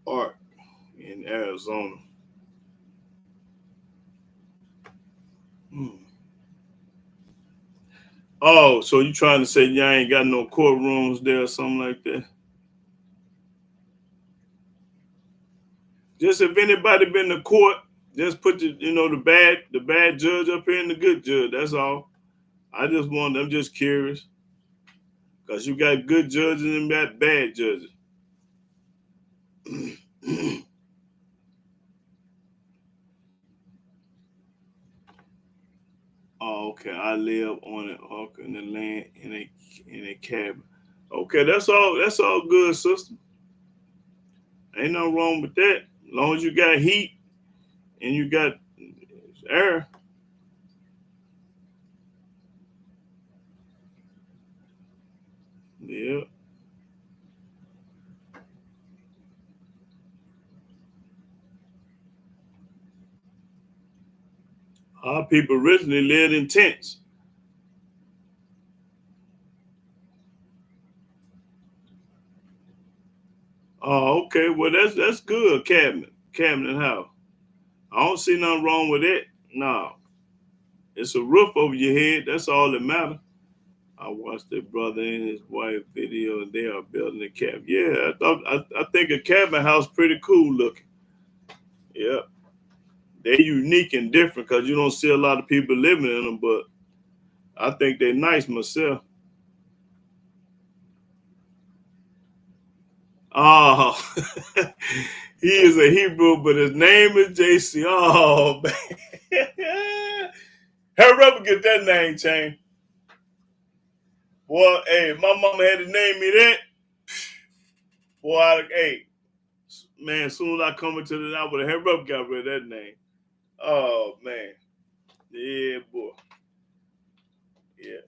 Speaker 1: Art in Arizona. Oh, so you trying to say y'all ain't got no courtrooms there or something like that? Just if anybody been to court, just put the bad judge up here and the good judge. That's all. I'm just curious. Because you got good judges and got bad judges. Oh, okay. I live on in the land in a cabin. Okay, that's all. That's all good, sister. Ain't nothing wrong with that. As long as you got heat and you got air. Yeah. Our people originally lived in tents. Oh, okay. Well, that's good. Cabinet house. I don't see nothing wrong with it. No, it's a roof over your head. That's all that matters. I watched their brother and his wife video, and they are building a cabin. Yeah, I think a cabin house pretty cool looking. Yeah, they're unique and different because you don't see a lot of people living in them. But I think they're nice myself. Oh, he is a Hebrew, but his name is JC. Oh man, hurry up and get that name changed. Boy, hey, my mama had to name me that. Boy, hey, man, as soon as I come into the, I would have hurry up got rid of that name. Oh man, yeah, boy, yeah.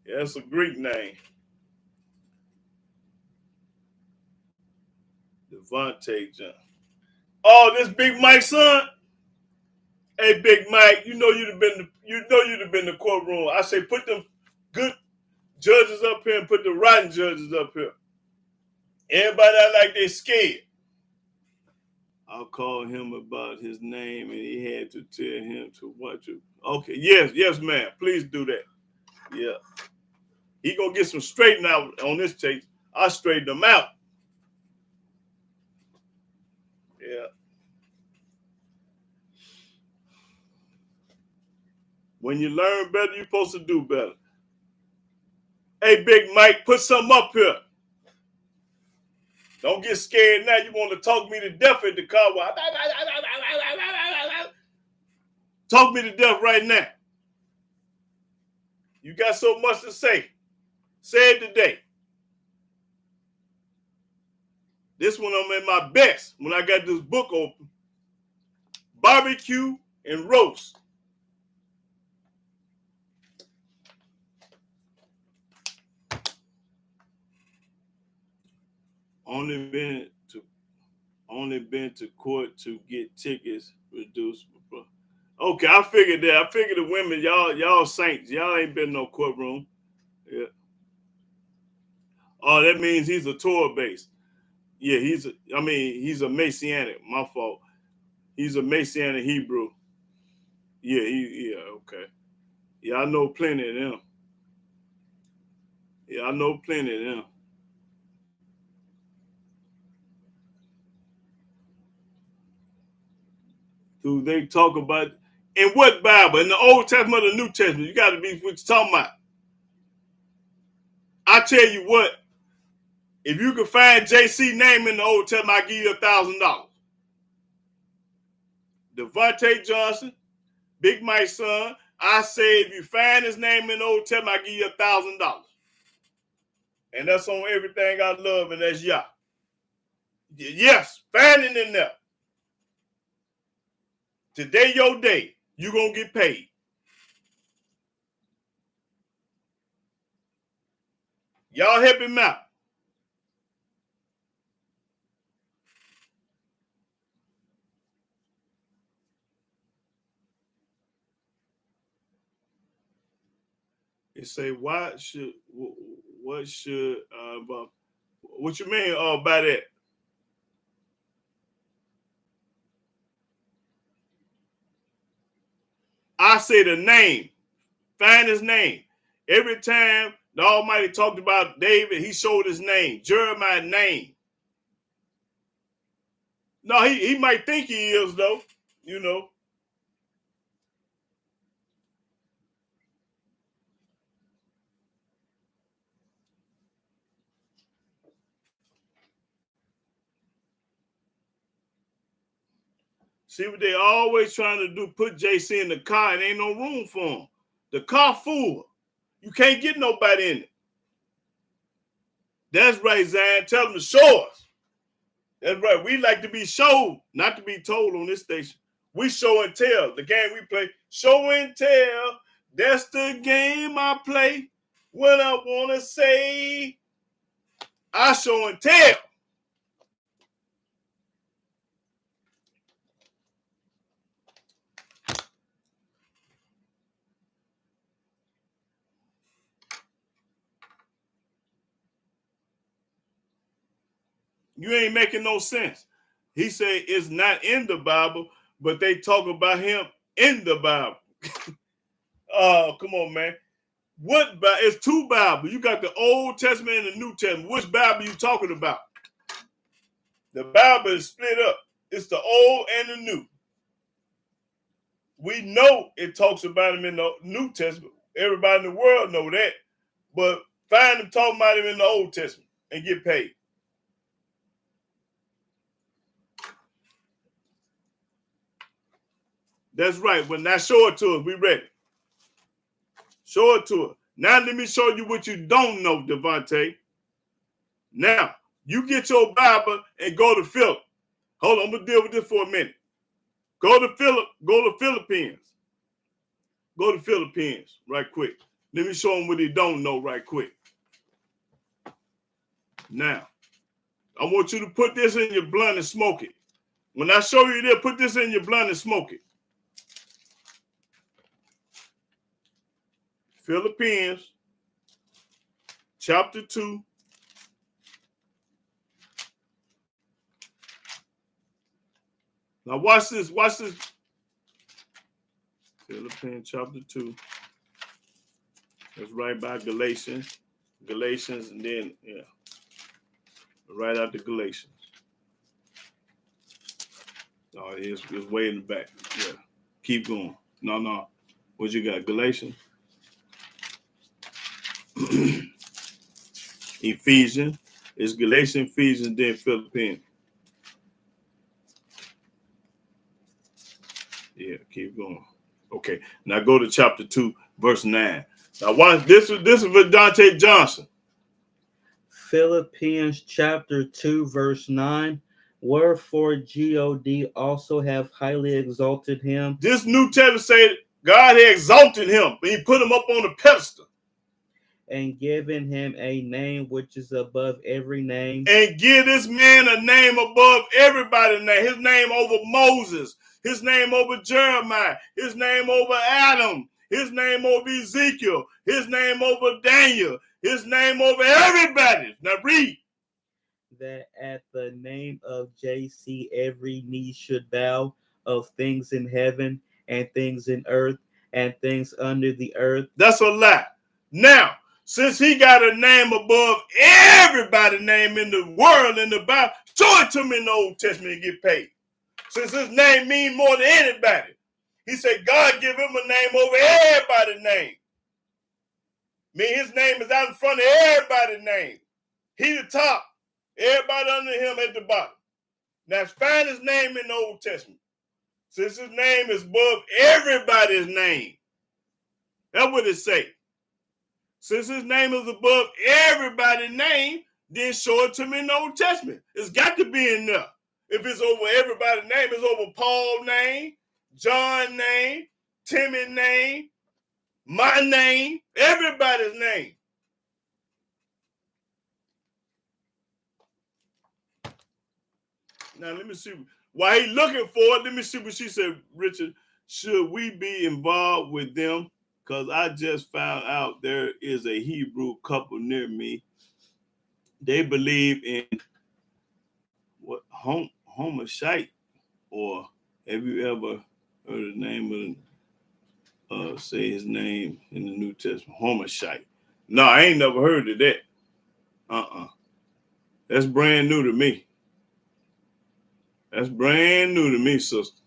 Speaker 1: Yeah, that's a Greek name. Devontae John. Oh, this Big Mike's son. Hey, Big Mike, you'd have been the courtroom. I say put them good judges up here and put the rotten judges up here. Everybody act like they scared. I'll call him about his name, and he had to tell him to watch it. Okay, yes, ma'am. Please do that. Yeah. He gonna get some straighten out on this tape. I straighten them out. Yeah. When you learn better, you're supposed to do better. Hey, Big Mike, put something up here. Don't get scared now. You want to talk me to death at the car. Talk me to death right now. You got so much to say. Say it today. This one I'm in my best when I got this book open. Barbecue and roast. Only been to court to get tickets reduced. Okay, I figured that. I figured the women, y'all saints. Y'all ain't been in no courtroom. Yeah. Oh, that means he's a Torah base. Yeah, he's a Messianic. My fault. He's a Messianic Hebrew. Yeah, okay. Yeah, I know plenty of them. Yeah, I know plenty of them. Do they talk about in what Bible? In the Old Testament or the New Testament? You got to be what you're talking about. I tell you what, if you can find JC name in the Old Testament, I'll give you $1,000. Devontae Johnson, Big Mike's son, I say if you find his name in the Old Testament, I'll give you $1,000. And that's on everything I love, and that's Yah. Yes, find it in there. Today your day. You're going to get paid. Y'all help him out. It say, what you mean by that? I say the name. Find his name. Every time the Almighty talked about David, he showed his name. Jeremiah's name. No, he might think he is, though. You know. See what they always trying to do, put JC in the car and ain't no room for him. The car full. You can't get nobody in it. That's right, Zion. Tell them to show us. That's right. We like to be showed, not to be told on this station. We show and tell. The game we play, show and tell. That's the game I play. When I want to say, I show and tell. You ain't making no sense. He said it's not in the Bible, but they talk about him in the Bible. Oh, come on, man. What Bible? It's two Bibles. You got the Old Testament and the New Testament. Which Bible you talking about? The Bible is split up. It's the Old and the New. We know it talks about him in the New Testament. Everybody in the world know that. But find them talking about him in the Old Testament and get paid. That's right. When now show it to us, we ready. Show it to us. Now let me show you what you don't know, Devontae. Now, you get your Bible and go to Philip. Hold on, I'm gonna deal with this for a minute. Go to Philippines. Go to Philippines right quick. Let me show them what they don't know right quick. Now, I want you to put this in your blunt and smoke it. When I show you this, put this in your blunt and smoke it. Philippines, chapter 2. Now watch this. Watch this. Philippians chapter 2. That's right by Galatians. Galatians, and then right after Galatians. Oh, it's way in the back. Yeah. Keep going. No. What you got? Galatians? Ephesians. It's Galatians, Ephesians, then Philippines. Yeah, keep going. Okay. Now go to chapter 2, verse 9. Now watch this is for Dante Johnson.
Speaker 2: Philippians chapter 2, verse 9. Wherefore God also have highly exalted him.
Speaker 1: This New Testament said God had exalted him, but he put him up on a pedestal.
Speaker 2: And given him a name which is above every name.
Speaker 1: And give this man a name above everybody's name. His name over Moses. His name over Jeremiah. His name over Adam. His name over Ezekiel. His name over Daniel. His name over everybody. Now read.
Speaker 2: That at the name of JC every knee should bow, of things in heaven and things in earth and things under the earth.
Speaker 1: That's a lie. Now, since he got a name above everybody's name in the world, in the Bible, show it to me in the Old Testament and get paid. Since his name means more than anybody. He said God give him a name over everybody's name. His name is out in front of everybody's name. He the top. Everybody under him at the bottom. Now find his name in the Old Testament. Since his name is above everybody's name. That's what it say. Since his name is above everybody's name, then show it to me in the Old Testament. It's got to be in there. If it's over everybody's name, it's over Paul's name, John's name, Timmy's name, my name, everybody's name. Now let me see. While he looking for it, let me see what she said. Richard, should we be involved with them? Because I just found out there is a Hebrew couple near me. They believe in what Homashite, or have you ever heard the name of say his name in the New Testament? Homashite. No, I ain't never heard of that. That's brand new to me. That's brand new to me, sister.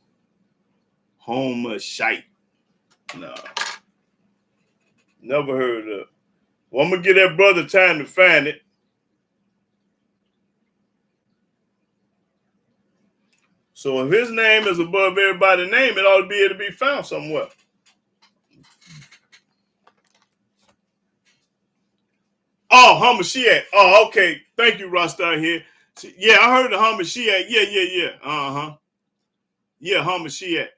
Speaker 1: Homashite. No. Never heard of it. Well, I'm going to give that brother time to find it. So if his name is above everybody's name, it ought to be able to be found somewhere. Oh, Hamashiach. Oh, okay. Thank you, Rasta here. Yeah, I heard of Hamashiach. Yeah. Yeah, Hamashiach.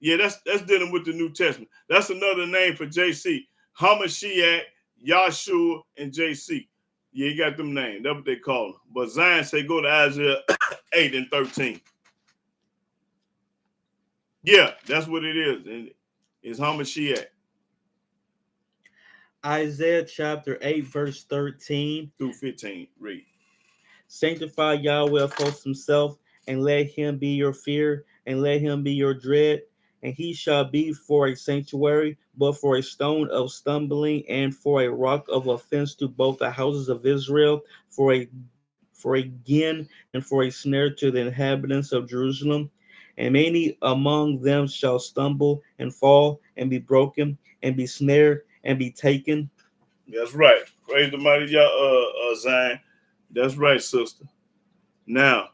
Speaker 1: Yeah, that's dealing with the New Testament. That's another name for JC. Hamashiach, Yahshua, and JC. Yeah, you got them names. That's what they call them. But Zion say go to Isaiah 8 and 13. Yeah, that's what it is. And it's Hamashiach.
Speaker 2: Isaiah chapter 8, verse 13
Speaker 1: through 15. Read.
Speaker 2: Sanctify Yahweh of hosts himself, and let him be your fear, and let him be your dread. And he shall be for a sanctuary, but for a stone of stumbling, and for a rock of offense to both the houses of Israel, for a gin and for a snare to the inhabitants of Jerusalem. And many among them shall stumble and fall and be broken and be snared and be taken.
Speaker 1: That's right. Praise the mighty Zion. That's right, sister. Now,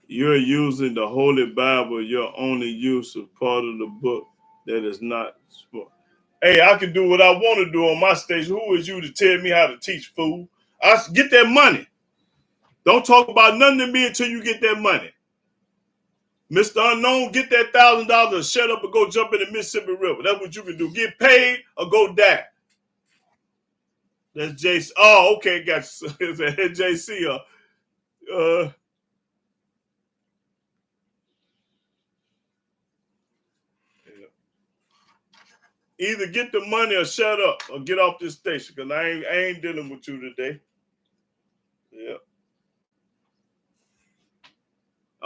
Speaker 1: you're using the Holy Bible, your only use of part of the book that is not. Hey, I can do what I want to do on my station. Who is you to tell me how to teach, fool? I get that money. Don't talk about nothing to me until you get that money. Mr. Unknown, get that $1,000 and shut up and go jump in the Mississippi River. That's what you can do. Get paid or go die. That's JC. Oh, okay, got you. JC. Either get the money or shut up or get off this station, because I ain't dealing with you today. Yeah.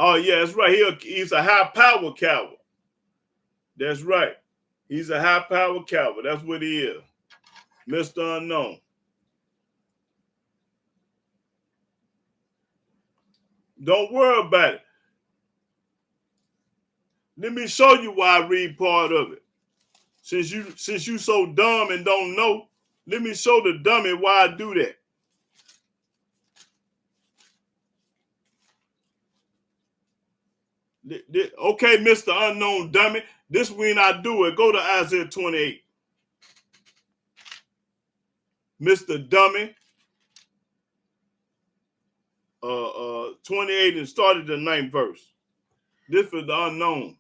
Speaker 1: Oh, yeah, that's right. He's a high-power coward. That's right. He's a high-power coward. That's what he is. Mr. Unknown. Don't worry about it. Let me show you why I read part of it. Since you so dumb and don't know, let me show the dummy why I do that. Okay, Mr. Unknown Dummy, this when I do it. Go to Isaiah 28. Mr. Dummy, 28 and started the 9th verse. This for the unknown.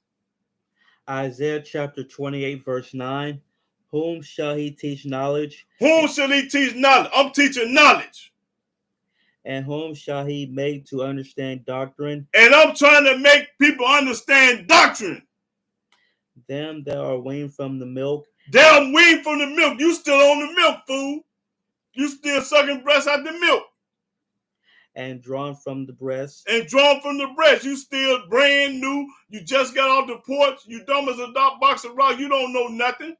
Speaker 2: Isaiah chapter 28, verse 9. Whom shall he teach knowledge?
Speaker 1: Whom shall he teach knowledge? I'm teaching knowledge.
Speaker 2: And whom shall he make to understand doctrine?
Speaker 1: And I'm trying to make people understand doctrine.
Speaker 2: Them that are weaned from the milk.
Speaker 1: Them weaned from the milk. You still on the milk, fool. You still sucking breast out the milk.
Speaker 2: And drawn from the breast.
Speaker 1: And drawn from the breast. You still brand new. You just got off the porch. You dumb as a dog box of rock. You don't know nothing.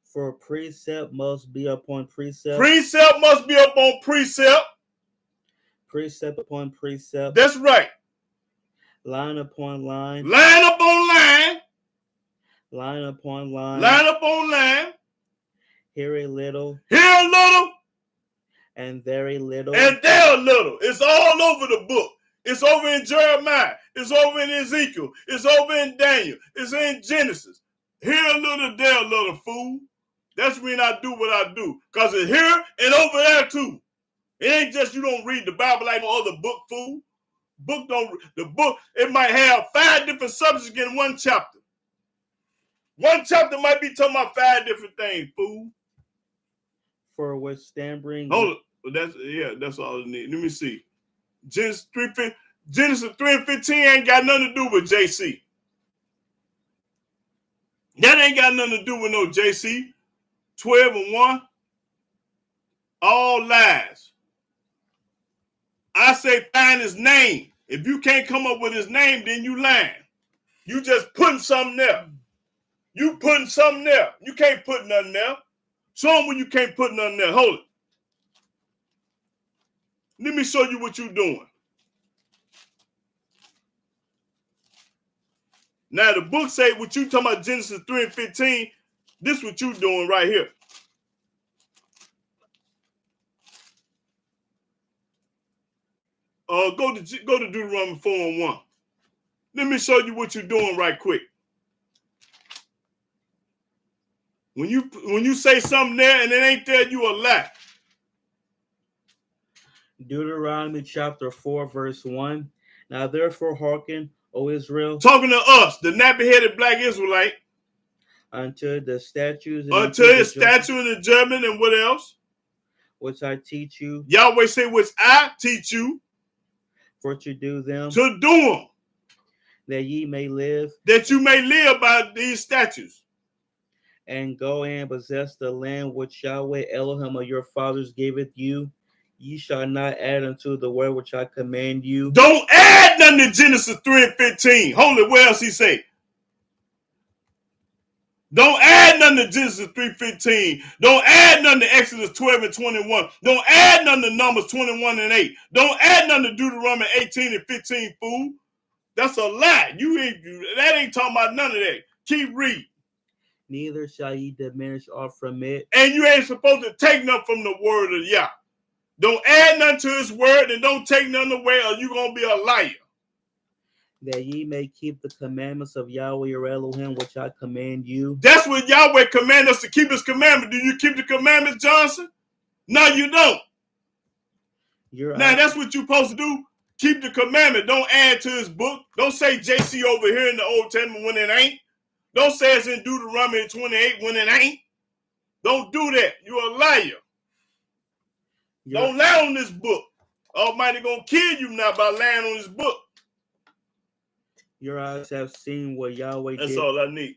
Speaker 2: For precept must be upon precept.
Speaker 1: Precept must be upon precept.
Speaker 2: Precept upon precept.
Speaker 1: That's right.
Speaker 2: Line upon line.
Speaker 1: Line upon line.
Speaker 2: Line upon line.
Speaker 1: Line upon line.
Speaker 2: Here a little.
Speaker 1: Here a little.
Speaker 2: And there a little.
Speaker 1: And there a little. It's all over the book. It's over in Jeremiah. It's over in Ezekiel. It's over in Daniel. It's in Genesis. Here a little, there a little, fool. That's when I do what I do. Because it's here and over there too. It ain't just you don't read the Bible like no other book, fool. The book, it might have 5 different subjects in one chapter. One chapter might be talking about 5 different things, fool.
Speaker 2: For withstanding.
Speaker 1: Hold it. That's all I need. Let me see. Genesis 3 and 15 ain't got nothing to do with JC. That ain't got nothing to do with no JC. 12 and 1. All lies. I say find his name. If you can't come up with his name, then you lying. You just putting something there. You putting something there. You can't put nothing there. Show them when you can't put nothing there. Hold it. Let me show you what you're doing. Now the book say what you talking about Genesis 3 and 15. This what you doing right here. Go to Deuteronomy 4 and 1. Let me show you what you're doing right quick. When you say something there and it ain't there, you a lie.
Speaker 2: Deuteronomy chapter 4, verse 1. Now therefore hearken, O Israel.
Speaker 1: Talking to us, the nappy-headed black Israelite.
Speaker 2: Unto the statutes.
Speaker 1: Unto his statute and the judgment and what else?
Speaker 2: Which I teach you.
Speaker 1: Yahweh say, which I teach you.
Speaker 2: For to do them.
Speaker 1: To do them.
Speaker 2: That ye may live.
Speaker 1: That you may live by these statutes.
Speaker 2: And go and possess the land which Yahweh Elohim of your fathers giveth you. Ye shall not add unto the word which I command you.
Speaker 1: Don't add nothing to Genesis 3 and 15. Hold it, where else he say? Don't add nothing to Genesis 3:15. Don't add nothing to Exodus 12 and 21. Don't add nothing to Numbers 21 and 8. Don't add nothing to Deuteronomy 18 and 15, fool. That's a lie. That ain't talking about none of that. Keep reading.
Speaker 2: Neither shall ye diminish aught from it.
Speaker 1: And you ain't supposed to take nothing from the word of Yah. Don't add nothing to his word and don't take nothing away or you're going to be a liar.
Speaker 2: That ye may keep the commandments of Yahweh your Elohim, which I command you.
Speaker 1: That's what Yahweh commanded us to keep his commandment. Do you keep the commandments, Johnson? No, you don't. Now, that's what you're supposed to do. Keep the commandment. Don't add to his book. Don't say JC over here in the Old Testament when it ain't. Don't say it's in Deuteronomy 28 when it ain't. Don't do that. You're a liar. Don't lie on this book. Almighty gonna kill you now by lying on this book.
Speaker 2: Your eyes have seen what Yahweh did.
Speaker 1: That's all I need.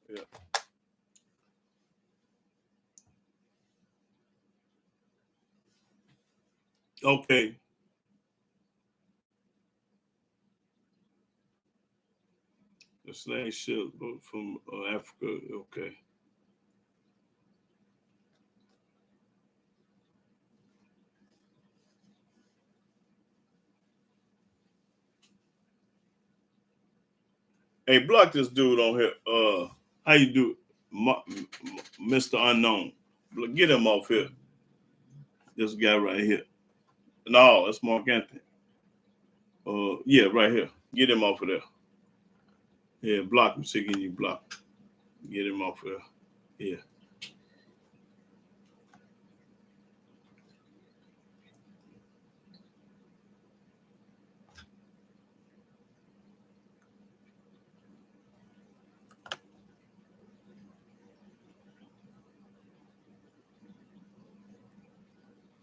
Speaker 1: Yeah. Okay. The slave ship from Africa. Okay. Hey, block this dude on here. How you do, Mr. Unknown? Get him off here. This guy right here. No, that's Mark Anthony. Yeah, right here. Get him off of there. Yeah, block him. See, can you block? Get him off of there. Yeah.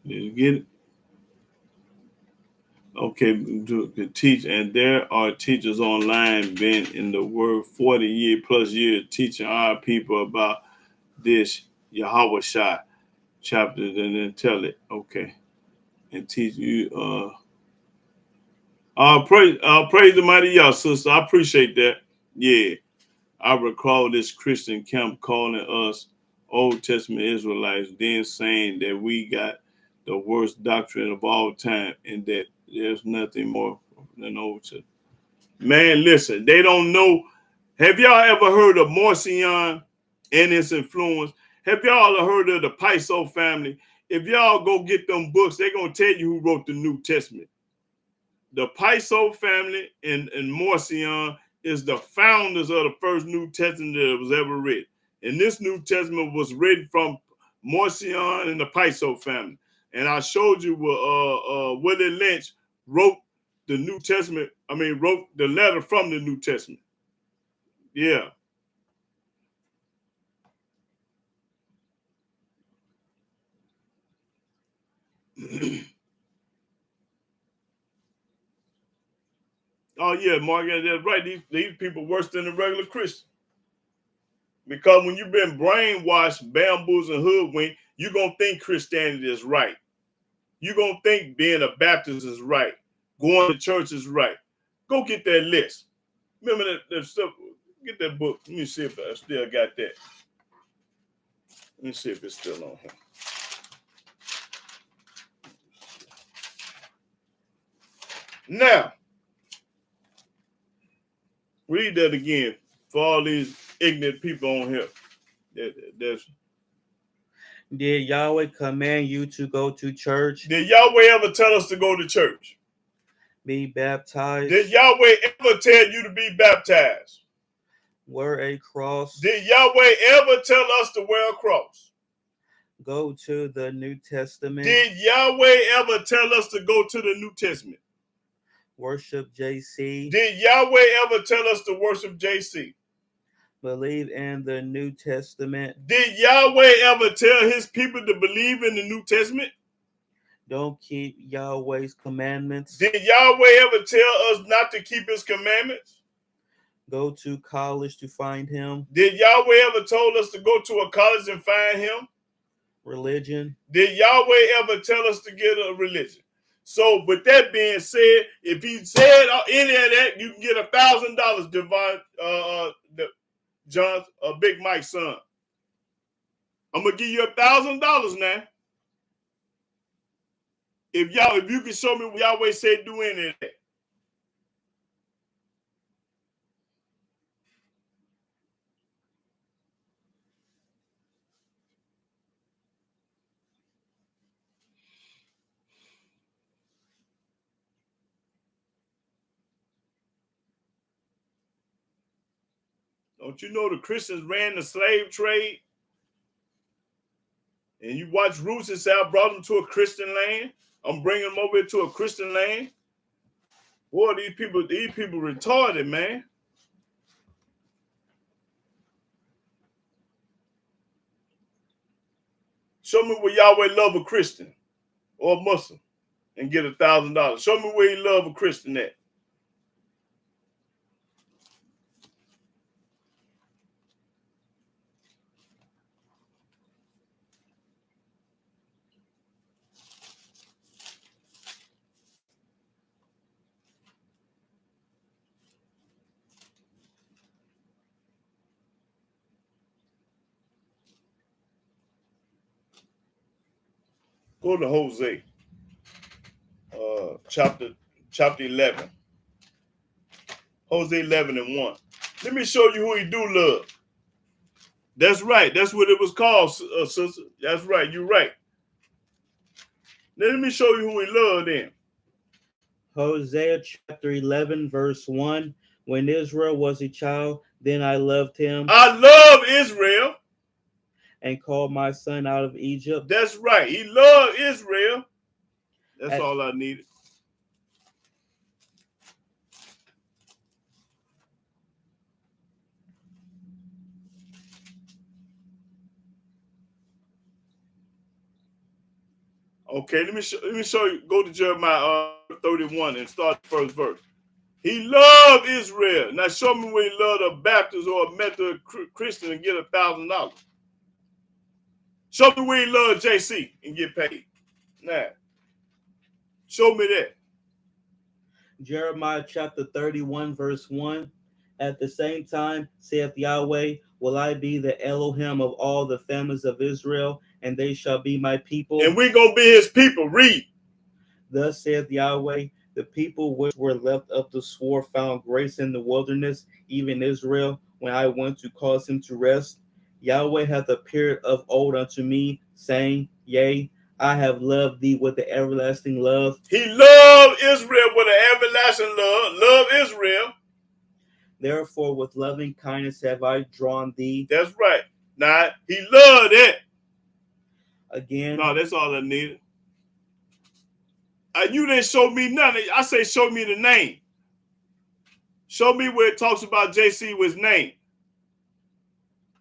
Speaker 1: Did you get it? Okay, to teach, and there are teachers online been in the word 40 plus years teaching our people about this Yahweh shot chapter and then tell it. Okay. And teach you praise the mighty Yah, sister. I appreciate that. Yeah. I recall this Christian camp calling us Old Testament Israelites, then saying that we got the worst doctrine of all time and that there's nothing more than Old Testament. Man, listen, they don't know. Have y'all ever heard of Marcion and its influence? Have y'all heard of the Paiso family? If y'all go get them books, they're going to tell you who wrote the New Testament. The Paiso family and Marcion is the founders of the first New Testament that was ever written. And this New Testament was written from Marcion and the Paiso family. And I showed you where Willie Lynch wrote the New Testament. Wrote the letter from the New Testament. Yeah. Oh yeah, Mark, that's right. These people worse than the regular Christian. Because when you've been brainwashed, bamboozled, and hoodwinked, you're going to think Christianity is right. You're going to think being a Baptist is right. Going to church is right. Go get that list. Remember that stuff? Get that book. Let me see if I still got that. Let me see if it's still on here. Now, read that again for all these ignorant people on here.
Speaker 2: Did Yahweh command you to go to church?
Speaker 1: Did Yahweh ever tell us to go to church?
Speaker 2: Be baptized?
Speaker 1: Did Yahweh ever tell you to be baptized?
Speaker 2: Wear a cross?
Speaker 1: Did Yahweh ever tell us to wear a cross?
Speaker 2: Go to the New Testament?
Speaker 1: Did Yahweh ever tell us to go to the New Testament?
Speaker 2: Worship JC?
Speaker 1: Did Yahweh ever tell us to worship JC?
Speaker 2: Believe in the New Testament?
Speaker 1: Did Yahweh ever tell his people to believe in the New Testament?
Speaker 2: Don't keep Yahweh's commandments?
Speaker 1: Did Yahweh ever tell us not to keep his commandments?
Speaker 2: Go to college to find him?
Speaker 1: Did Yahweh ever told us to go to a college and find him?
Speaker 2: Religion?
Speaker 1: Did Yahweh ever tell us to get a religion? So with that being said, if he said any of that, you can get $1,000, Divine John, Big Mike's son. I'm gonna give you $1,000 now. If you can show me what Yahweh said do any of that. Don't you know the Christians ran the slave trade? And you watch Roots and say, I brought them to a Christian land. I'm bringing them over to a Christian land. Boy, these people retarded, man. Show me where Yahweh love a Christian or a Muslim and get $1,000. Show me where he love a Christian at. Go to Hosea, chapter 11. Hosea 11 and 1. Let me show you who he do love. That's right. That's what it was called, sister. That's right. You're right. Let me show you who he loved then.
Speaker 2: Hosea chapter 11, verse 1. When Israel was a child, then I loved him.
Speaker 1: I love Israel.
Speaker 2: And called my son out of Egypt.
Speaker 1: That's right. He loved Israel. That's all I needed. Okay, let me show you. Go to Jeremiah 31 and start the first verse. He loved Israel. Now show me where he loved a Baptist or a Methodist Christian and get $1,000. Show me where he loved JC and get paid. Now, show me that.
Speaker 2: Jeremiah chapter 31, verse 1. At the same time, saith Yahweh, will I be the Elohim of all the families of Israel, and they shall be my people.
Speaker 1: And we're going to be his people. Read.
Speaker 2: Thus saith Yahweh, the people which were left of the sword found grace in the wilderness, even Israel, when I went to cause him to rest. Yahweh hath appeared of old unto me, saying, yea, I have loved thee with the everlasting love.
Speaker 1: He loved Israel with an everlasting love. Love Israel.
Speaker 2: Therefore, with loving kindness have I drawn thee.
Speaker 1: That's right. Now, he loved it.
Speaker 2: Again.
Speaker 1: No, that's all I needed. You didn't show me nothing. I say show me the name. Show me where it talks about JC with his name.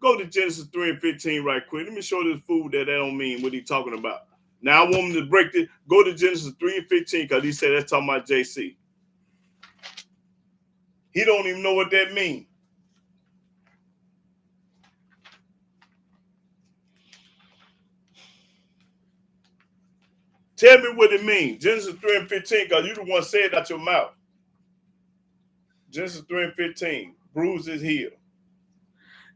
Speaker 1: Go to Genesis 3 and 15 right quick. Let me show this fool that don't mean what he's talking about. Now I want him to break this. Go to Genesis 3 and 15 because he said that's talking about JC. He don't even know what that means. Tell me what it means. Genesis 3 and 15 because you the one said it out your mouth. Genesis 3 and 15. Bruise his heel.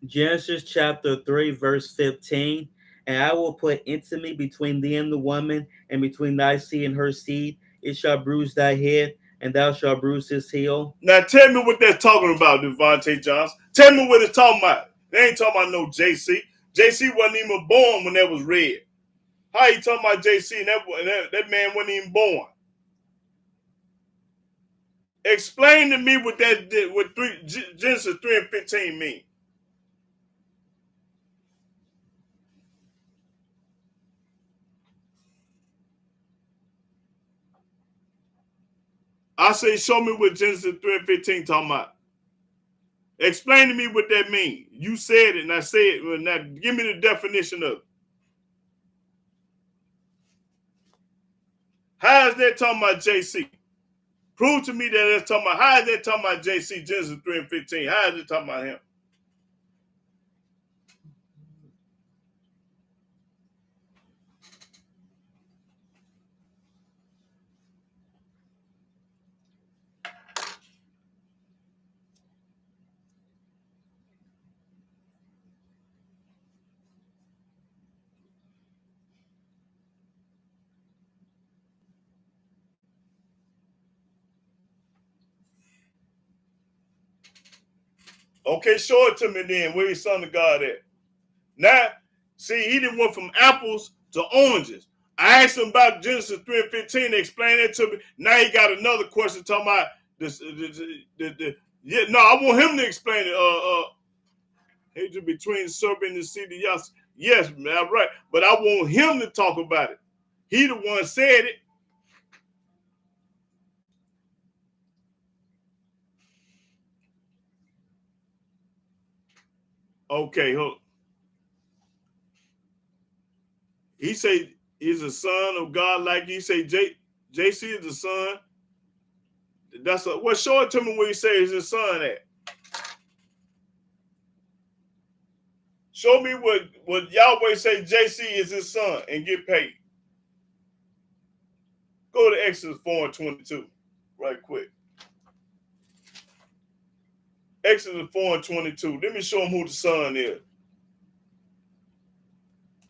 Speaker 2: Genesis chapter 3, verse 15. And I will put enmity between thee and the woman, and between thy seed and her seed. It shall bruise thy head, and thou shalt bruise his heel.
Speaker 1: Now tell me what they're talking about, Devontae Johnson. Tell me what it's talking about. They ain't talking about no JC. JC wasn't even born when that was read. How you talking about JC and that man wasn't even born? Explain to me what Genesis 3 and 15 mean. I say, show me what Genesis 3 and 15 talking about. Explain to me what that means. You said it, and I say it. Well, now, give me the definition of it. How is that talking about JC? Prove to me that it's talking about. How is that talking about JC? Genesis 3 and 15. How is it talking about him? Okay, show it to me then. Where his son of God at? Now, see, he done went from apples to oranges. I asked him about Genesis 3 and 15 to explain it to me. Now he got another question talking about this. Yeah, no, I want him to explain it. Hatred between the serpent and the seed of Yahweh. Yes, man, right. But I want him to talk about it. He the one said it. Okay, hold. He say he's a son of God, like he say JC is the son. That's well, show it to me where he says he's his son at. Show me what Yahweh say JC is his son and get paid. Go to Exodus 4 and 22 right quick. Exodus 4 and 22. Let me show him who the son is.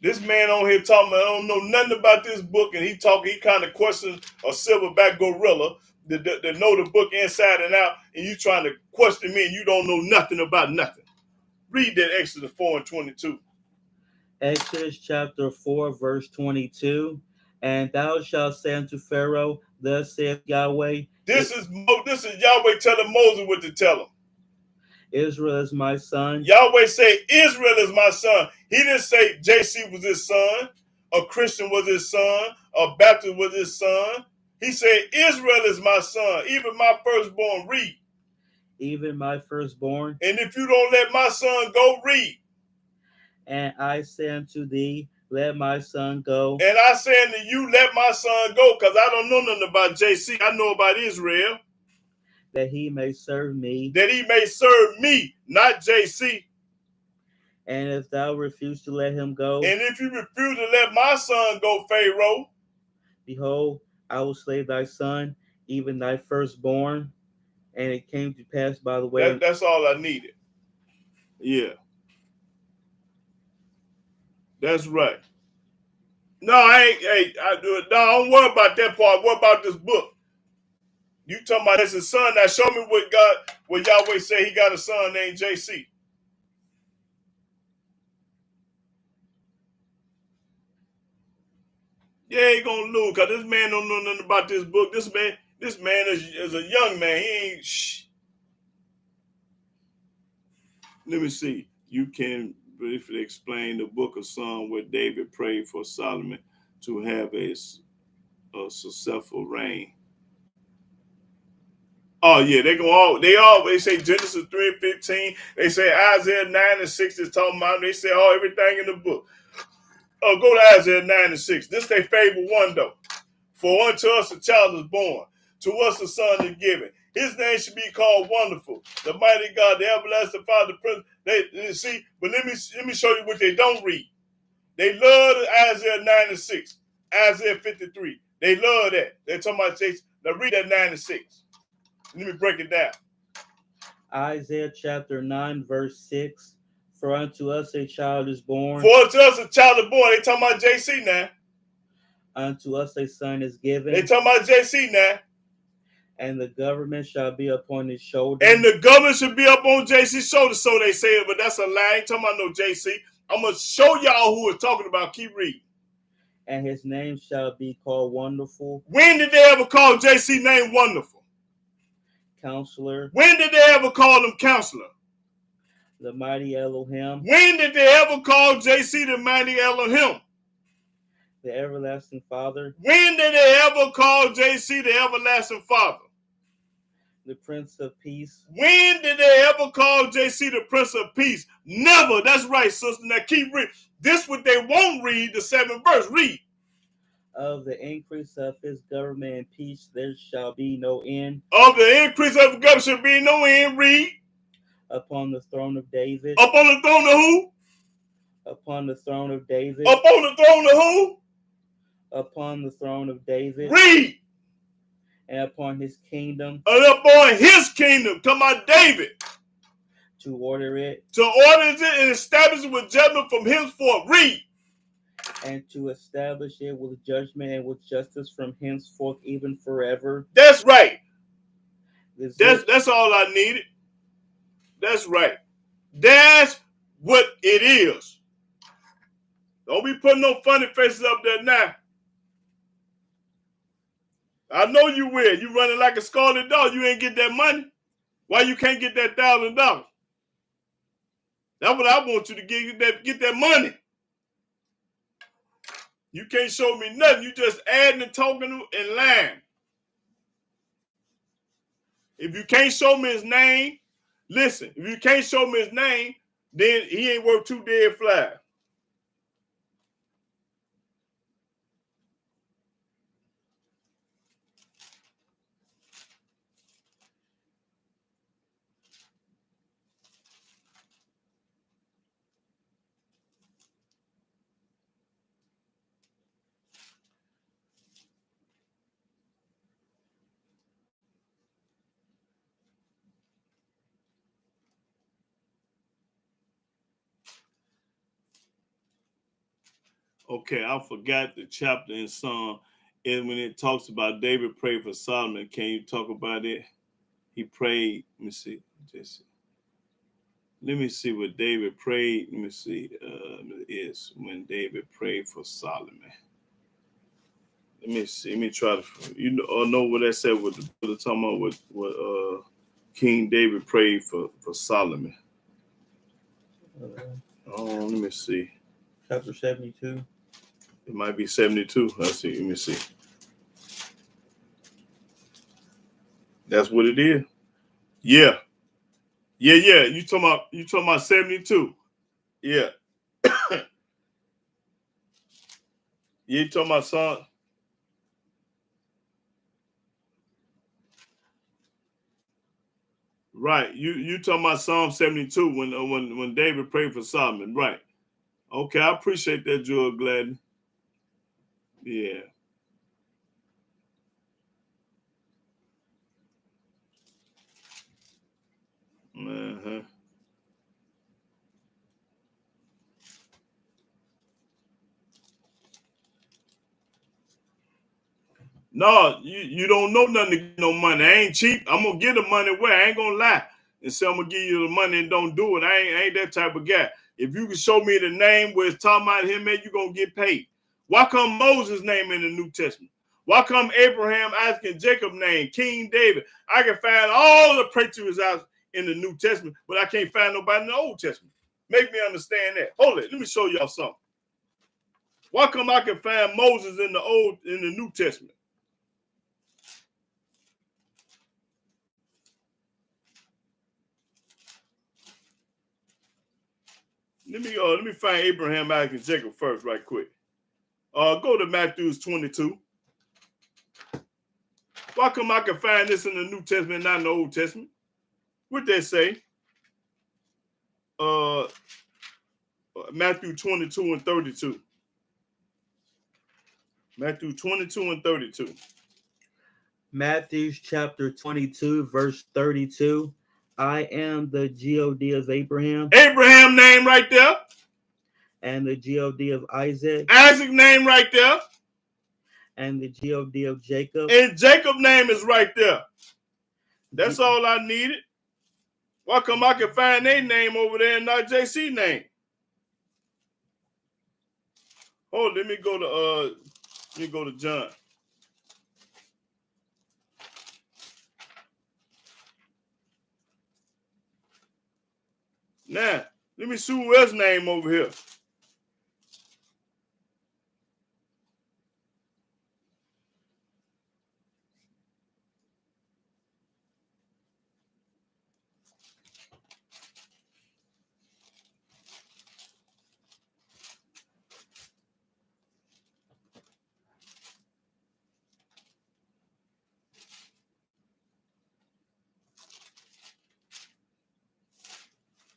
Speaker 1: This man on here talking, I don't know nothing about this book, and he kind of questions a silverback gorilla that know the book inside and out, and you trying to question me, and you don't know nothing about nothing. Read that Exodus 4 and 22.
Speaker 2: Exodus chapter 4, verse 22. And thou shalt say unto Pharaoh, thus saith Yahweh.
Speaker 1: This is Yahweh telling Moses what to tell him.
Speaker 2: Israel is my son.
Speaker 1: Yahweh say, Israel is my son. He didn't say JC was his son, a Christian was his son, a Baptist was his son. He said, Israel is my son, even my firstborn. Read.
Speaker 2: Even my firstborn.
Speaker 1: And if you don't let my son go, read.
Speaker 2: And I say unto thee, let my son go.
Speaker 1: And I say unto you, let my son go, because I don't know nothing about JC. I know about Israel.
Speaker 2: That he may serve me.
Speaker 1: That he may serve me, not JC.
Speaker 2: And if thou refuse to let him go.
Speaker 1: And if you refuse to let my son go, Pharaoh.
Speaker 2: Behold, I will slay thy son, even thy firstborn. And it came to pass by the way.
Speaker 1: That's all I needed. Yeah. That's right. No, I don't worry about that part. What about this book? You talking about that's his son. Now show me what Yahweh say he got a son named JC. Yeah, he gonna lose because this man don't know nothing about this book. This man is a young man. He ain't Let me see. You can briefly explain the book of Psalms where David prayed for Solomon to have a successful reign. Oh yeah, they always say Genesis 3:15. They say Isaiah 9 and 6 is talking about. They say everything in the book. Oh, go to Isaiah 9 and 6. This they favorite one though. For unto us a child is born, to us a son is given. His name should be called Wonderful, the Mighty God, the Everlasting Father, Prince. They see, but let me show you what they don't read. They love Isaiah 9 and 6, Isaiah 53. They love that. They're talking about 6. Now read that 9 and 6. Let me break it down.
Speaker 2: Isaiah chapter 9, verse 6. For unto us a child is born.
Speaker 1: For unto us a child is born. They talking about JC now.
Speaker 2: Unto us a son is given.
Speaker 1: They talking about JC now.
Speaker 2: And the government shall be upon his shoulder.
Speaker 1: And the government should be up on JC's shoulder, so they say it, but that's a lie. I ain't talking about no JC. I'm going to show y'all who we're talking about. Keep reading.
Speaker 2: And his name shall be called Wonderful.
Speaker 1: When did they ever call JC name Wonderful?
Speaker 2: Counselor.
Speaker 1: When did they ever call him Counselor?
Speaker 2: The Mighty Elohim.
Speaker 1: When did they ever call JC the Mighty Elohim?
Speaker 2: The Everlasting Father.
Speaker 1: When did they ever call JC the Everlasting Father?
Speaker 2: The Prince of Peace.
Speaker 1: When did they ever call JC the Prince of Peace? Never. That's right, sister. Now keep reading. This what they won't read, the 7th verse. Read.
Speaker 2: Of the increase of his government and peace there shall be no end.
Speaker 1: Of the increase of the government shall be no end. Read.
Speaker 2: Upon the throne of David.
Speaker 1: Upon the throne of who?
Speaker 2: Upon the throne of David.
Speaker 1: Upon the throne of who?
Speaker 2: Upon the throne of David.
Speaker 1: Read.
Speaker 2: And upon his kingdom.
Speaker 1: And upon his kingdom. Come on, David.
Speaker 2: To order it.
Speaker 1: To order it and establish it with judgment from henceforth. Read.
Speaker 2: And to establish it with judgment and with justice from henceforth even forever.
Speaker 1: That's right. That's all I needed. That's right. That's what it is. Don't be putting no funny faces up there now. I know you will. You running like a scarlet dog. You ain't get that money. Why you can't get that $1,000? That's what I want you to get that money. You can't show me nothing. You just adding and talking and lying. If you can't show me his name, listen, if you can't show me his name, then he ain't worth 2 dead flies. Okay, I forgot the chapter in Psalm. And when it talks about David prayed for Solomon, can you talk about it? He prayed. Let me see. Let me see what David prayed. Let me see. Is when David prayed for Solomon. Let me see. Let me try to know what that said. What the brother talking about? What King David prayed for Solomon. Let me see.
Speaker 2: Chapter 72.
Speaker 1: It might be 72. Let's see. Let me see. That's what it is. Yeah. You talking about 72. Yeah. You talking about son? Right. You talking about Psalm 72 when David prayed for Solomon. Right. Okay, I appreciate that, Joel Gladden. Yeah. Uh-huh. No, you don't know nothing to get no money. I ain't cheap. I'm gonna get the money where I ain't gonna lie and say I'm gonna give you the money and don't do it. I ain't that type of guy. If you can show me the name where it's talking about him, man, you gonna get paid. Why come Moses' name in the New Testament? Why come Abraham, Isaac, and Jacob name, King David? I can find all the patriarchs out in the New Testament, but I can't find nobody in the Old Testament. Make me understand that. Hold it. Let me show y'all something. Why come I can find Moses in the New Testament? Let me find Abraham, Isaac, and Jacob first, right quick. Go to Matthew 22. Why come I can find this in the New Testament, not in the Old Testament? What they say? Matthew 22 and 32. Matthew 22 and 32.
Speaker 2: Matthew chapter 22, verse 32. I am the God of Abraham.
Speaker 1: Abraham name right there.
Speaker 2: And the God of Isaac.
Speaker 1: Isaac name right there.
Speaker 2: And the God of Jacob.
Speaker 1: And Jacob name is right there. That's all I needed. Why come I can find their name over there and not JC name? Oh, let me go to John. Now, let me see who else's name over here.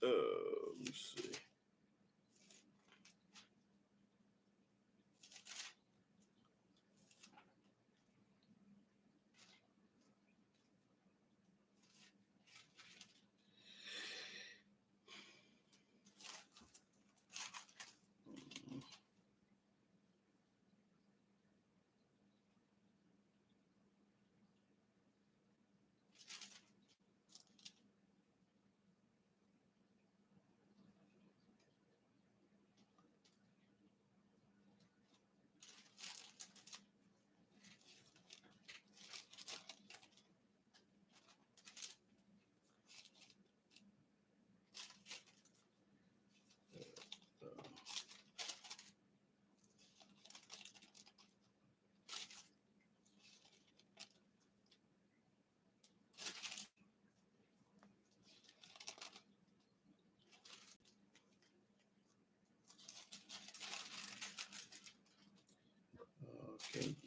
Speaker 1: Let me see.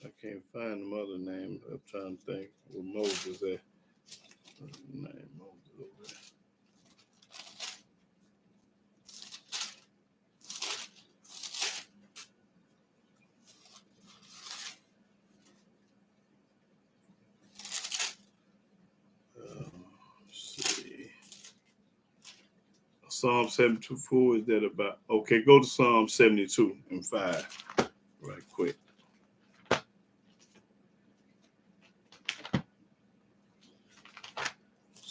Speaker 1: I can't find the mother name. I'm trying to think where Moses at. Name Moses over there. See. Psalm 72:4 is that about? Okay, go to Psalm 72 and 5.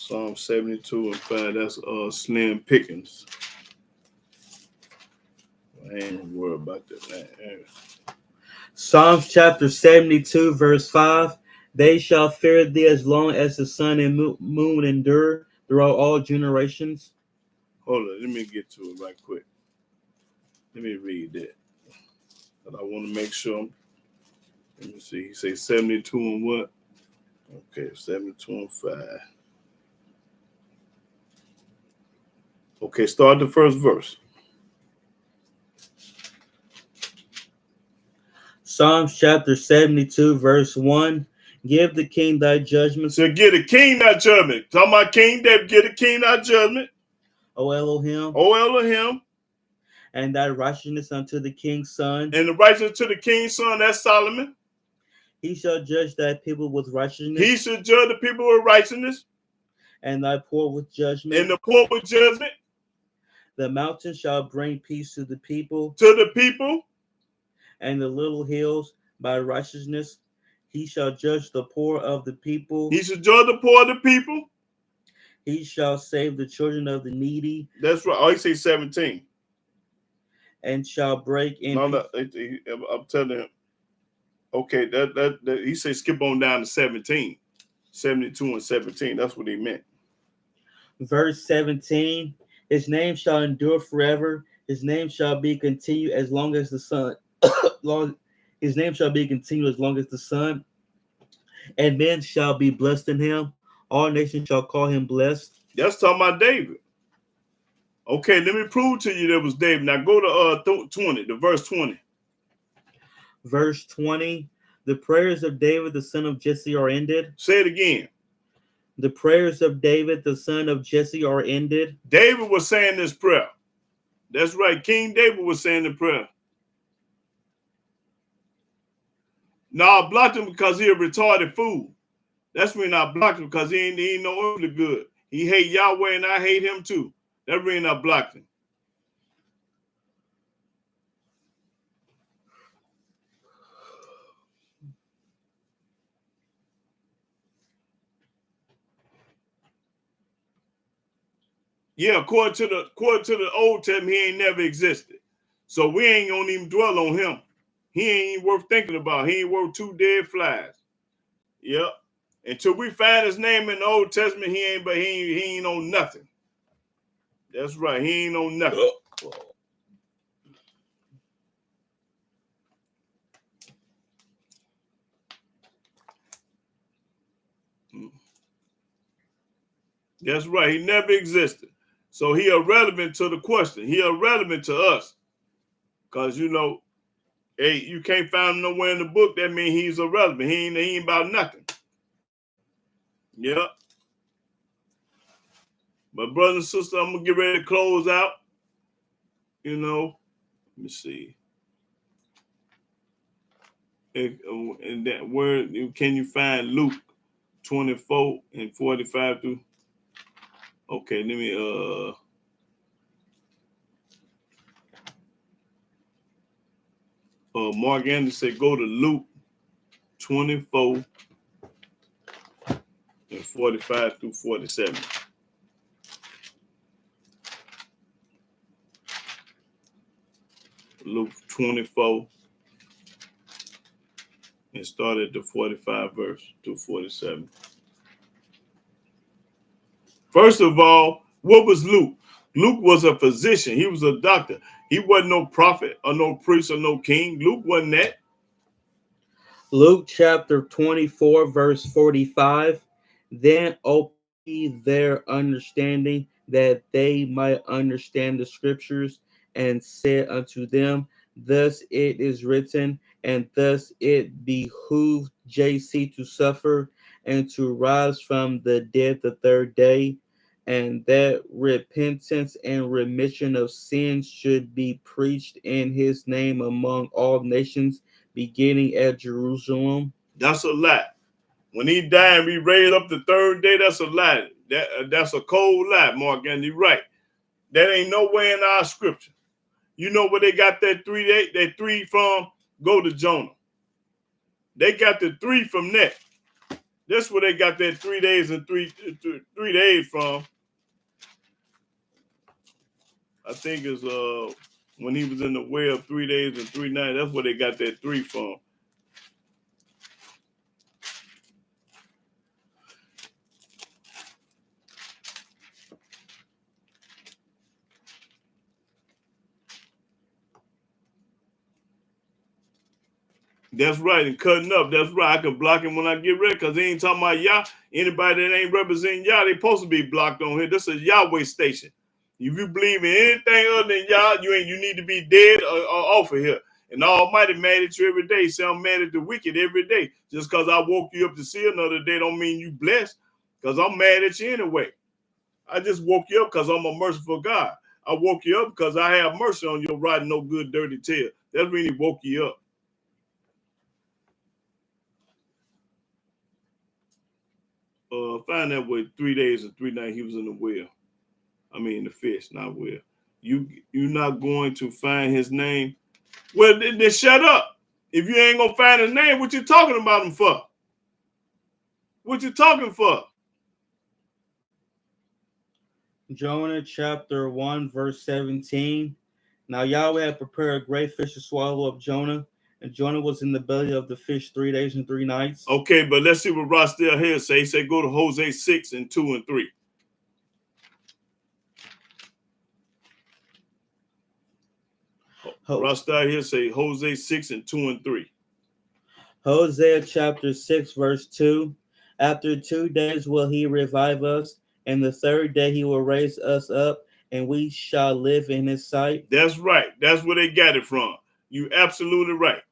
Speaker 1: Psalm 72 and 5. That's Slim Pickens. I ain't even worried about that, man.
Speaker 2: Psalms chapter 72, verse 5. They shall fear thee as long as the sun and moon endure throughout all generations.
Speaker 1: Hold on, let me get to it right quick. Let me read that. But I want to make sure. Let me see. He say 72 and what? Okay, 72 and 5. Okay, start the first verse.
Speaker 2: Psalms chapter 72, verse 1. Give the king thy judgments.
Speaker 1: So give the king thy judgment. Talking about King David, give the king thy judgment.
Speaker 2: O Elohim.
Speaker 1: O Elohim.
Speaker 2: And thy righteousness unto the king's son.
Speaker 1: And the righteousness to the king's son, that's Solomon.
Speaker 2: He shall judge thy people with righteousness.
Speaker 1: He should judge the people with righteousness.
Speaker 2: And thy poor with judgment.
Speaker 1: And the poor with judgment.
Speaker 2: The mountain shall bring peace to the people.
Speaker 1: To the people.
Speaker 2: And the little hills by righteousness. He shall judge the poor of the people.
Speaker 1: He should judge the poor of the people.
Speaker 2: He shall save the children of the needy.
Speaker 1: That's right. Oh, he say 17.
Speaker 2: And shall break in.
Speaker 1: No, I'm telling him. Okay, that he said skip on down to 17. 72 and 17. That's what he meant.
Speaker 2: Verse 17. His name shall endure forever. His name shall be continued as long as the sun. His name shall be continued as long as the sun. And men shall be blessed in him. All nations shall call him blessed.
Speaker 1: That's talking about David. Okay, let me prove to you that was David. Now go to 20, the verse 20.
Speaker 2: Verse 20. The prayers of David, the son of Jesse, are ended.
Speaker 1: Say it again.
Speaker 2: The prayers of David, the son of Jesse, are ended.
Speaker 1: David was saying this prayer. That's right. King David was saying the prayer. Now I blocked him because he a retarded fool. That's when I blocked him because he ain't no earthly good. He hate Yahweh and I hate him too. That reason I blocked him. Yeah, according to the Old Testament, he ain't never existed. So we ain't gonna even dwell on him. He ain't worth thinking about. He ain't worth 2 dead flies. Yep. Until we find his name in the Old Testament, he ain't on nothing. That's right. He ain't on nothing. That's right. He never existed. So he irrelevant to the question. He irrelevant to us. Because, hey, you can't find him nowhere in the book. That means he's irrelevant. He ain't about nothing. Yep. But brothers and sisters, I'm going to get ready to close out. Let me see. And that word, can you find Luke 24 and 45 through? Okay, let me Mark Anderson said go to Luke 24 and 45 through 47. Luke 24 and start at the 45 verse to 47. First of all, what was Luke? Luke was a physician. He was a doctor. He wasn't no prophet or no priest or no king. Luke wasn't that.
Speaker 2: Luke chapter 24, verse 45. Then open their understanding that they might understand the scriptures, and said unto them, thus it is written, and thus it behooved JC to suffer and to rise from the dead the third day, and that repentance and remission of sins should be preached in his name among all nations, beginning at Jerusalem.
Speaker 1: That's a lie. When he died and we raised up the third day, that's a lie. That's a cold lie, Mark, and you're right. That ain't nowhere in our scripture. You know where they got that three from? Go to Jonah. They got the 3 from that. That's where they got that 3 days and 3 days from. I think is when he was in the well 3 days and 3 nights. That's where they got that 3 from. That's right, and cutting up. That's right. I can block him when I get ready because they ain't talking about Yah. Anybody that ain't representing Yah, they supposed to be blocked on here. This is Yahweh station. If you believe in anything other than Yah, you need to be dead or off of here. And the Almighty mad at you every day. Say I'm mad at the wicked every day. Just because I woke you up to see another day don't mean you blessed. Because I'm mad at you anyway. I just woke you up because I'm a merciful God. I woke you up because I have mercy on your rotten, no good, dirty tail. That's when he woke you up. Find that way 3 days and 3 nights he was in the well. I mean the fish, not well. You're not going to find his name. Well, then shut up. If you ain't gonna find his name, what you talking about him for? What you talking for?
Speaker 2: Jonah chapter 1, verse 17. Now Yahweh had prepared a great fish to swallow up Jonah, and Jonah was in the belly of the fish 3 days and 3 nights.
Speaker 1: Okay, but let's see what Ross still here say. He said go to Hosea 6 and 2 and 3. Ross still here say Hosea 6 and 2 and 3.
Speaker 2: Hosea chapter 6, verse 2. After 2 days will he revive us, and the third day he will raise us up, and we shall live in his sight.
Speaker 1: That's right. That's where they got it from. You absolutely right.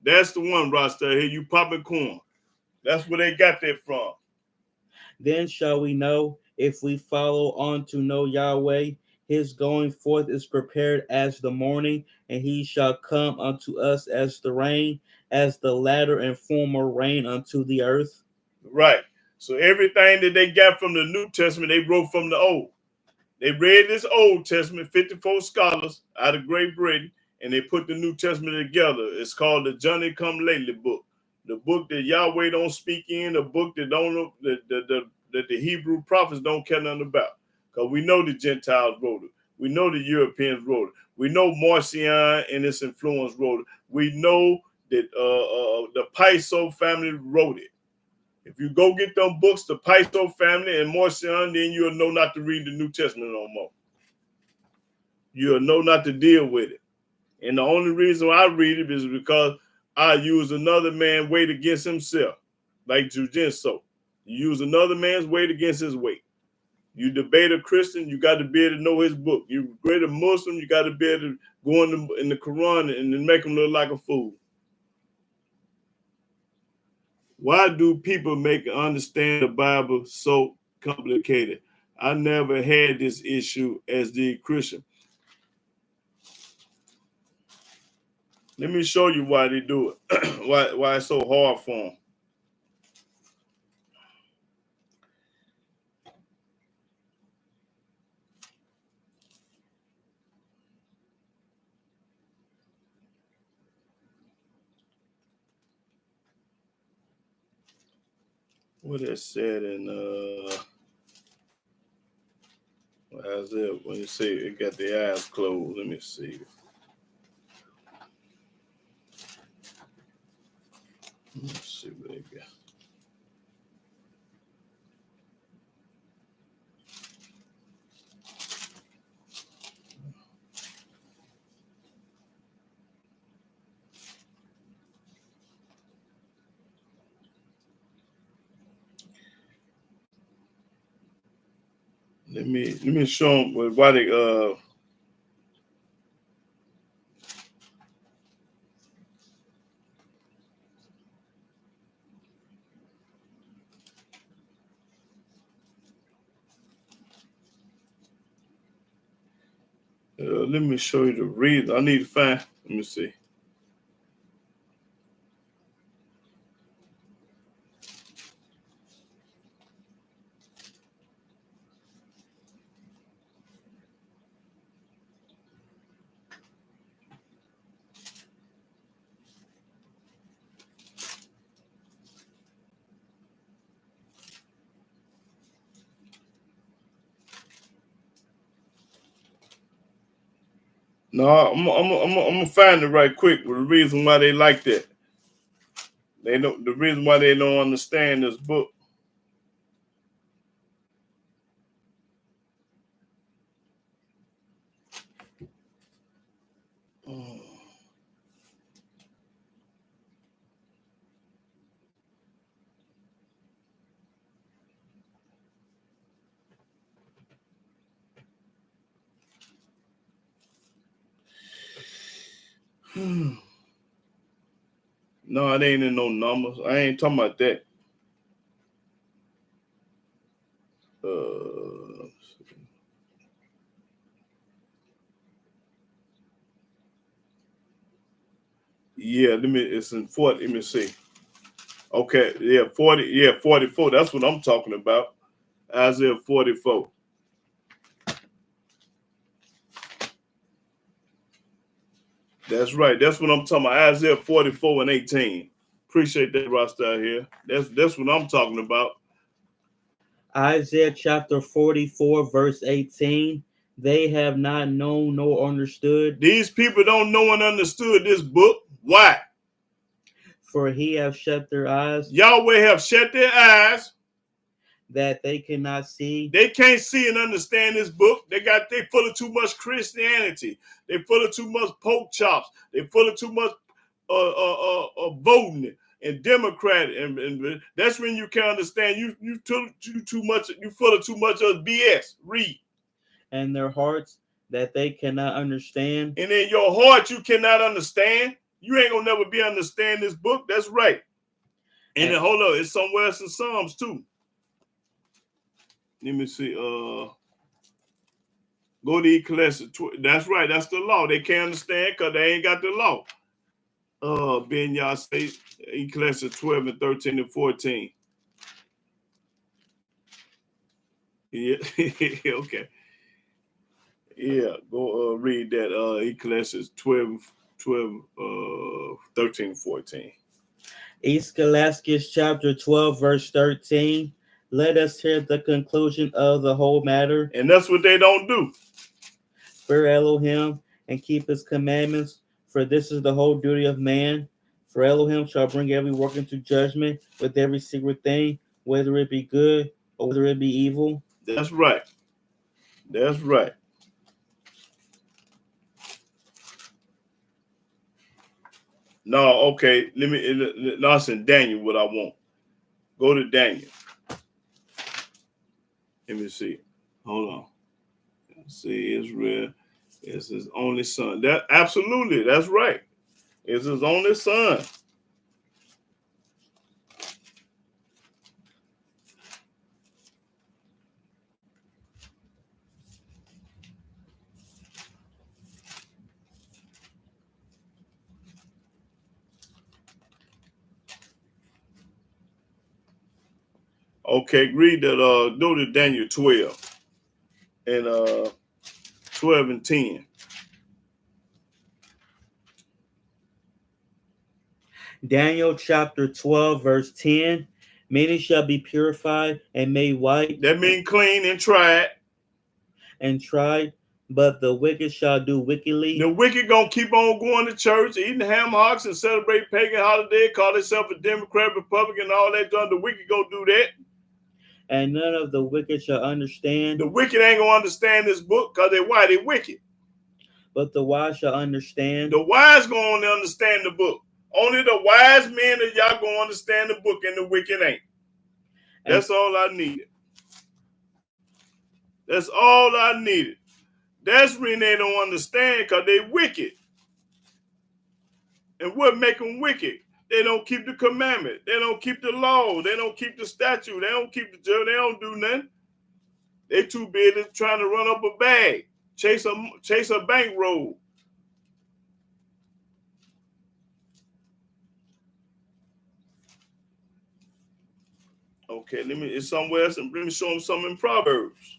Speaker 1: That's the one, Rasta. Here you popping corn. That's where they got that from.
Speaker 2: Then shall we know if we follow on to know Yahweh. His going forth is prepared as the morning, and he shall come unto us as the rain, as the latter and former rain unto the earth.
Speaker 1: Right. So everything that they got from the New Testament, they wrote from the Old. They read this Old Testament, 54 scholars out of Great Britain, and they put the New Testament together. It's called the Johnny Come Lately book. The book that Yahweh don't speak in, the book that don't know that the Hebrew prophets don't care nothing about. Because we know the Gentiles wrote it. We know the Europeans wrote it. We know Marcion and its influence wrote it. We know that the Paiso family wrote it. If you go get them books, the Paiso family and Marcion, then you'll know not to read the New Testament no more. You'll know not to deal with it. And the only reason I read it is because I use another man's weight against himself, like Jujinso. You use another man's weight against his weight. You debate a Christian, you got to be able to know his book. You debate a Muslim, you got to be able to go in the Quran and then make him look like a fool. Why do people make understand the Bible so complicated? I never had this issue as the Christian. Let me show you why they do it. why it's so hard for them. What it said in Isaiah when you say it got the eyes closed. Let me see. Let's see what they got. Let me show them why they let me show you the reason. I need to find. Let me see. No, I'm gonna find it right quick. But the reason why they like that, they don't. The reason why they don't understand this book. No, it ain't in no numbers. I ain't talking about that. Yeah, it's in 40. Let me see. Okay, yeah, 40, yeah, 44. That's what I'm talking about. Isaiah 44. That's right. That's what I'm talking about. Isaiah 44 and 18. Appreciate that, Rasta here. That's what I'm talking about.
Speaker 2: Isaiah chapter 44, verse 18. They have not known nor understood.
Speaker 1: These people don't know and understood this book. Why?
Speaker 2: For he have shut their eyes,
Speaker 1: Yahweh have shut their eyes.
Speaker 2: that they cannot see.
Speaker 1: They can't see and understand this book. They full of too much Christianity. They full of too much pork chops. They full of too much voting and Democrat, and that's when you can understand. You too much. You full of too much of BS. Read.
Speaker 2: And their hearts, that they cannot understand.
Speaker 1: And in your heart you cannot understand. You ain't gonna never be understand this book. That's right. And then hold on, it's somewhere else in Psalms too. Let me see. Go to Ecclesiastes. That's right. That's the law. They can't understand because they ain't got the law. Ben Yah State, Ecclesiastes 12 and 13 and 14. Yeah. Okay. Yeah. Go read that. Ecclesiastes 12, 13 and 14.
Speaker 2: Ecclesiastes chapter 12, verse 13. Let us hear the conclusion of the whole matter.
Speaker 1: And that's what they don't do.
Speaker 2: Fear Elohim and keep his commandments, for this is the whole duty of man. For Elohim shall bring every work into judgment with every secret thing, whether it be good or whether it be evil.
Speaker 1: That's right. That's right. No, okay. No, it's in Daniel what I want. Go to Daniel. Let me see. Hold on. See, Israel is his only son. That absolutely, that's right. It's his only son. Okay, read that. Go to Daniel 12 and 12 and 10.
Speaker 2: Daniel chapter 12, verse 10. Many shall be purified and made white.
Speaker 1: That means clean and tried.
Speaker 2: And tried, but the wicked shall do wickedly.
Speaker 1: The wicked gonna keep on going to church, eating ham hocks and celebrate pagan holiday, call themselves a Democrat, Republican, all that done. The wicked go do that.
Speaker 2: And none of the wicked shall understand.
Speaker 1: The wicked ain't gonna understand this book because why? They wicked.
Speaker 2: But the wise shall understand.
Speaker 1: The wise gonna understand the book. Only the wise men of y'all gonna understand the book, and the wicked ain't. That's all I needed. That's all I needed. That's when they don't understand because they wicked. And what make them wicked? They don't keep the commandment. They don't keep the law. They don't keep the statute. They don't keep the judge. They don't do nothing. They too busy trying to run up a bag, chase a bankroll. Okay, it's somewhere else, and let me show them something in Proverbs.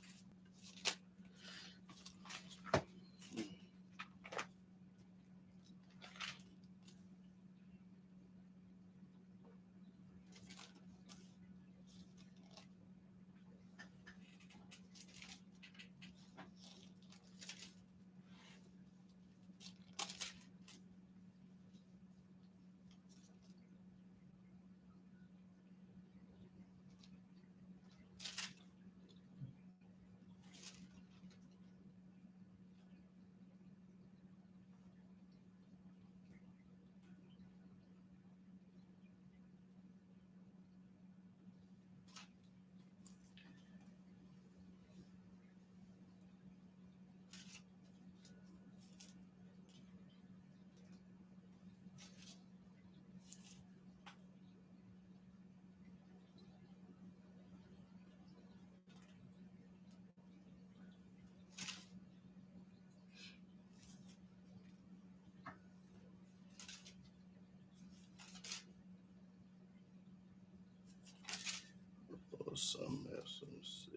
Speaker 1: something else. Let me see.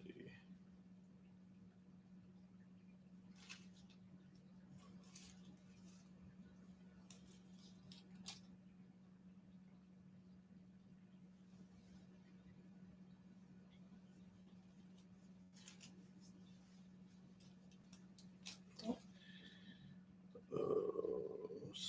Speaker 1: Let's see.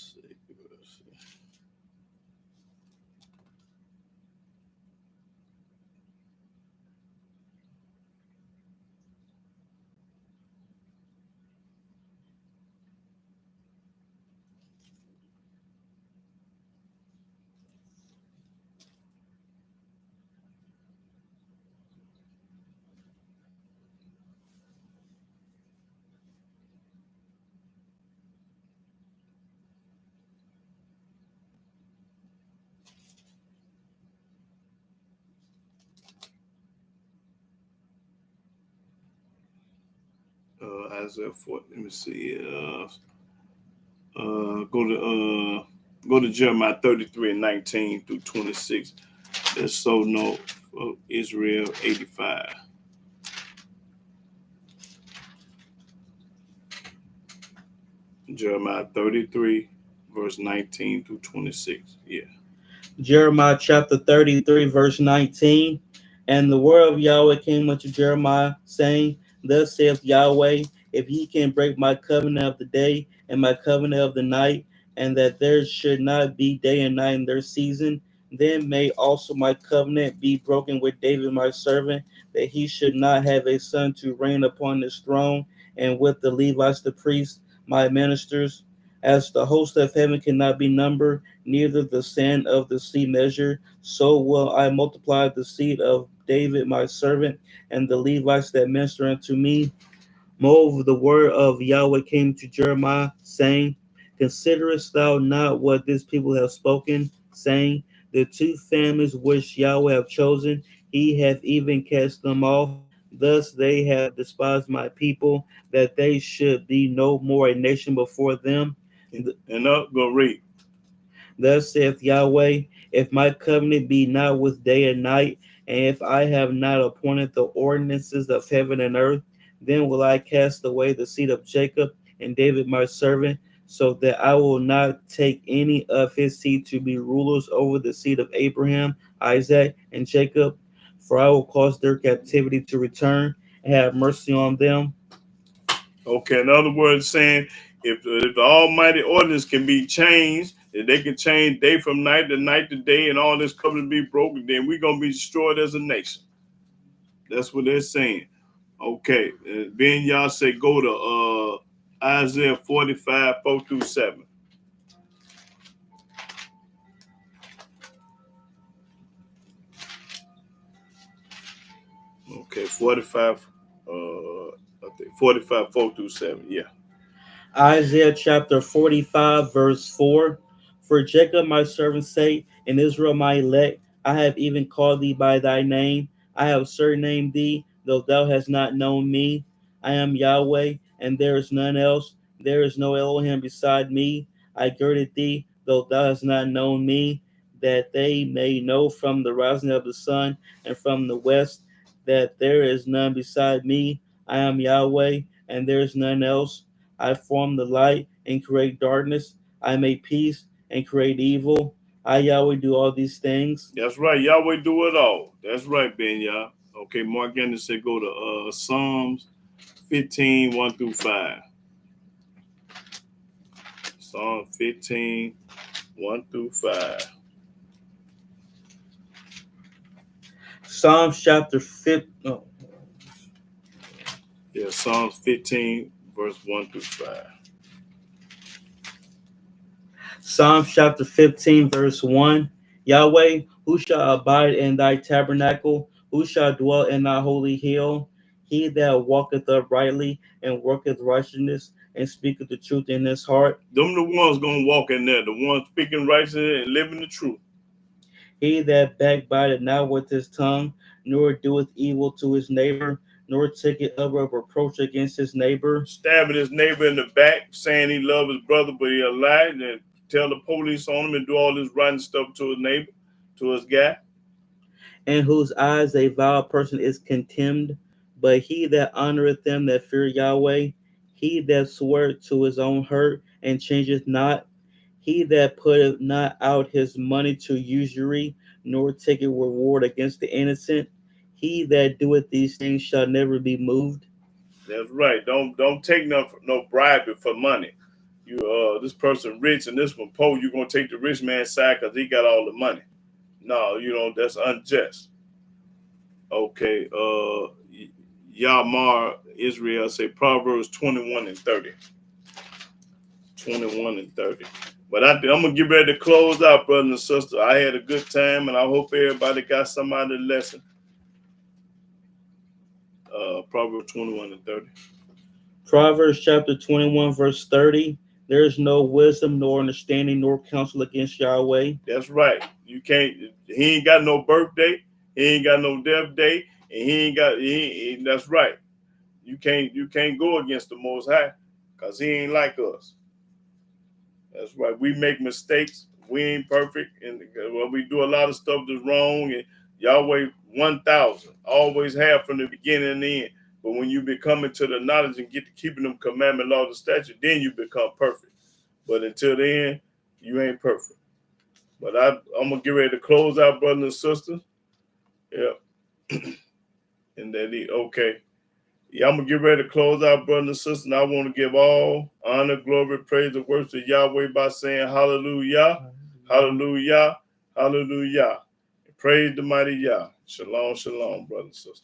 Speaker 1: Isaiah 4. Let me see. Go to Jeremiah 33 and 19 through 26. There's so no Israel 85. Jeremiah 33, verse 19 through 26. Yeah.
Speaker 2: Jeremiah chapter 33, verse 19. And the word of Yahweh came unto Jeremiah, saying, Thus saith Yahweh, if ye can break my covenant of the day and my covenant of the night, and that there should not be day and night in their season, then may also my covenant be broken with David my servant, that he should not have a son to reign upon his throne, and with the Levites the priests, my ministers. As the host of heaven cannot be numbered, neither the sand of the sea measure, so will I multiply the seed of David my servant, and the Levites that minister unto me. Moreover, the word of Yahweh came to Jeremiah, saying, Considerest thou not what this people have spoken, saying, The two families which Yahweh have chosen, he hath even cast them off. Thus they have despised my people, that they should be no more a nation before them.
Speaker 1: And up, go read.
Speaker 2: Thus saith Yahweh, if my covenant be not with day and night, and if I have not appointed the ordinances of heaven and earth, then will I cast away the seed of Jacob and David my servant, so that I will not take any of his seed to be rulers over the seed of Abraham, Isaac, and Jacob. For I will cause their captivity to return and have mercy on them.
Speaker 1: Okay, in other words, saying if the Almighty ordinance can be changed, if they can change day from night to day, and all this covenant be broken, then we're gonna be destroyed as a nation. That's what they're saying. Okay, then y'all say go to Isaiah 45, 4 through 7. Okay, 45, I think 45, 4 through 7. Yeah.
Speaker 2: Isaiah chapter 45, verse 4. For Jacob my servant's sake, and Israel my elect, I have even called thee by thy name. I have surnamed thee, though thou hast not known me. I am Yahweh, and there is none else. There is no Elohim beside me. I girded thee, though thou hast not known me, that they may know from the rising of the sun and from the west that there is none beside me. I am Yahweh, and there is none else. I form the light and create darkness. I make peace and create evil. I, Yahweh, do all these things.
Speaker 1: That's right. Yahweh do it all. That's right, Ben Yah. Okay, Mark Anderson said go to Psalms 15, 1 through 5. Psalm 15, 1 through 5.
Speaker 2: Psalms chapter 15. Oh.
Speaker 1: Yeah, Psalms 15, verse 1 through 5.
Speaker 2: Psalms chapter 15, verse 1. Yahweh, who shall abide in thy tabernacle? Who shall dwell in thy holy hill? He that walketh uprightly and worketh righteousness and speaketh the truth in his heart.
Speaker 1: Them the ones gonna walk in there, the ones speaking righteousness and living the truth.
Speaker 2: He that backbiteth not with his tongue, nor doeth evil to his neighbor, nor taketh up a reproach against his neighbor.
Speaker 1: Stabbing his neighbor in the back, saying he love his brother, but he a lie, and tell the police on him and do all this rotten stuff to his neighbor, to his guy.
Speaker 2: in whose eyes a vile person is contemned. But he that honoreth them that fear Yahweh, he that sweareth to his own hurt and changeth not, he that putteth not out his money to usury, nor taketh reward against the innocent, he that doeth these things shall never be moved.
Speaker 1: That's right. Don't take no bribe for money. You this person rich and this one poor. You're gonna take the rich man's side because he got all the money. No, you know that's unjust. Okay. Yamar Israel say Proverbs 21 and 30. 21 and 30. But I'm gonna get ready to close out, brothers and sisters. I had a good time, and I hope everybody got some out of the lesson. Proverbs 21 and 30.
Speaker 2: Proverbs chapter 21, verse 30. There is no wisdom, nor understanding, nor counsel against Yahweh.
Speaker 1: That's right. You can't. He ain't got no birthday. He ain't got no death day, and he ain't got. That's right. You can't go against the Most High, cause He ain't like us. That's right. We make mistakes. We ain't perfect, and we do a lot of stuff that's wrong. And Yahweh 1,000 always have from the beginning and the end. But when you become into the knowledge and get to keeping them commandment, laws, and statutes, then you become perfect. But until then, you ain't perfect. But I'm gonna get ready to close out, brothers and sisters. Yeah. And then okay. Yeah, I'm gonna get ready to close out, brothers and sisters. And I want to give all honor, glory, praise, and worship to Yahweh by saying hallelujah, hallelujah, hallelujah. Praise the mighty Yah. Shalom, shalom, brothers and sisters.